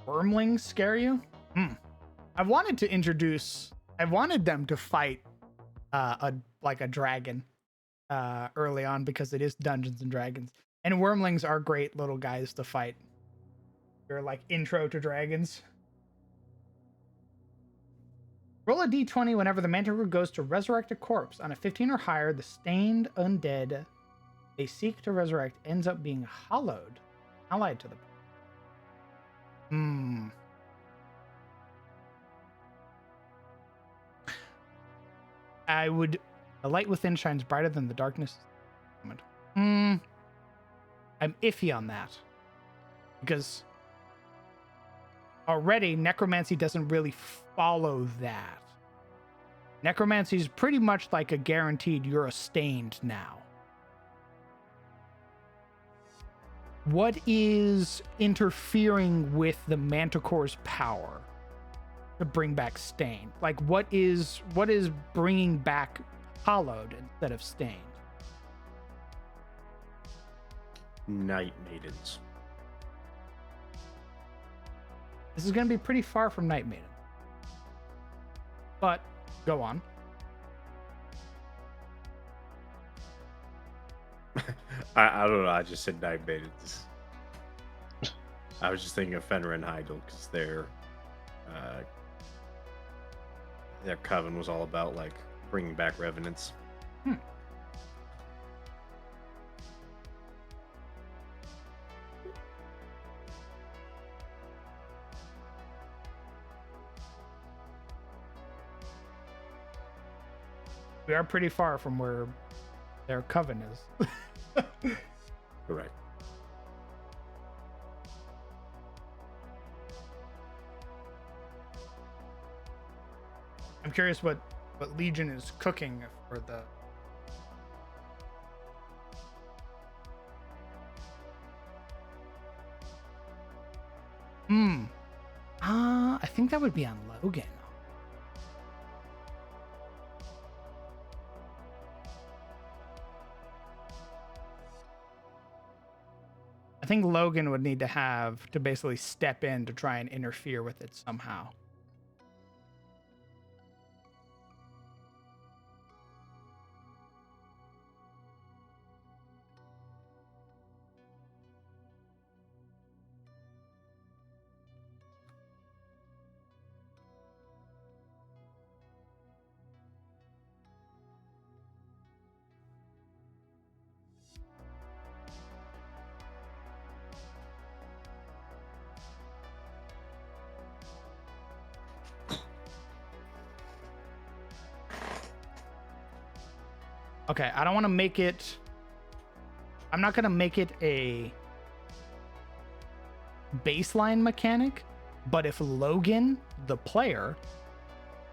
A: wormlings scare you? I've wanted them to fight a dragon early on because it is Dungeons and Dragons. And wormlings are great little guys to fight. They're like intro to dragons. Roll a d20 whenever the Manticore goes to resurrect a corpse. On a 15 or higher, the stained undead they seek to resurrect ends up being hollowed, allied to them. The light within shines brighter than the darkness. I'm iffy on that. Because already necromancy doesn't really follow that. Necromancy is pretty much like a guaranteed you're a stained now. What is interfering with the Manticore's power to bring back stained? Like what is bringing back hollowed instead of stained?
F: Night Maidens.
A: This is going to be pretty far from Night Maiden. But, go on.
F: I don't know. I just said Night Maidens. I was just thinking of Fenrir and Heidel because their coven was all about like bringing back revenants.
A: We are pretty far from where their coven is.
F: Correct.
A: I'm curious what Legion is cooking for the... I think that would be on Logan. I think Logan would need to basically step in to try and interfere with it somehow. Okay, I don't want to make it... I'm not going to make it a baseline mechanic, but if Logan, the player,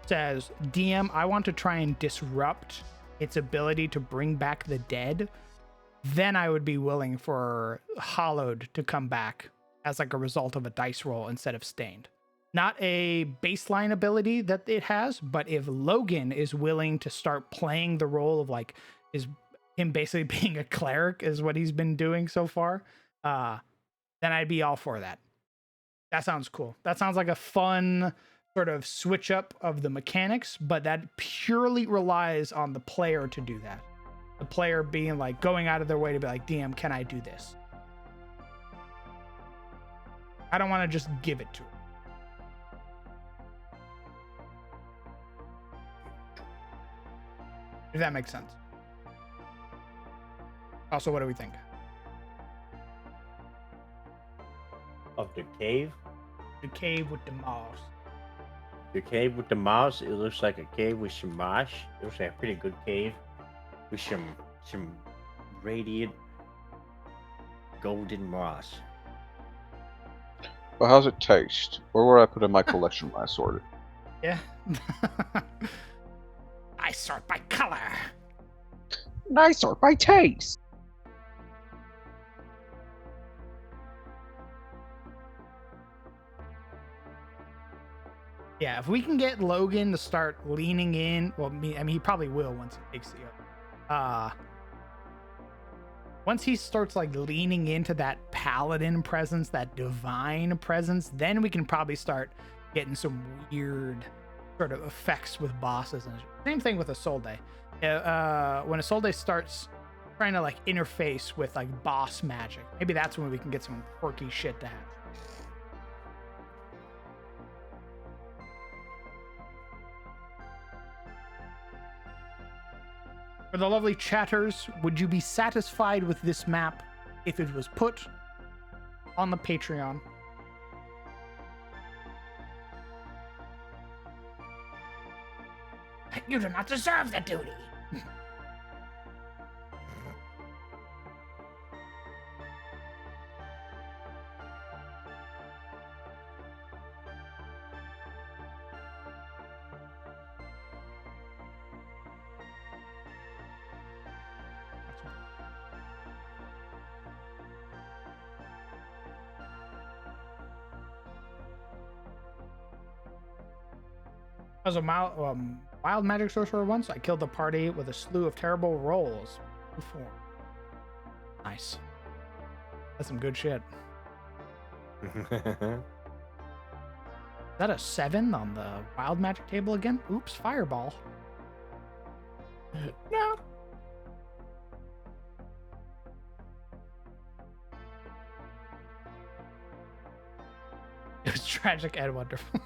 A: says, DM, I want to try and disrupt its ability to bring back the dead, then I would be willing for Hollowed to come back as like a result of a dice roll instead of Stained. Not a baseline ability that it has, but if Logan is willing to start playing the role of like is him basically being a cleric is what he's been doing so far, then I'd be all for that. That sounds cool. That sounds like a fun sort of switch up of the mechanics, but that purely relies on the player to do that. The player being like going out of their way to be like, DM, can I do this? I don't want to just give it to him. If that makes sense. Also, what do we think?
F: Of the cave?
A: The cave with the moss.
F: The cave with the moss, it looks like a cave with some moss. It looks like a pretty good cave with some radiant golden moss.
E: Well, how's it taste? Where would I put in my collection when I sort it?
A: Yeah. I sort by color.
E: I sort by taste.
A: Yeah, if we can get Logan to start leaning in, well, I mean, he probably will once he takes the once he starts like leaning into that paladin presence, that divine presence, then we can probably start getting some weird sort of effects with bosses. And same thing with Isolde. When Isolde starts trying to like interface with like boss magic, maybe that's when we can get some quirky shit to happen. For the lovely chatters, would you be satisfied with this map if it was put on the Patreon? You do not deserve the duty. As a wild magic sorcerer once, I killed the party with a slew of terrible rolls. Nice. That's some good shit. Is that a 7 on the wild magic table again? Oops, fireball. No. It was tragic and wonderful.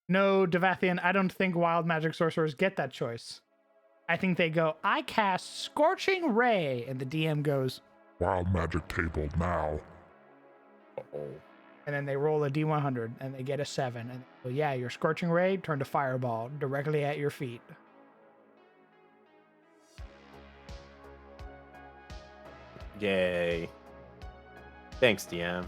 A: No, Devathian, I don't think wild magic sorcerers get that choice. I think they go, I cast Scorching Ray, and the DM goes,
C: Wild magic table now.
F: Uh-oh.
A: and then they roll a D100, and they get a 7. And well, yeah, your Scorching Ray turned to Fireball directly at your feet.
F: Yay. Thanks, DM.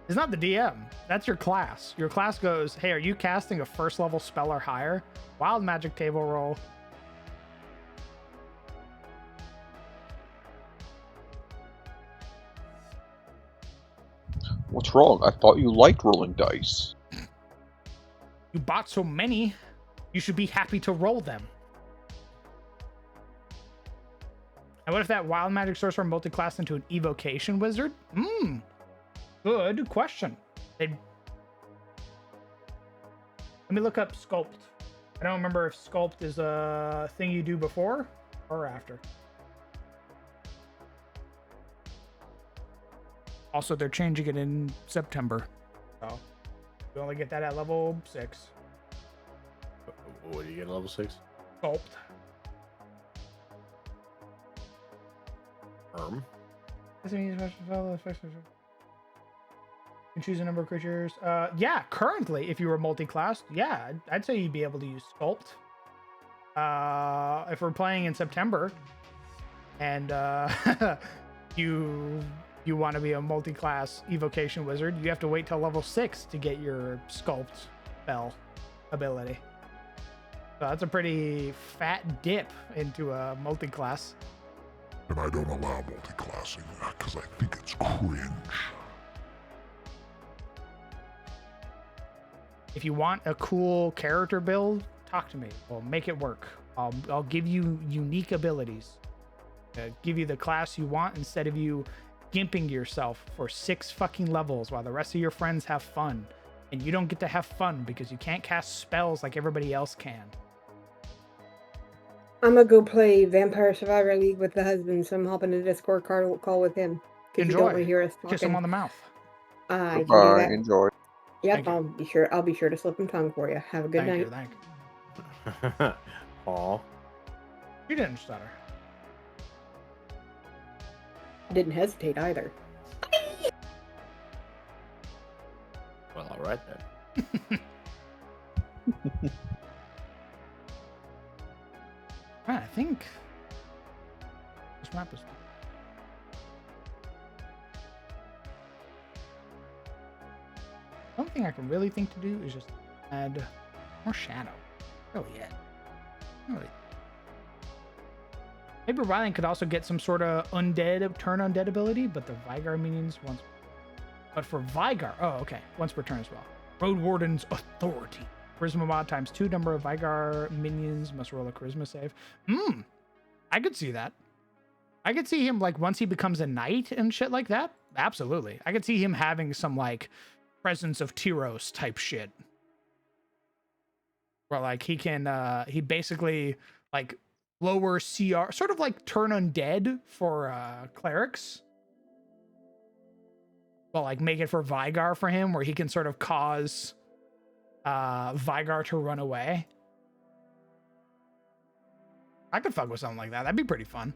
A: It's not the DM. That's your class. Your class goes, hey, are you casting a first level spell or higher? Wild magic table roll.
E: What's wrong? I thought you liked rolling dice.
A: You bought so many, you should be happy to roll them. And what if that wild magic sorcerer multi-classed into an evocation wizard? Good question. Let me look up sculpt. I don't remember if sculpt is a thing you do before or after. Also, they're changing it in September. So you only get that at level 6.
F: What do you get at level 6?
A: Sculpt. You can choose a number of creatures. Yeah, currently, if you were multi-classed, yeah, I'd say you'd be able to use Sculpt. If we're playing in September, and you want to be a multi-class evocation wizard, you have to wait till level 6 to get your Sculpt spell ability. So that's a pretty fat dip into a multi-class.
C: And I don't allow multi-classing because I think it's cringe.
A: If you want a cool character build, talk to me. We'll make it work. I'll give you unique abilities. Give you the class you want instead of you gimping yourself for 6 fucking levels while the rest of your friends have fun. And you don't get to have fun because you can't cast spells like everybody else can.
D: I'm gonna go play Vampire Survivor League with the husband, so I'm hopping a Discord call with him. Because you don't want to hear us talking.
A: Kiss him on the mouth.
D: I can do
E: Bye.
D: that.
E: Enjoy.
D: Yep, I'll be sure to slip him tongue for you. Have a good night.
A: Thank
F: Aw.
A: you. You didn't stutter.
D: Didn't hesitate either.
F: Well, alright then.
A: I think this map is. One thing I can really think to do is just add more shadow. Really, yeah. Really. Maybe Rylan could also get some sort of undead, turn undead ability, but the Vigar minions once. But for Vigar, oh, okay, once per turn as well. Road Warden's Authority. Charisma mod times 2 number of Vigar minions must roll a charisma save. I could see that. I could see him, like, once he becomes a knight and shit like that. Absolutely. I could see him having some, like, Presence of Tyros type shit. Where, like, he can, he basically, like, lower CR, sort of like turn undead for clerics. But, like, make it for Vigar for him, where he can sort of cause Vigar to run away. I could fuck with something like that. That'd be pretty fun.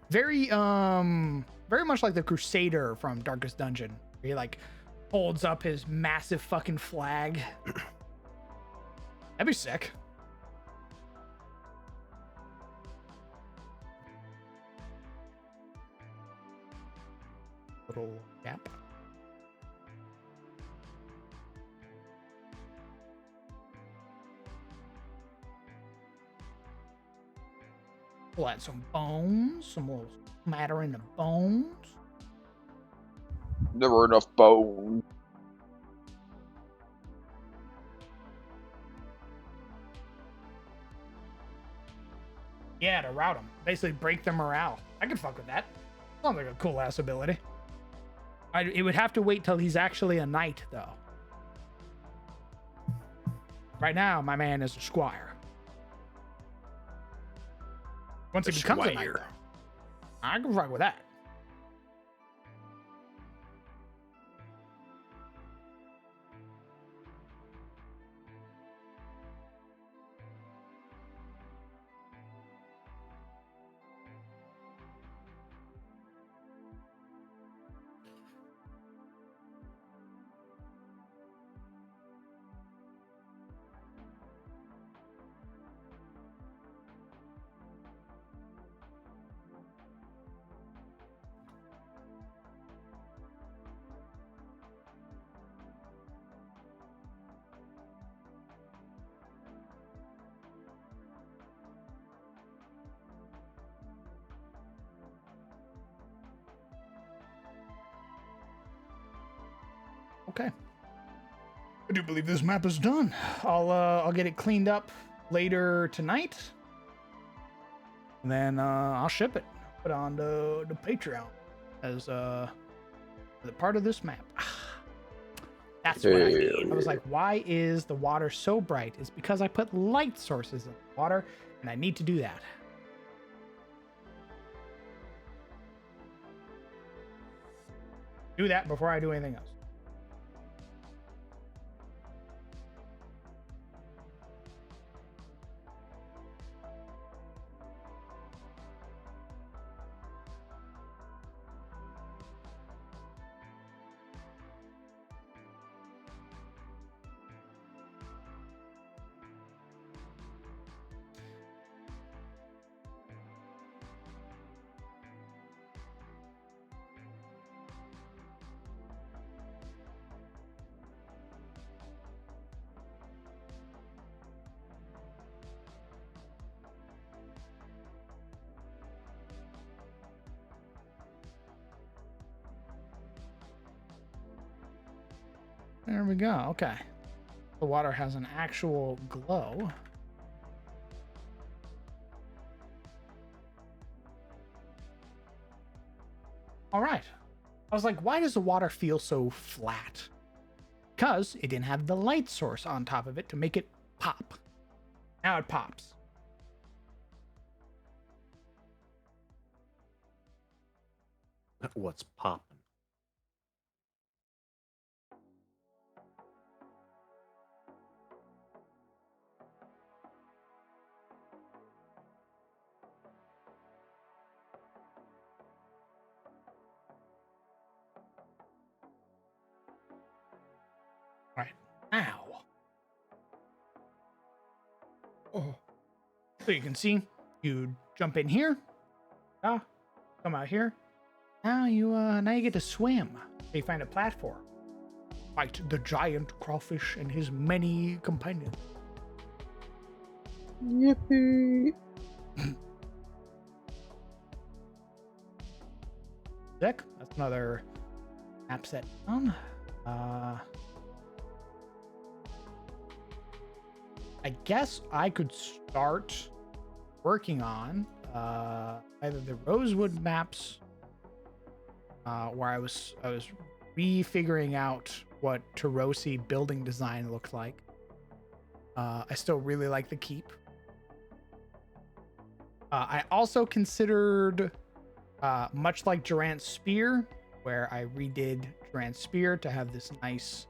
A: Very much like the Crusader from Darkest Dungeon. Where he, like, holds up his massive fucking flag. That'd be sick. Little gap. We'll add some bones, some little smattering of bones.
E: Never enough bone.
A: Yeah, to rout them. Basically break their morale. I could fuck with that. Sounds like a cool ass ability. It would have to wait till he's actually a knight, though. Right now, my man is a squire. Once he becomes a knight, though, I can fuck with that. Okay. I do believe this map is done. I'll get it cleaned up later tonight. And then I'll ship it. Put it on the Patreon as the part of this map. That's what I mean. I was like, why is the water so bright? It's because I put light sources in the water, and I need to do that. Do that before I do anything else. There we go. Okay. The water has an actual glow. All right. I was like, why does the water feel so flat? Because it didn't have the light source on top of it to make it pop. Now it pops.
F: What's popping?
A: Right now. Oh. So you can see, you jump in here. Come out here. Now you get to swim. So you find a platform. fight the giant crawfish and his many companions.
E: Yippee!
A: Sick. That's another map set down. I guess I could start working on either the Rosewood maps, where I was refiguring out what Tarosi building design looked like. I still really like the keep. I also considered, much like Durant's Spear, where I redid Durant's Spear to have this nice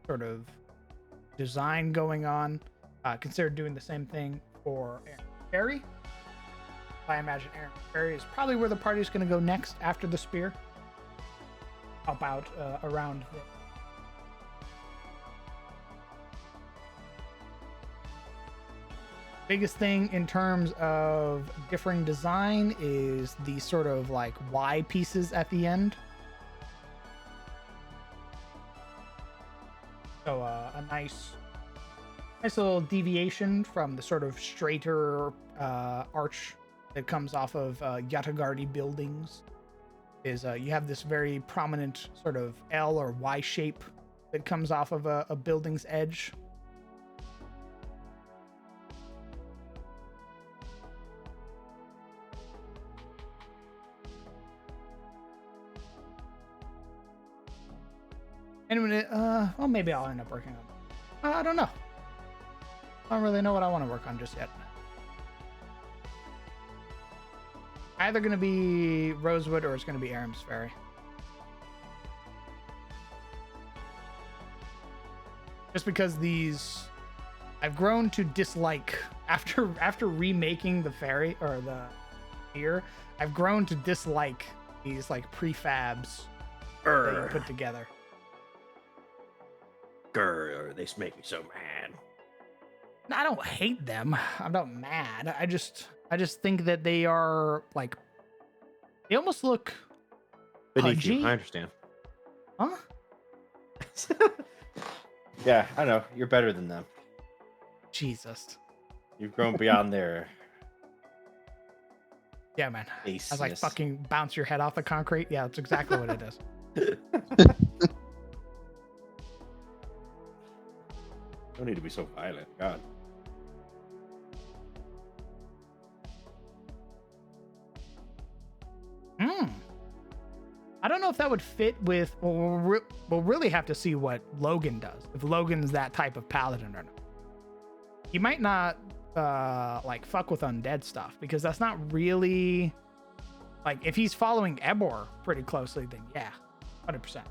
A: sort of design going on. Considered doing the same thing for Aaron Ferry. I imagine Aaron Ferry is probably where the party's going to go next after the Spear. Help out around the biggest thing in terms of differing design is the sort of like Y pieces at the end. So a nice little deviation from the sort of straighter arch that comes off of Yatagardi buildings is you have this very prominent sort of L or Y shape that comes off of a building's edge. Anyway, well, maybe I'll end up working on it. I don't know. I don't really know what I want to work on just yet. Either going to be Rosewood or it's going to be Aram's Ferry. Just because these, I've grown to dislike after remaking the ferry or the pier. I've grown to dislike these like prefabs that you put together.
F: Grr, they make me so mad.
A: I don't hate them. I'm not mad. I just think that they are like, they almost look
F: Beneath you,
A: pudgy.
F: I understand.
A: Huh?
F: Yeah, I know. You're better than them.
A: Jesus.
F: You've grown beyond their
A: Yeah, man. I was like,
F: baseness.
A: fucking bounce your head off the concrete. Yeah, that's exactly what it is.
F: Don't need to be so violent. God.
A: I don't know if that would fit with. Well, we'll really have to see what Logan does. If Logan's that type of paladin or not. He might not like fuck with undead stuff because that's not really like if he's following Ebor pretty closely, then yeah, 100%.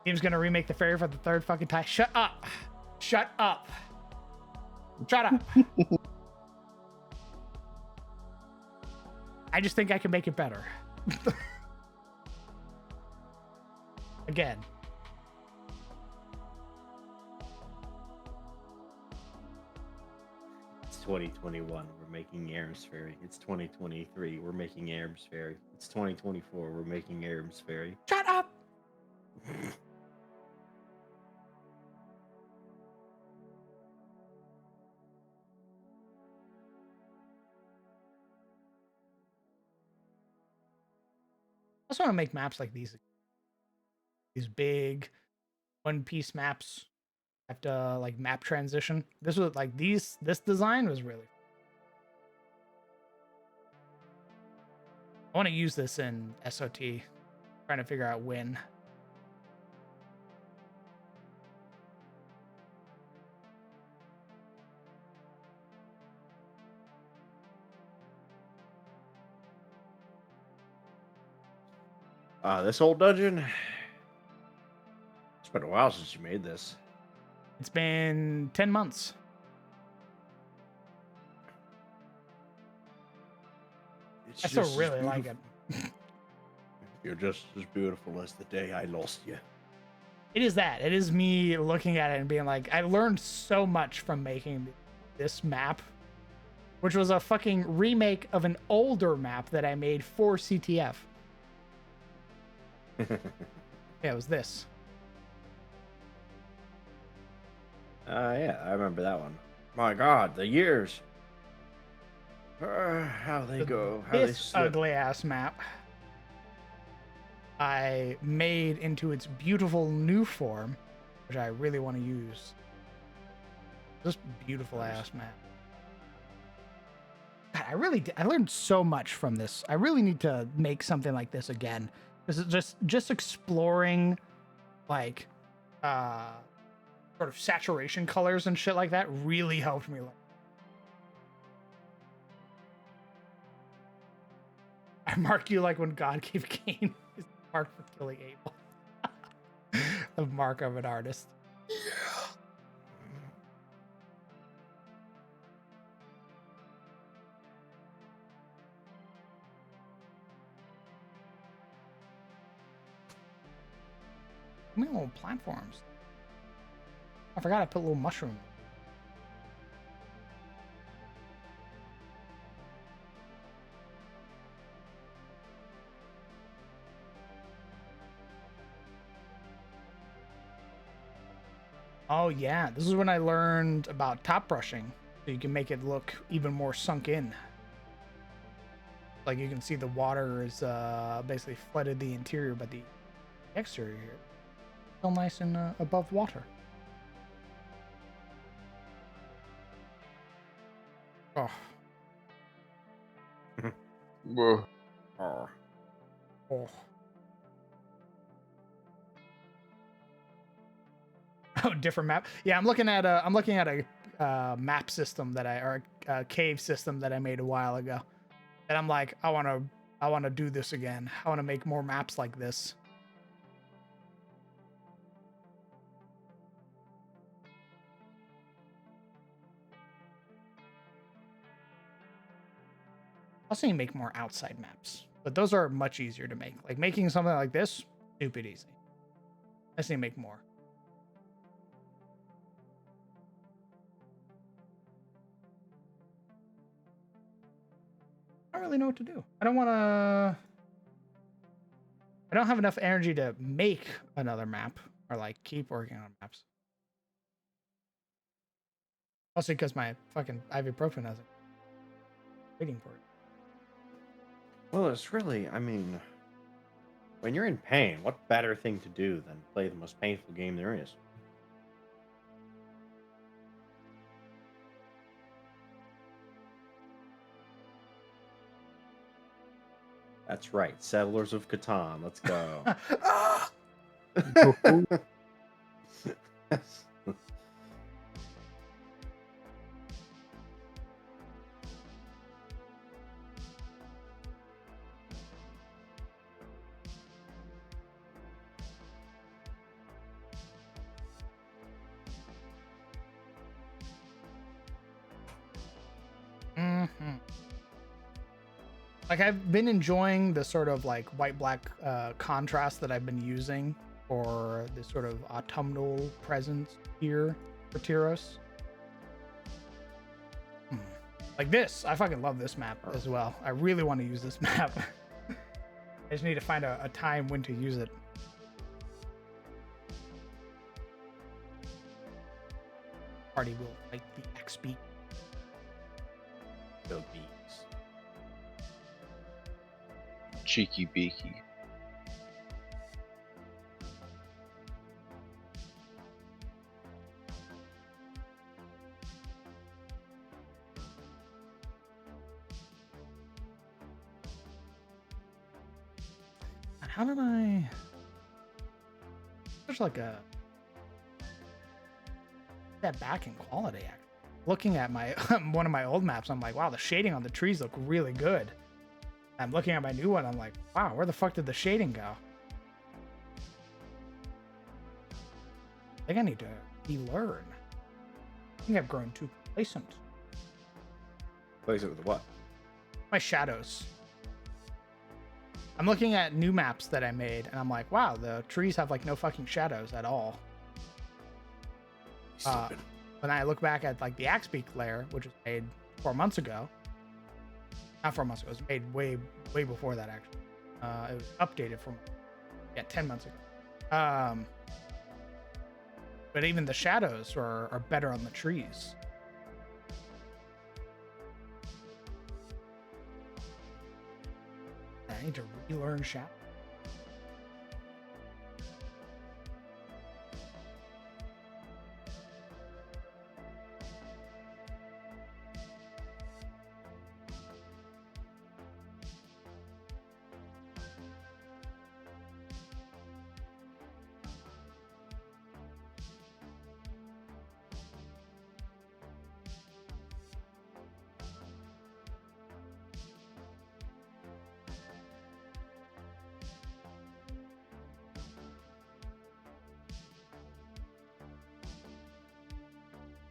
A: Team's gonna remake the ferry for the third fucking time. Shut up. Shut up. Shut up. I just think I can make it better. Again.
F: It's 2021. We're making Aram's Ferry. It's 2023. We're making Aram's Ferry. It's 2024. We're making Aram's Ferry.
A: Shut up. I just want to make maps like these big one-piece maps. Have to like map transition. This was like this design was really. I want to use this in SOT. Trying to figure out when.
F: This old dungeon. It's been a while since you made this.
A: It's been 10 months.
F: It's
A: I still
F: just as
A: really like it.
F: beautiful- You're just as beautiful as the day I lost you.
A: It is that. It is me looking at it and being like, I learned so much from making this map, which was a fucking remake of an older map that I made for CTF. Yeah, it was this.
F: Yeah, I remember that one. My God, the years. How they go, how they
A: This
F: slip.
A: ugly ass map I made into its beautiful new form, which I really want to use. This beautiful ass map. God, I learned so much from this. I really need to make something like this again. This is just exploring like sort of saturation colors and shit like that really helped me. I mark you like when God gave Cain his mark for killing Abel. The mark of an artist. How many little platforms? I forgot I put a little mushroom. Oh yeah, this is when I learned about top brushing, so you can make it look even more sunk in. Like you can see the water is basically flooded the interior, but the exterior here is still nice and above water. Oh.
E: Oh.
A: Oh. Oh, different map. Yeah, I'm looking at a map system or a cave system that I made a while ago. And I'm like, I want to do this again. I want to make more maps like this. I also need to make more outside maps, but those are much easier to make. Like making something like this, stupid easy. I just need to make more. I don't really know what to do. I don't have enough energy to make another map or like keep working on maps. Also because my fucking ibuprofen hasn't waiting for it.
F: Well, it's really, I mean, when you're in pain, what better thing to do than play the most painful game there is? That's right, Settlers of Catan. Let's go.
A: Like I've been enjoying the sort of like white-black contrast that I've been using for this sort of autumnal presence here for Tyros. Like this, I fucking love this map as well. I really want to use this map. I just need to find a time when to use it. Party will fight the XP.
F: The bees.
E: Cheeky beaky.
A: And how did I? There's like a step back in quality. Looking at my one of my old maps, I'm like, wow, the shading on the trees look really good. I'm looking at my new one, I'm like, wow, where the fuck did the shading go? I think I need to relearn. I think I've grown too complacent.
F: Plays it with what?
A: My shadows. I'm looking at new maps that I made, and I'm like, wow, the trees have like no fucking shadows at all. When I look back at like the Axe Peak layer, which was made 4 months ago. Not 4 months ago, it was made way before that actually. It was updated from 10 months ago. But even the shadows are better on the trees. I need to relearn shadow.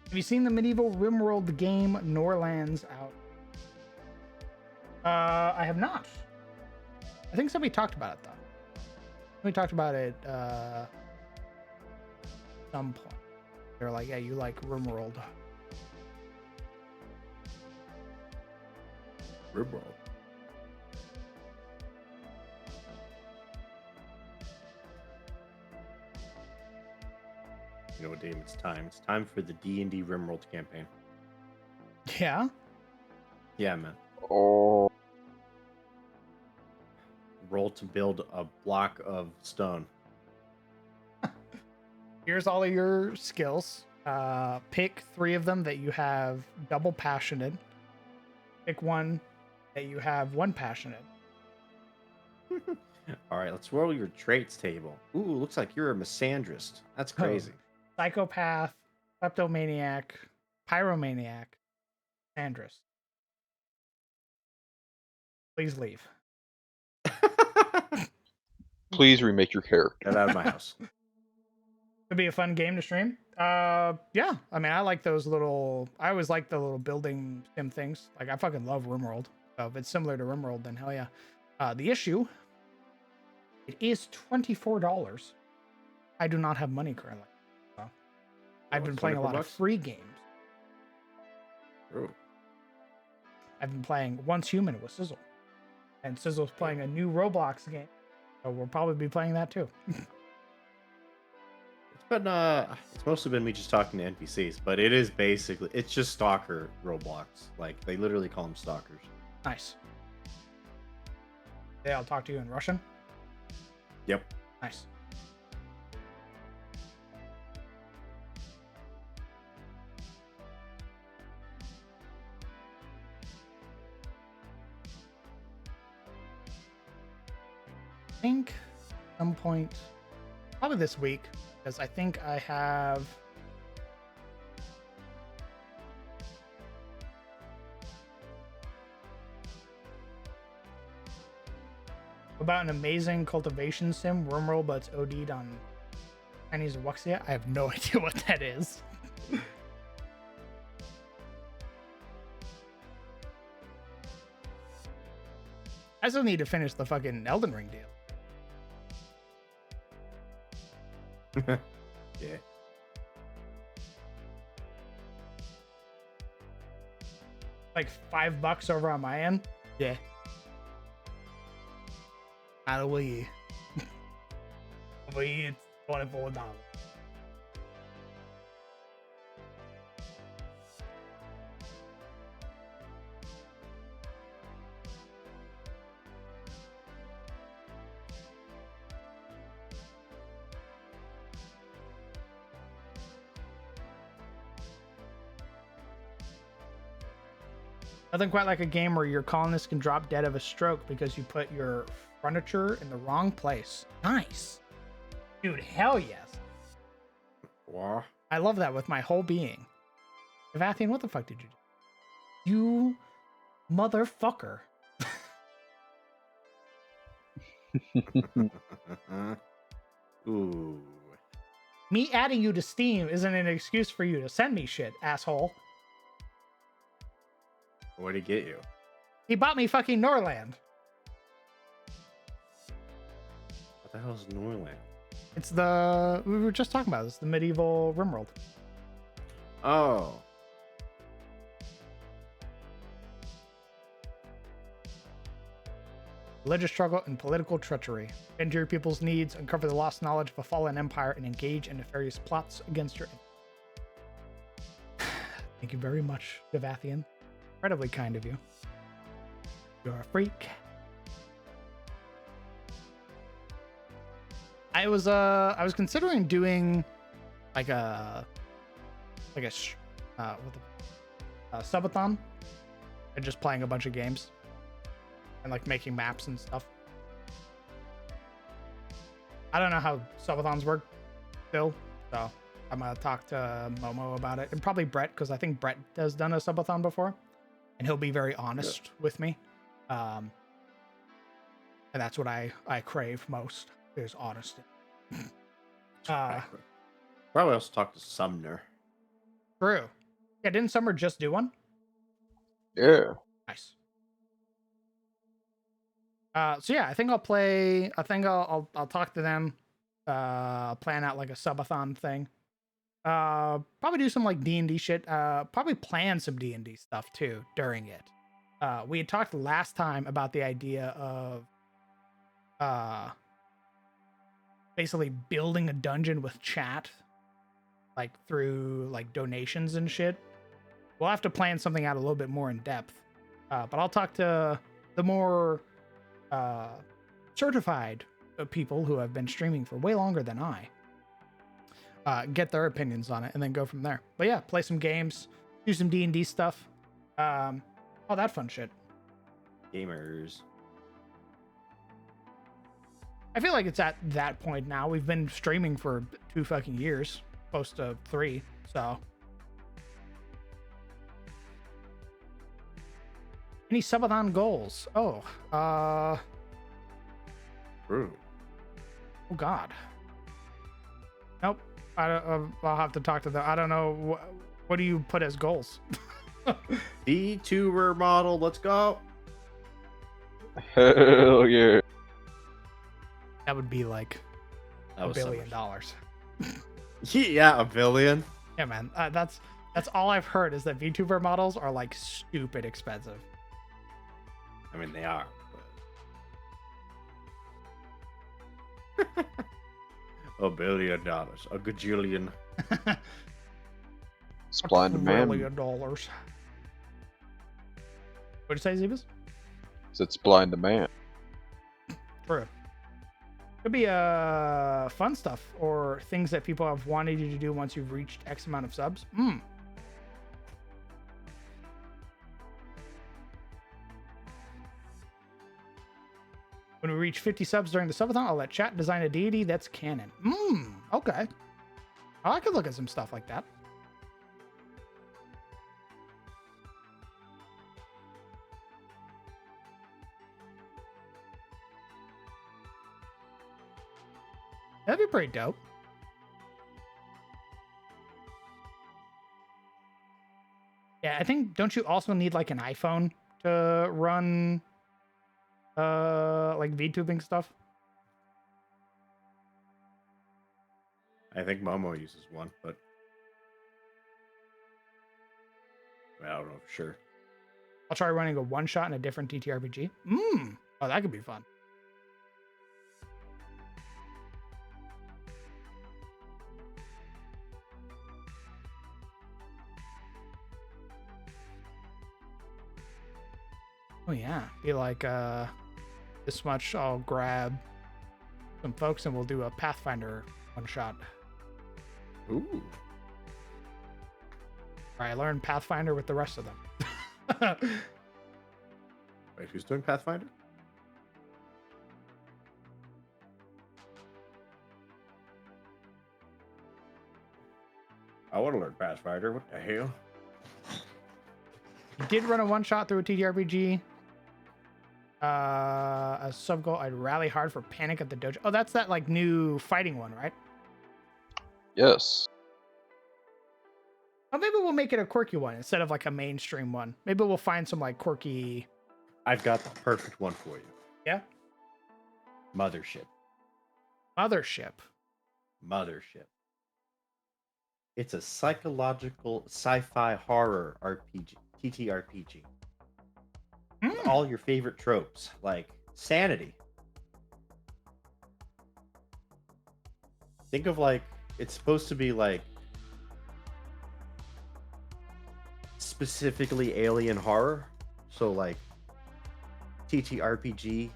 A: Have you seen the medieval RimWorld game Norlands out? I have not. I think somebody talked about it though. We talked about it some point. They're like, yeah, you like RimWorld.
F: RimWorld. You know what, Dave? It's time. It's time for the D&D RimWorld campaign.
A: Yeah.
F: Yeah, man.
E: Oh,
F: Roll to build a block of stone.
A: Here's all of your skills. Pick 3 of them that you have double passionate. Pick 1 that you have 1 passionate.
F: All right, let's roll your traits table. Ooh, looks like you're a misandrist. That's crazy.
A: Psychopath, kleptomaniac, pyromaniac, Andrus. Please leave.
E: please remake your character.
F: Get out of my house.
A: Could be a fun game to stream. Yeah. I mean, I like those little. I always like the little building sim things. Like, I fucking love RimWorld. So if it's similar to RimWorld, then hell yeah. The issue. It is $24. I do not have money currently. So I've been playing a lot of free games.
F: Ooh.
A: I've been playing Once Human with Sizzle. And Sizzle's playing a new Roblox game. So we'll probably be playing that too.
F: It's mostly been me just talking to NPCs, but it is basically, it's just stalker Roblox. Like, they literally call them stalkers.
A: Nice. Yeah, I'll talk to you in Russian.
F: Yep.
A: Nice. I think some point, probably this week, because I think I have about an amazing cultivation sim, RimWorld, but it's OD'd on Chinese Wuxia. I have no idea what that is. I still need to finish the fucking Elden Ring deal.
F: Yeah.
A: Like $5 over on my end. Yeah. Out of Wii. Wii, it's $24. Nothing quite like a game where your colonists can drop dead of a stroke because you put your furniture in the wrong place. Nice. Dude, hell yes.
F: Wow.
A: I love that with my whole being. Vathian, what the fuck did you do? You motherfucker.
F: Ooh.
A: Me adding you to Steam isn't an excuse for you to send me shit, asshole.
F: What'd he get you?
A: He bought me fucking Norland.
F: What the hell is Norland?
A: It's the... We were just talking about this. The medieval RimWorld.
F: Oh.
A: religious struggle, and political treachery. Bend to your people's needs, uncover the lost knowledge of a fallen empire, and engage in nefarious plots against your enemy. Thank you very much, Devathian. Incredibly kind of you. You're a freak. I was considering doing like a subathon and just playing a bunch of games and like making maps and stuff. I don't know how subathons work still, so I'm gonna talk to Momo about it, and probably Brett, because I think Brett has done a subathon before, and he'll be very honest with me. And that's what I crave most, is honesty.
F: Probably also talk to Sumner.
A: True. Yeah, didn't Summer just do one?
E: Yeah.
A: Nice. So yeah, I think I'll play. I think I'll talk to them. Plan out like a subathon thing. Probably do some like D&D shit. Probably plan some D&D stuff too during it. We had talked last time about the idea of basically building a dungeon with chat, like through like donations and shit. We'll have to plan something out a little bit more in depth. But I'll talk to the more certified people who have been streaming for way longer than I. Get their opinions on it and then go from there. But yeah, play some games, do some D&D stuff. All that fun shit.
F: Gamers.
A: I feel like it's at that point now. We've been streaming for 2 fucking years, close to 3, so. Any subathon goals? Oh,
F: True.
A: oh God. Nope. I'll have to talk to them. I don't know. What do you put as goals?
F: VTuber model, let's go.
E: Hell yeah.
A: That would be like
F: That
A: $1
F: was so
A: billion.
F: much. Yeah, $1 billion.
A: Yeah, man. That's all I've heard is that VTuber models are like stupid expensive.
F: I mean, they are. But... $1 billion, a gajillion.
E: Supply and demand.
A: $1 billion. What'd you say, Zebus?
E: It's supply and demand.
A: True. Could be fun stuff or things that people have wanted you to do once you've reached X amount of subs. When we reach 50 subs during the subathon, I'll let chat design a deity that's canon. Okay. I could look at some stuff like that. That'd be pretty dope. Yeah, I think, don't you also need like an iPhone to run like VTubing stuff?
F: I think Momo uses one, but I don't know for sure.
A: I'll try running a one shot in a different TTRPG. Oh, that could be fun. Oh yeah, be like this much. I'll grab some folks and we'll do a Pathfinder one shot.
F: Ooh.
A: I learned Pathfinder with the rest of them.
F: Wait, who's doing Pathfinder? I want to learn Pathfinder. What the hell?
A: You did run a one shot through a TTRPG. A sub goal: I'd rally hard for Panic at the Dojo. Oh, that's that like new fighting one, right?
E: Yes.
A: Oh, maybe we'll make it a quirky one instead of like a mainstream one. Maybe we'll find some like quirky.
F: I've got the perfect one for you.
A: Yeah.
F: Mothership.
A: Mothership.
F: Mothership. It's a psychological sci-fi horror RPG, TTRPG. With all your favorite tropes, like sanity. Think of like it's supposed to be like specifically alien horror, so like TTRPG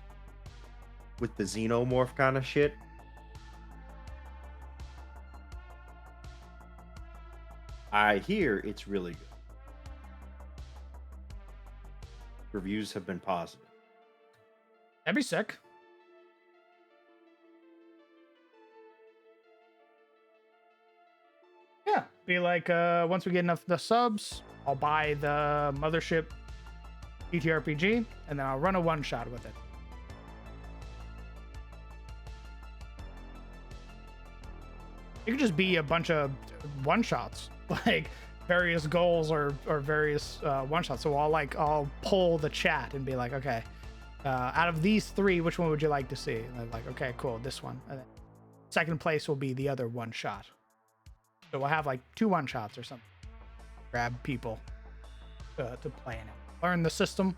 F: with the xenomorph kind of shit. I hear it's really good. Reviews have been positive.
A: That'd be sick. Yeah, be like once we get enough the subs, I'll buy the mothership TTRPG and then I'll run a one shot with it. It could just be a bunch of one shots, like various goals or various one shots. So I'll pull the chat and be like, okay, out of these three, which one would you like to see? And I'm like, okay, cool, this one. And then second place will be the other one shot. So we'll have like 2 one shots or something. Grab people to play in it. Learn the system.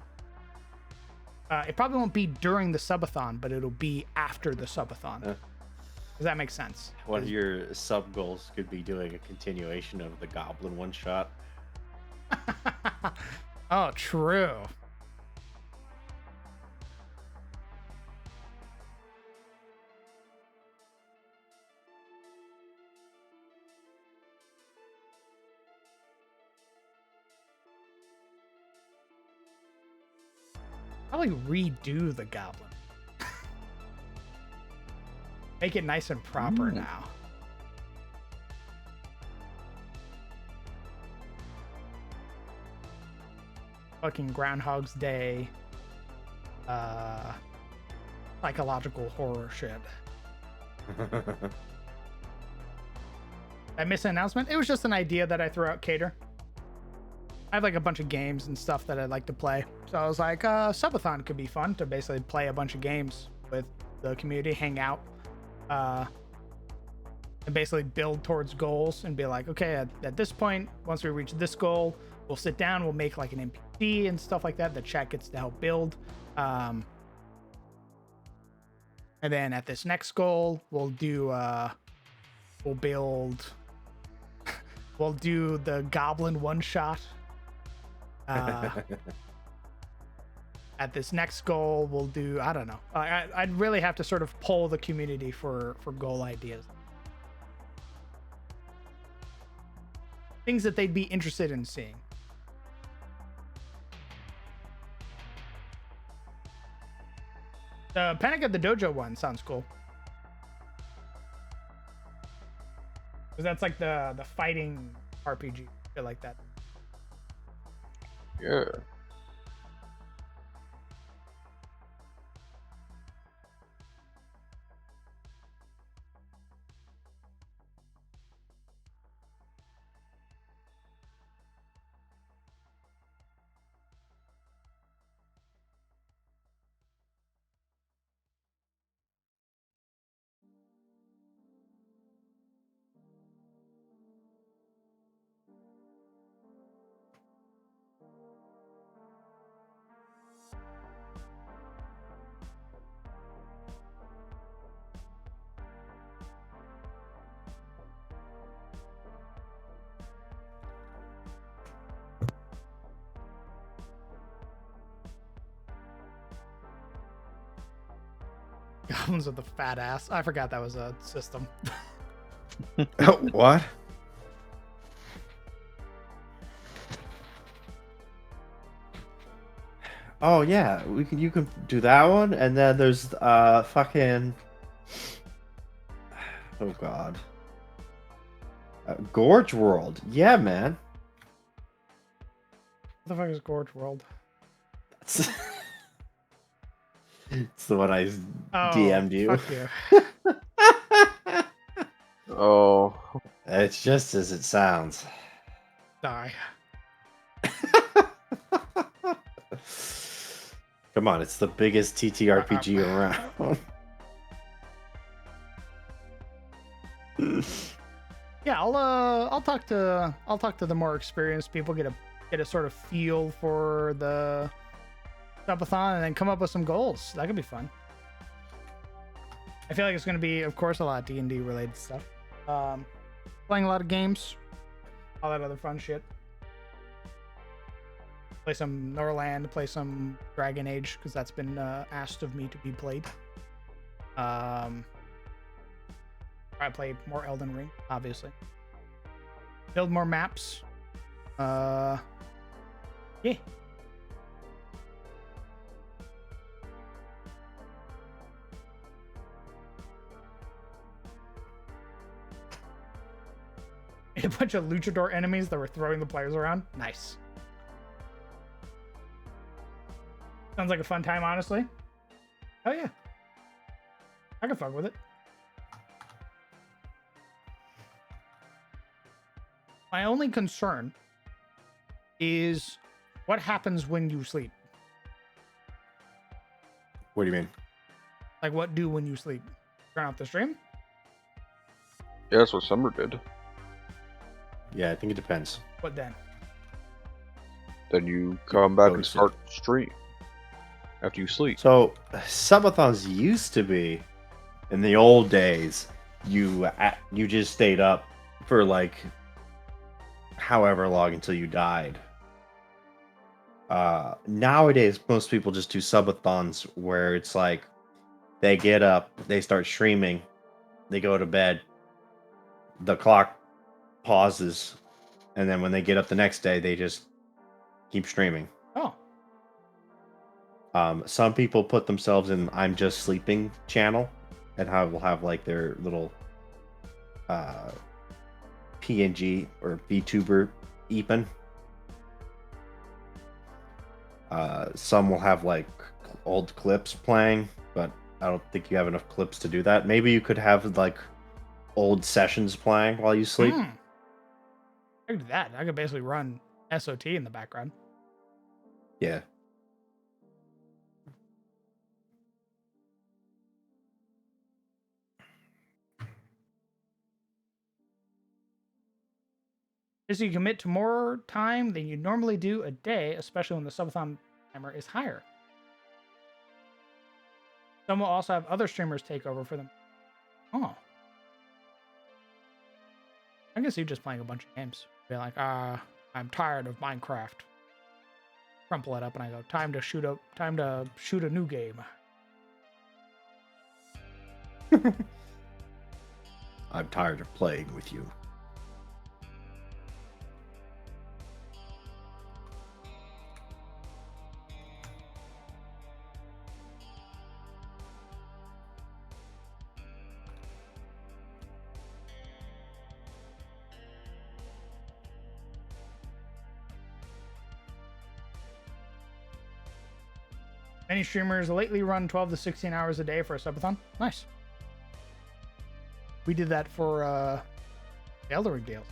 A: It probably won't be during the subathon, but it'll be after the subathon. Does that make sense?
F: One of your sub goals could be doing a continuation of the Goblin one shot.
A: Oh, true. Probably redo the Goblin. Make it nice and proper now. Fucking Groundhog's Day. Psychological horror shit. I missed an announcement. It was just an idea that I threw out, Cater. I have like a bunch of games and stuff that I'd like to play. So I was like, subathon could be fun to basically play a bunch of games with the community, hang out. And basically build towards goals and be like, okay, at this point, once we reach this goal, we'll sit down, we'll make like an NPC and stuff like that. The chat gets to help build. And then at this next goal, we'll do, we'll do the Goblin one shot. At this next goal, we'll do, I don't know. I'd really have to sort of poll the community for goal ideas. Things that they'd be interested in seeing. The Panic at the Dojo one sounds cool. Because that's like the fighting RPG, shit like that.
E: Yeah.
A: Goblins with the fat ass. I forgot that was a system.
F: What? Oh yeah, you can do that one, and then there's fucking oh god, Gorge World. Yeah, man.
A: What the fuck is Gorge World?
F: It's the one I
A: Oh,
F: DM'd you.
A: Fuck you.
E: Oh.
F: It's just as it sounds.
A: Die.
F: Come on, it's the biggest TTRPG around.
A: Yeah, I'll talk to the more experienced people, get a sort of feel for the subathon and then come up with some goals. That could be fun. I feel like it's going to be, of course, a lot of D&D related stuff. Playing a lot of games, all that other fun shit. Play some Norland, play some Dragon Age, because that's been asked of me to be played. I play more Elden Ring, obviously. Build more maps. Yeah. A bunch of luchador enemies that were throwing the players around. Nice. Sounds like a fun time, honestly. Oh yeah. I can fuck with it. My only concern is what happens when you sleep.
F: What do you mean?
A: Like, what do when you sleep? Turn off the stream?
E: Yeah, that's what Summer did.
F: Yeah, I think it depends.
A: What then?
E: Then you come back
F: Go
E: and
F: to
E: start stream after you sleep.
F: So, subathons used to be, in the old days, you just stayed up for like however long until you died. Nowadays, most people just do subathons where it's like they get up, they start streaming, they go to bed, the clock pauses, and then when they get up the next day, they just keep streaming.
A: Oh.
F: Some people put themselves in I'm Just Sleeping channel and will have like their little PNG or VTuber Eepin. Some will have like old clips playing, but I don't think you have enough clips to do that. Maybe you could have like old sessions playing while you sleep.
A: I could do that. I could basically run SOT in the background.
F: Yeah.
A: As you commit to more time than you normally do a day, especially when the subathon timer is higher. Some will also have other streamers take over for them. Oh. I can see you just playing a bunch of games. Be like, I'm tired of Minecraft. Crumple it up and I go, time to shoot a new game.
F: I'm tired of playing with you.
A: Many streamers lately run 12 to 16 hours a day for a subathon. Nice. We did that for the Elden Ring deals.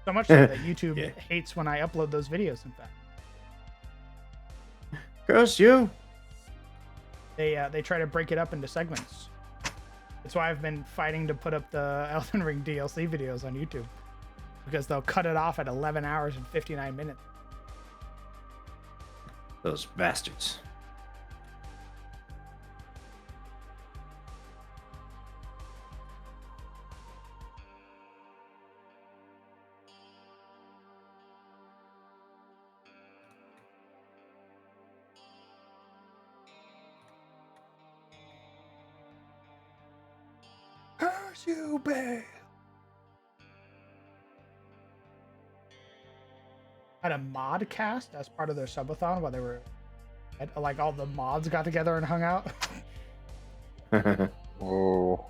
A: So much so that YouTube
F: Yeah.
A: hates when I upload those videos, in fact.
F: Curse you!
A: They try to break it up into segments. That's why I've been fighting to put up the Elden Ring DLC videos on YouTube. Because they'll cut it off at 11 hours and 59 minutes.
F: Those bastards.
A: Curse you, babe! Had a mod cast as part of their subathon while they were like all the mods got together and hung out.
E: Oh.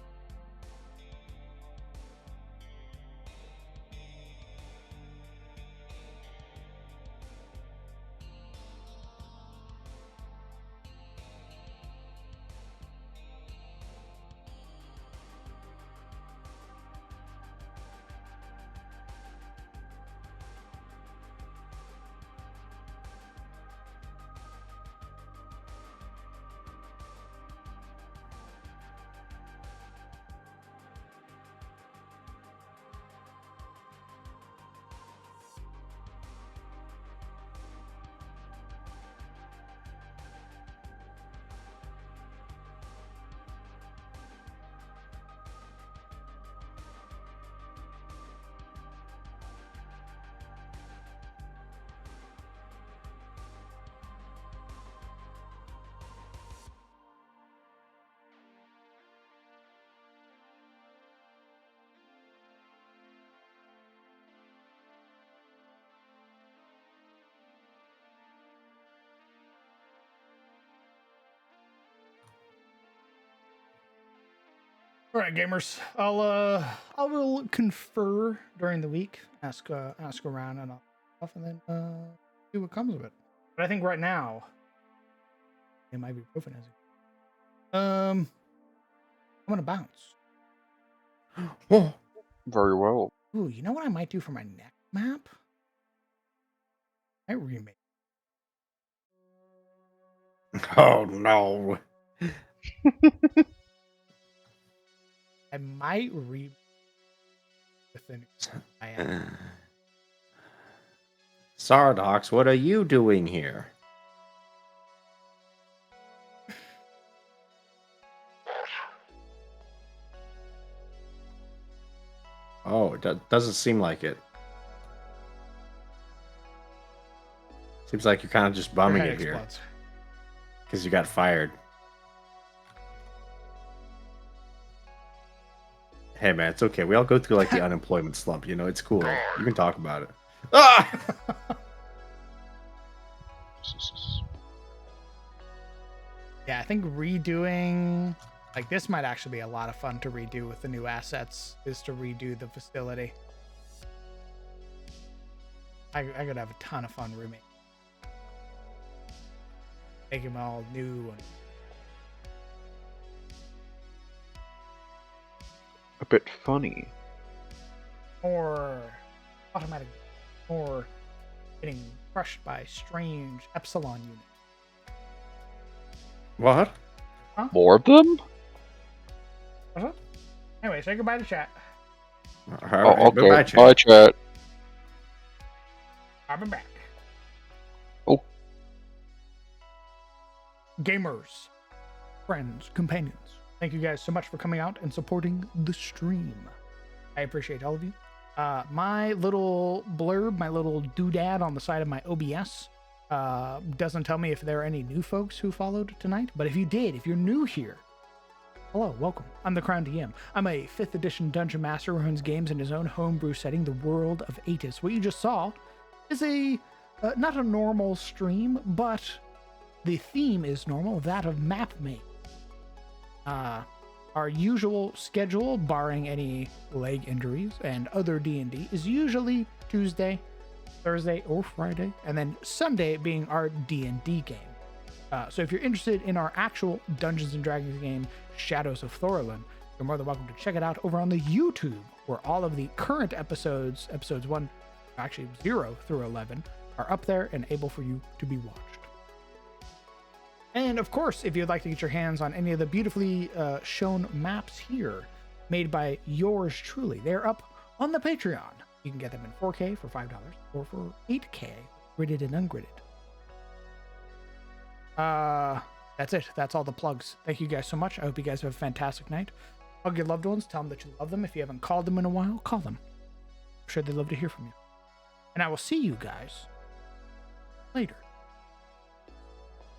A: All right, gamers. I will confer during the week, ask around and all that stuff, and then see what comes of it. But I think right now it might be ibuprofen as I'm gonna bounce.
F: Oh,
E: Very well.
A: Ooh, you know what I might do for my next map? I remake.
F: oh no.
A: I might re with the new I am.
F: Sardox, what are you doing here? Oh, it doesn't seem like it. Seems like you're kind of just
A: Your
F: bumming
A: head
F: it here
A: explodes.
F: because you got fired. Hey man, it's okay. We all go through like the unemployment slump, you know. It's cool. You can talk about it. Ah!
A: Yeah, I think redoing like this might actually be a lot of fun to redo with the new assets. Is to redo the facility. I could have a ton of fun rooming. Make them all new and
E: A bit funny.
A: more automatic, more getting crushed by strange epsilon units.
F: What?
E: More of them?
A: Uh-huh. Anyway, say goodbye to chat.
F: All
E: Oh,
F: right,
E: okay.
F: bye-bye, chat.
E: Bye, chat.
A: I'll be back.
E: Oh.
A: Gamers, friends, companions, thank you guys so much for coming out and supporting the stream. I appreciate all of you. My little blurb, my little doodad on the side of my OBS doesn't tell me if there are any new folks who followed tonight, but if you did, if you're new here, hello, welcome. I'm the Crown DM. I'm a 5th edition dungeon master who runs games in his own homebrew setting, the world of Atis. What you just saw is a not a normal stream, but the theme is normal, that of map making. Our usual schedule, barring any leg injuries and other D&D, is usually Tuesday, Thursday, or Friday, and then Sunday being our D&D game. So if you're interested in our actual Dungeons & Dragons game, Shadows of Thorolin, you're more than welcome to check it out over on the YouTube, where all of the current episodes 1, actually 0 through 11, are up there and able for you to be watched. And of course, if you'd like to get your hands on any of the beautifully shown maps here, made by yours truly, they're up on the Patreon. You can get them in 4K for $5 or for 8K, gridded and ungridded. That's it. That's all the plugs. Thank you guys so much. I hope you guys have a fantastic night. Hug your loved ones. Tell them that you love them. If you haven't called them in a while, call them. I'm sure they'd love to hear from you. And I will see you guys later.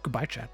A: Goodbye, chat.